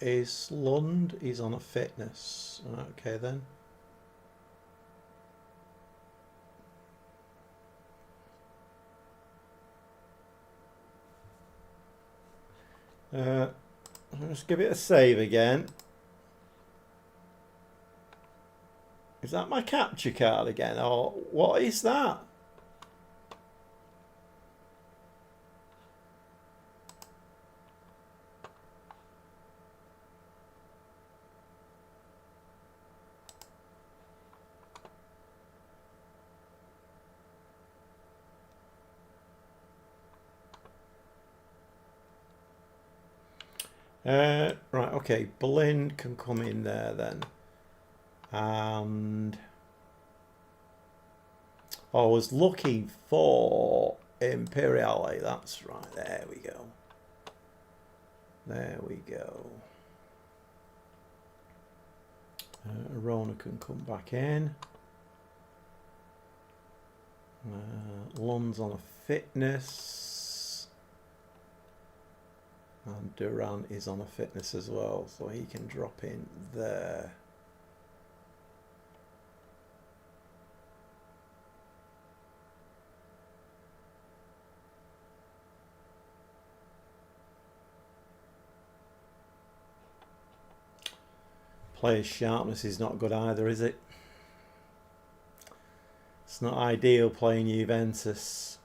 Is Lund? He's on a fitness. Okay then. Let's give it a save again. Is that my capture card again? Or what is that? Right, okay, Berlin can come in there then. And I was looking for Imperiale, that's right, there we go. There we go. Arona can come back in. Lund's on a fitness. And Duran is on a fitness as well, so he can drop in there. Player sharpness is not good either, is it? It's not ideal playing Juventus.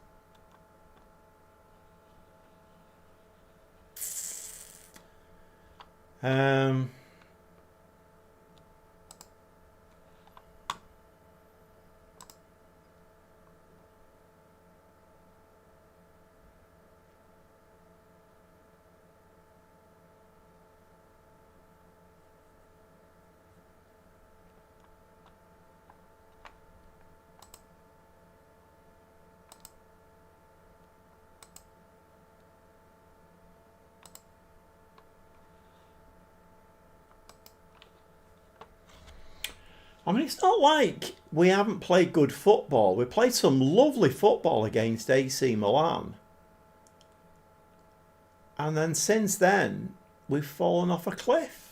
I mean, it's not like we haven't played good football. We played some lovely football against AC Milan. And then since then, we've fallen off a cliff.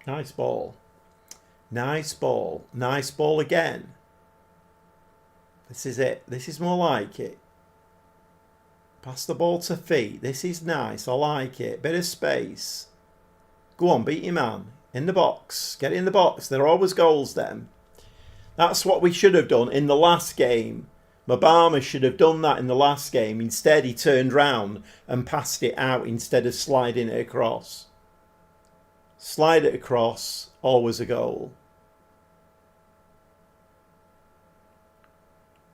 Nice ball. Nice ball. Nice ball again. This is it. This is more like it. Pass the ball to feet. This is nice. I like it. Bit of space. Go on, beat your man. In the box. Get in the box. There are always goals then. That's what we should have done in the last game. Mabama should have done that in the last game. Instead, he turned round and passed it out instead of sliding it across. Slide it across, always a goal.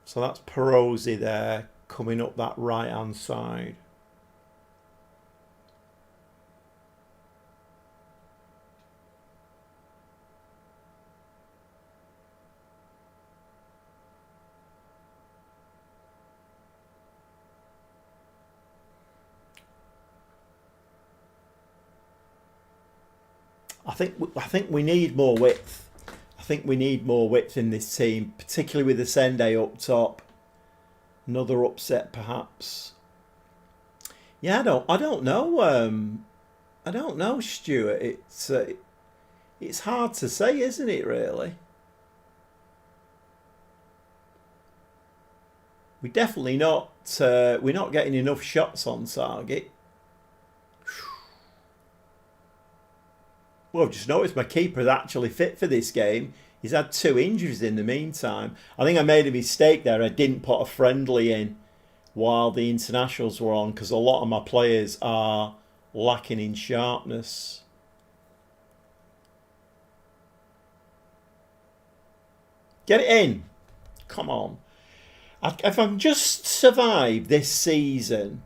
So that's Perosi there, coming up that right-hand side. I think we need more width. I think we need more width in this team, particularly with the Sende up top. Another upset, perhaps. Yeah, I don't know. I don't know, Stuart. It's hard to say, isn't it? Really. We're definitely not. We're not getting enough shots on target. Well, I've just noticed my keeper is actually fit for this game. He's had 2 injuries in the meantime. I think I made a mistake there. I didn't put a friendly in while the internationals were on because a lot of my players are lacking in sharpness. Get it in. Come on. If I'm just survived this season,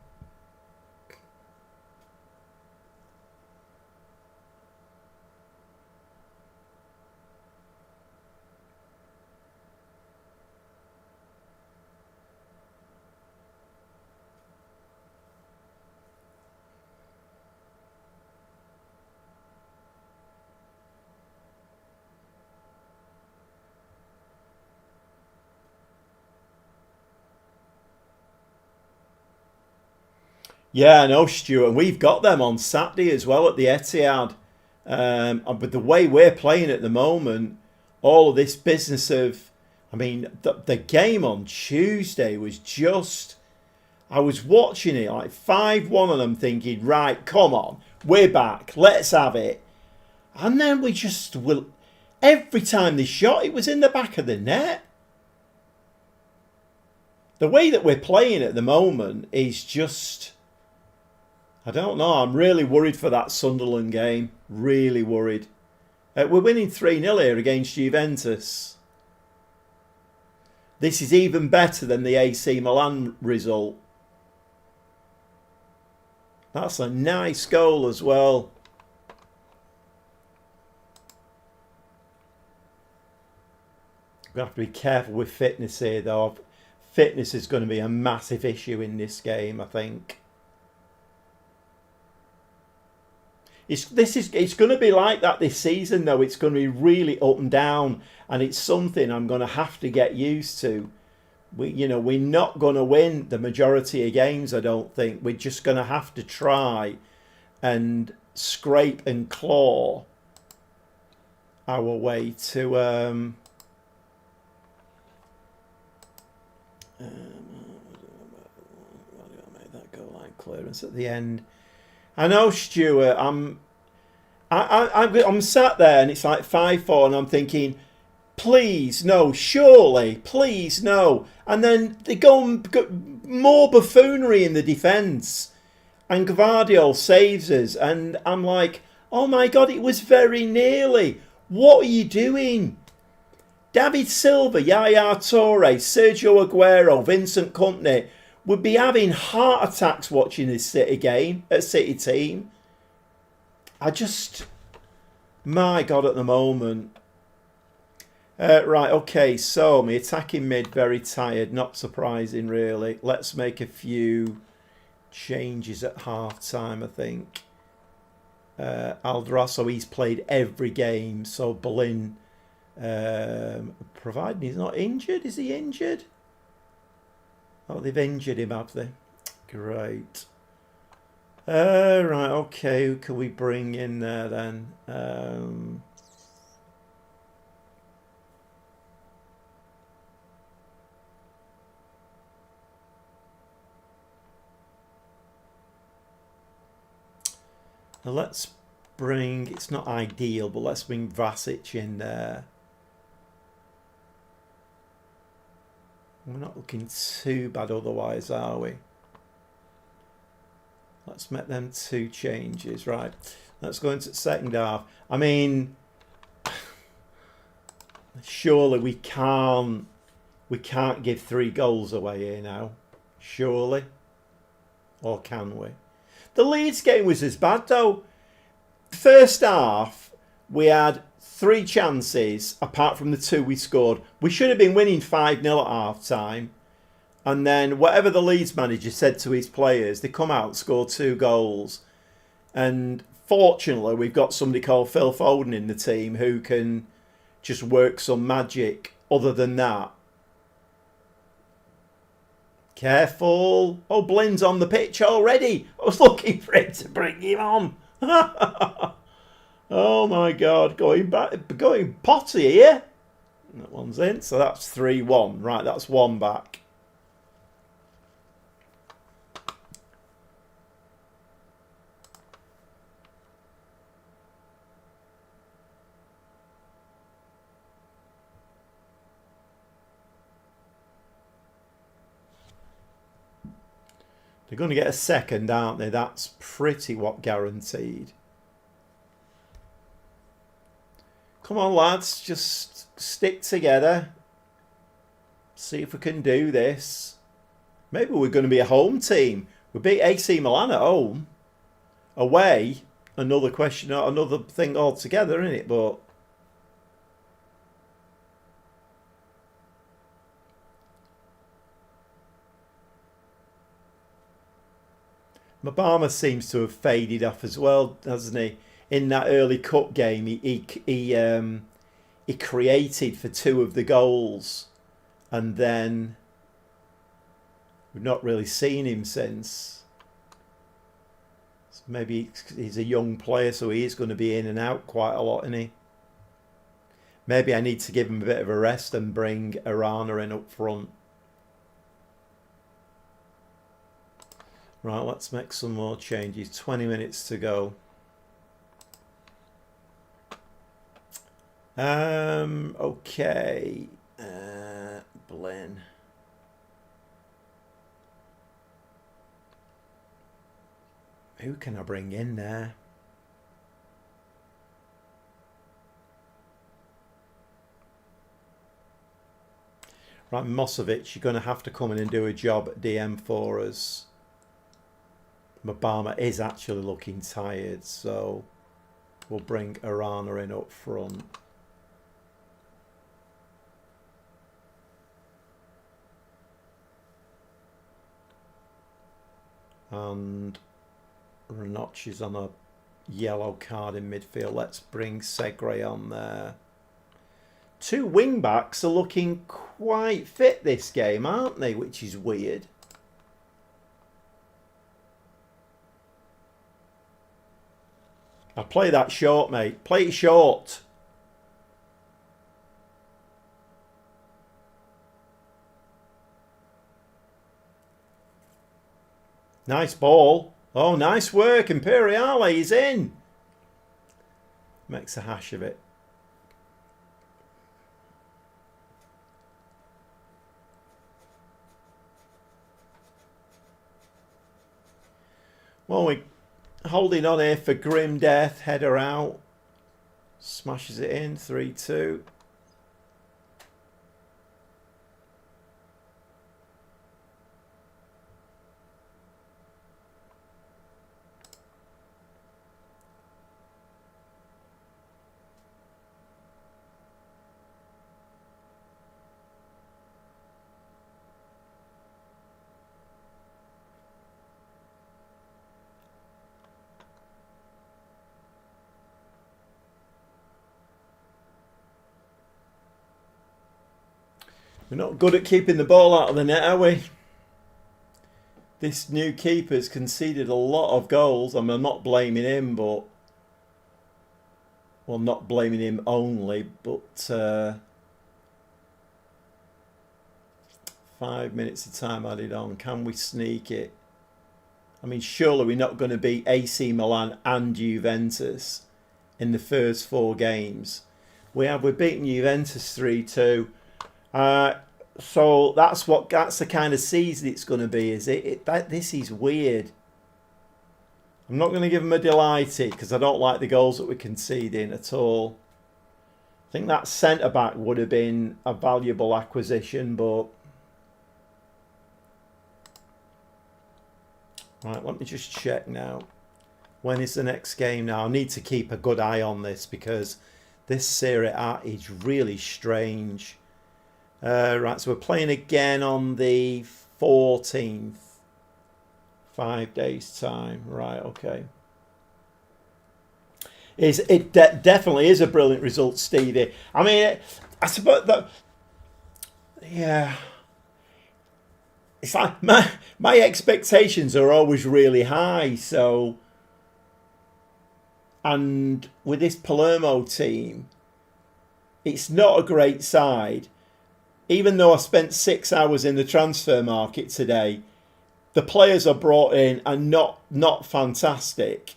yeah, I know, Stuart. And we've got them on Saturday as well at the Etihad. But the way we're playing at the moment, all of this business of, I mean, the game on Tuesday was just, I was watching it like 5-1 and I'm thinking, right, come on, we're back, let's have it. And then we just will, every time they shot, it was in the back of the net. The way that we're playing at the moment is just, I don't know. I'm really worried for that Sunderland game. Really worried. We're winning 3-0 here against Juventus. This is even better than the AC Milan result. That's a nice goal as well. We have to be careful with fitness here, though. Fitness is going to be a massive issue in this game, I think. It's going to be like that this season, though. It's going to be really up and down, and it's something I'm going to have to get used to. We're not going to win the majority of games, I don't think. We're just going to have to try and scrape and claw our way to make that goal line clearance at the end. I know, Stuart. I'm sat there and it's like 5-4, and I'm thinking, please no, surely, please no. And then they go more buffoonery in the defence, and Gvardiol saves us, and I'm like, oh my God, it was very nearly. What are you doing? David Silva, Yaya Toure, Sergio Aguero, Vincent Kompany would be having heart attacks watching this City game, City team. My God, at the moment. Right, okay, so my attacking mid, very tired, not surprising really. Let's make a few changes at half-time, I think. Aldrasso, he's played every game, so Berlin, providing he's not injured. Is he injured? Oh, they've injured him, have they? Great. Right, okay, who can we bring in there then? Now let's bring, it's not ideal, but let's bring Vasic in there. We're not looking too bad otherwise, are we? Let's make them 2 changes. Right, let's go into the second half. I mean, surely we can't give 3 goals away here now. Surely. Or can we? The Leeds game was as bad though. First half, we had 3 chances, apart from the 2 we scored. We should have been winning 5-0 at half-time. And then whatever the Leeds manager said to his players, they come out and score 2 goals. And Fortunately, we've got somebody called Phil Foden in the team who can just work some magic. Other than that, careful. Oh, Blin's on the pitch already. I was looking for him to bring him on. Oh my God, going potty here. That one's in, so that's 3-1. Right, that's one back. They're going to get a second, aren't they? That's pretty what guaranteed. Come on, lads. Just stick together. See if we can do this. Maybe we're going to be a home team. We beat AC Milan at home. Away, another question, another thing altogether, isn't it? But Obama seems to have faded off as well, hasn't he? In that early cup game, he created for 2 of the goals, and then we've not really seen him since. So maybe he's a young player, so he is going to be in and out quite a lot, isn't he? Maybe I need to give him a bit of a rest and bring Arana in up front. Right, let's make some more changes. 20 minutes to go. Okay. Blin. Who can I bring in there? Right, Mosovic, you're going to have to come in and do a job at DM for us. Obama is actually looking tired, so we'll bring Arana in up front. And Renoch is on a yellow card in midfield. Let's bring Segre on there. 2 wing backs are looking quite fit this game, aren't they? Which is weird. I'll play that short, mate. Play it short. Nice ball. Oh, nice work. Imperiale, he's in. Makes a hash of it. Well, we're holding on here for grim death. Header out. Smashes it in. 3-2. We're not good at keeping the ball out of the net, are we? This new keeper's conceded a lot of goals. I mean, I'm not blaming him, but... Well, not blaming him only, but... 5 minutes of time added on. Can we sneak it? I mean, surely we're not going to beat AC Milan and Juventus in the first 4 games. We're beating Juventus 3-2. So that's the kind of season it's going to be, is it? This is weird. I'm not going to give them a delighted because I don't like the goals that we're conceding at all. I think that centre-back would have been a valuable acquisition, but... Right, let me just check now. When is the next game now? I need to keep a good eye on this because this Serie A is really strange. Right, so we're playing again on the 14th. 5 days' time. Right, okay. Definitely is a brilliant result, Stevie. I mean, I suppose that, yeah, it's like my expectations are always really high. So, and with this Palermo team, it's not a great side. Even though I spent 6 hours in the transfer market today, the players are brought in are not fantastic.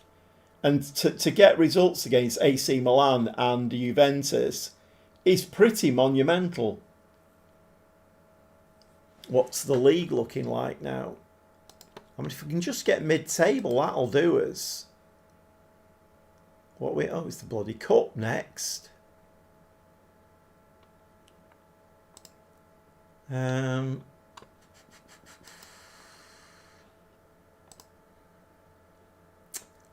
And to get results against AC Milan and Juventus is pretty monumental. What's the league looking like now? I mean, if we can just get mid-table, that'll do us. Oh, it's the bloody cup next.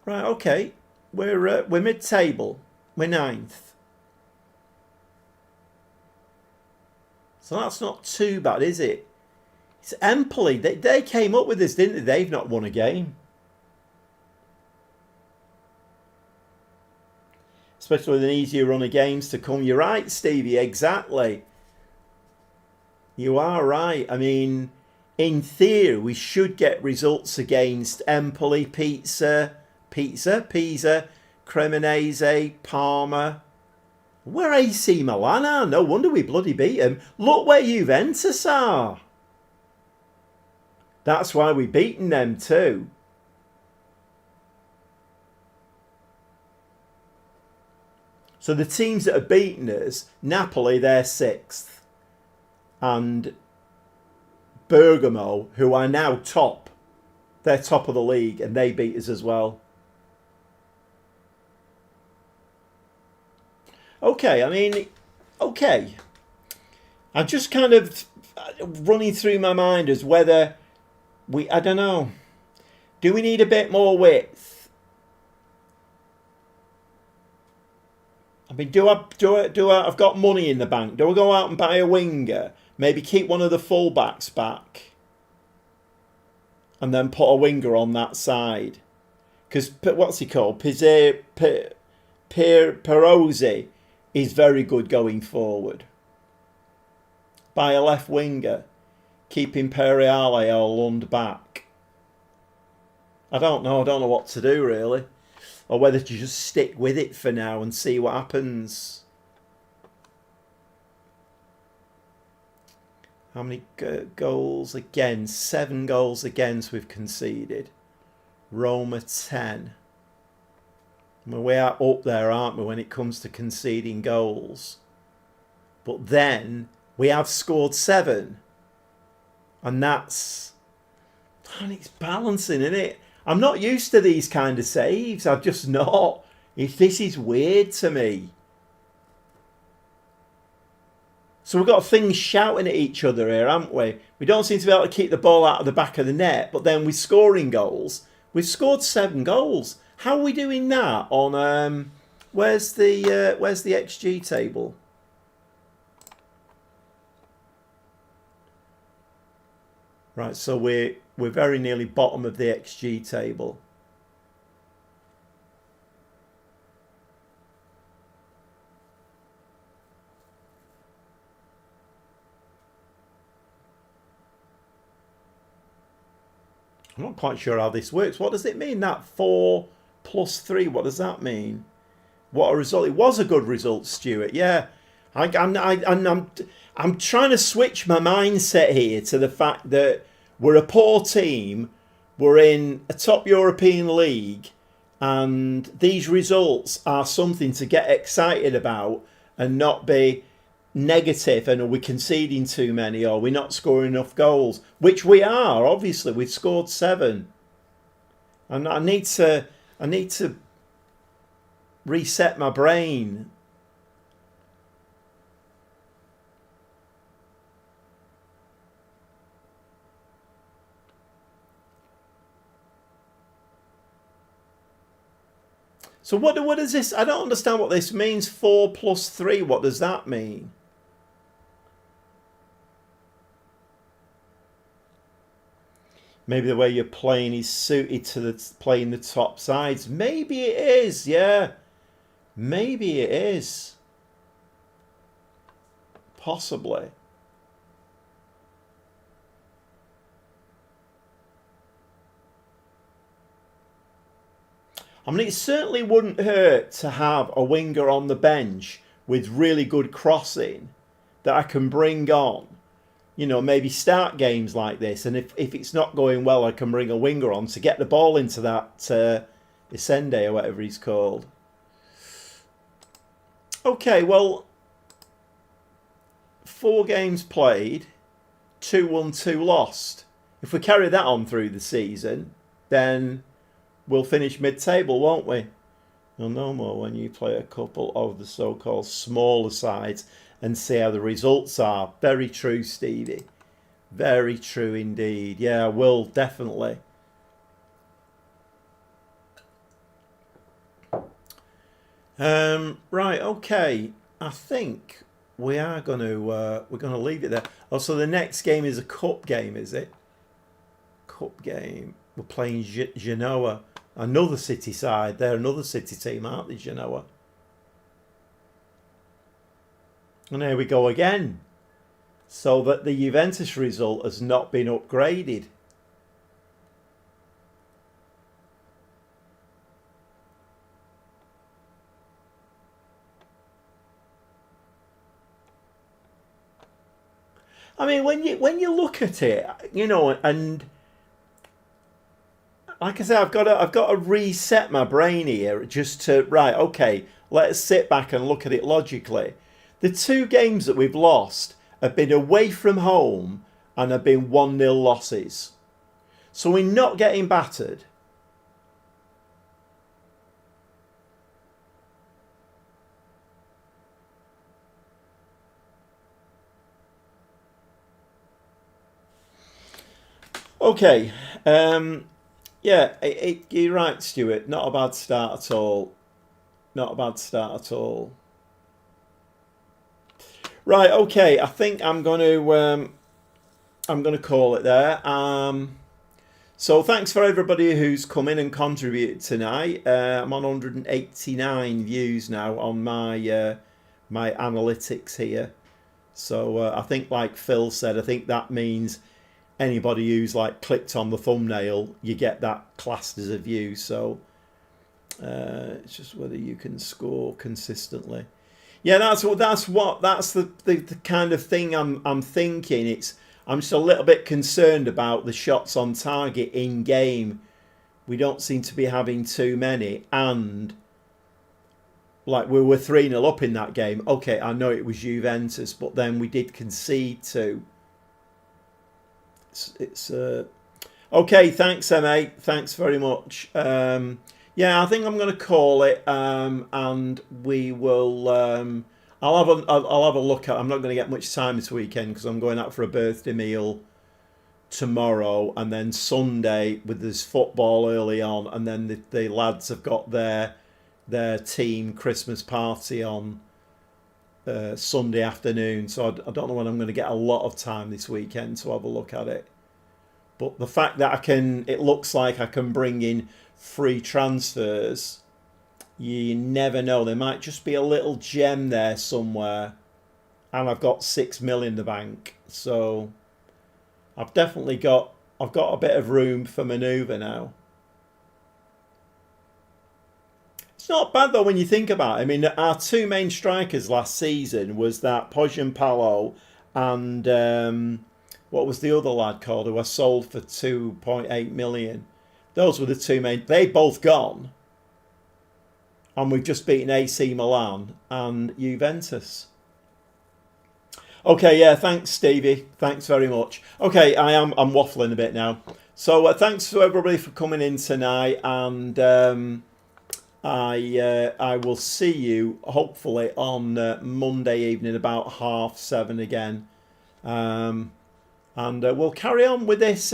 Right, okay. We're mid-table. We're ninth. So that's not too bad, is it? It's Empoli. They came up with this, didn't they? They've not won a game. Especially with an easier run of games to come. You're right, Stevie, exactly. You are right. I mean, in theory, we should get results against Empoli, Pisa, Cremonese, Parma. We're AC Milan are. No wonder we bloody beat them. Look where Juventus are. That's why we've beaten them too. So the teams that have beaten us, Napoli, they're 6th. And Bergamo, who are now top. They're top of the league and they beat us as well. Okay, I mean, okay. I'm just kind of running through my mind as whether I don't know. Do we need a bit more width? I mean, I've got money in the bank. Do I go out and buy a winger? Maybe keep one of the fullbacks back. And then put a winger on that side. Because, what's he called? Perozzi is very good going forward. Buy a left winger. Keeping Periale or Lund back. I don't know what to do really. Or whether to just stick with it for now and see what happens. How many goals again? 7 goals against we've conceded. Roma 10. We are up there, aren't we, when it comes to conceding goals. But then we have scored 7. And it's balancing, isn't it? I'm not used to these kind of saves. I'm just not. This is weird to me. So we've got things shouting at each other here, haven't we? We don't seem to be able to keep the ball out of the back of the net, but then we're scoring goals. We've scored 7 goals. How are we doing that on where's the XG table? Right, so we're very nearly bottom of the XG table. I'm not quite sure how this works. What does it mean, that 4 plus 3? What does that mean? What a result. It was a good result, Stuart. Yeah. I'm trying to switch my mindset here to the fact that we're a poor team. We're in a top European league. And these results are something to get excited about and not be negative, and are we conceding too many, or are we not scoring enough goals, which we are. Obviously we've scored 7, and I need to reset my brain. So what is this? I don't understand what this means. 4 plus 3, what does that mean? Maybe the way you're playing is suited to playing the top sides. Maybe it is, yeah. Maybe it is. Possibly. I mean, it certainly wouldn't hurt to have a winger on the bench with really good crossing that I can bring on. You know, maybe start games like this, and if it's not going well, I can bring a winger on to get the ball into that Isende or whatever he's called. Okay, well, 4 games played, 2 won, 2 lost. If we carry that on through the season, then we'll finish mid-table, won't we? You'll know more when you play a couple of the so-called smaller sides and see how the results are. Very true, Stevie. Very true indeed. Yeah, I will, definitely. Right, okay. I think we are going to we're going to leave it there. Also, the next game is a cup game, is it? Cup game. We're playing Genoa, another City side. They're another City team, aren't they, Genoa? And here we go again. So that the Juventus result has not been upgraded. I mean, when you look at it, you know, and like I say, I've got to reset my brain here just to right. Okay, let's sit back and look at it logically. The 2 games that we've lost have been away from home and have been 1-0 losses. So we're not getting battered. Okay. Yeah, you're right, Stuart. Not a bad start at all. Not a bad start at all. Right, okay. I think I'm going to call it there. So thanks for everybody who's come in and contributed tonight. I'm on 189 views now on my my analytics here. So I think, like Phil said, I think that means anybody who's like clicked on the thumbnail, you get that classed as a view. So it's just whether you can score consistently. Yeah, that's the kind of thing I'm thinking. I'm just a little bit concerned about the shots on target in game. We don't seem to be having too many, and like we were 3-0 up in that game. Okay, I know it was Juventus, but then we did concede 2. It's okay. Thanks, M8. Thanks very much. Yeah, I think I'm going to call it, and we will. I'll have a look at. I'm not going to get much time this weekend because I'm going out for a birthday meal tomorrow, and then Sunday with this football early on, and then the lads have got their team Christmas party on Sunday afternoon. So I don't know when I'm going to get a lot of time this weekend to have a look at it. But the fact that it looks like I can bring in free transfers, you never know. There might just be a little gem there somewhere, and I've got 6 million in the bank. So I've got a bit of room for manoeuvre now. It's not bad though when you think about it. I mean, our 2 main strikers last season was that Palo and what was the other lad called who I sold for 2.8 million. Those were the 2 main. They both gone, and we've just beaten AC Milan and Juventus. Okay, yeah, thanks, Stevie. Thanks very much. Okay, I'm waffling a bit now. So thanks to everybody for coming in tonight, and I will see you hopefully on Monday evening about 7:30 again, and we'll carry on with this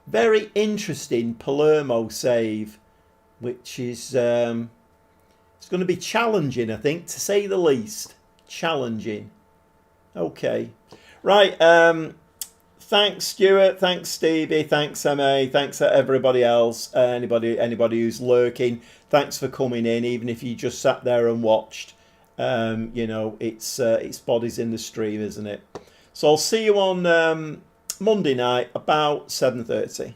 very interesting Palermo save, which is it's going to be challenging, I think, to say the least. Challenging. Okay, right. Thanks, Stuart. Thanks, Stevie. Thanks, MA. Thanks to everybody else. Anybody who's lurking. Thanks for coming in, even if you just sat there and watched. It's bodies in the stream, isn't it? So I'll see you on Monday night about 7:30.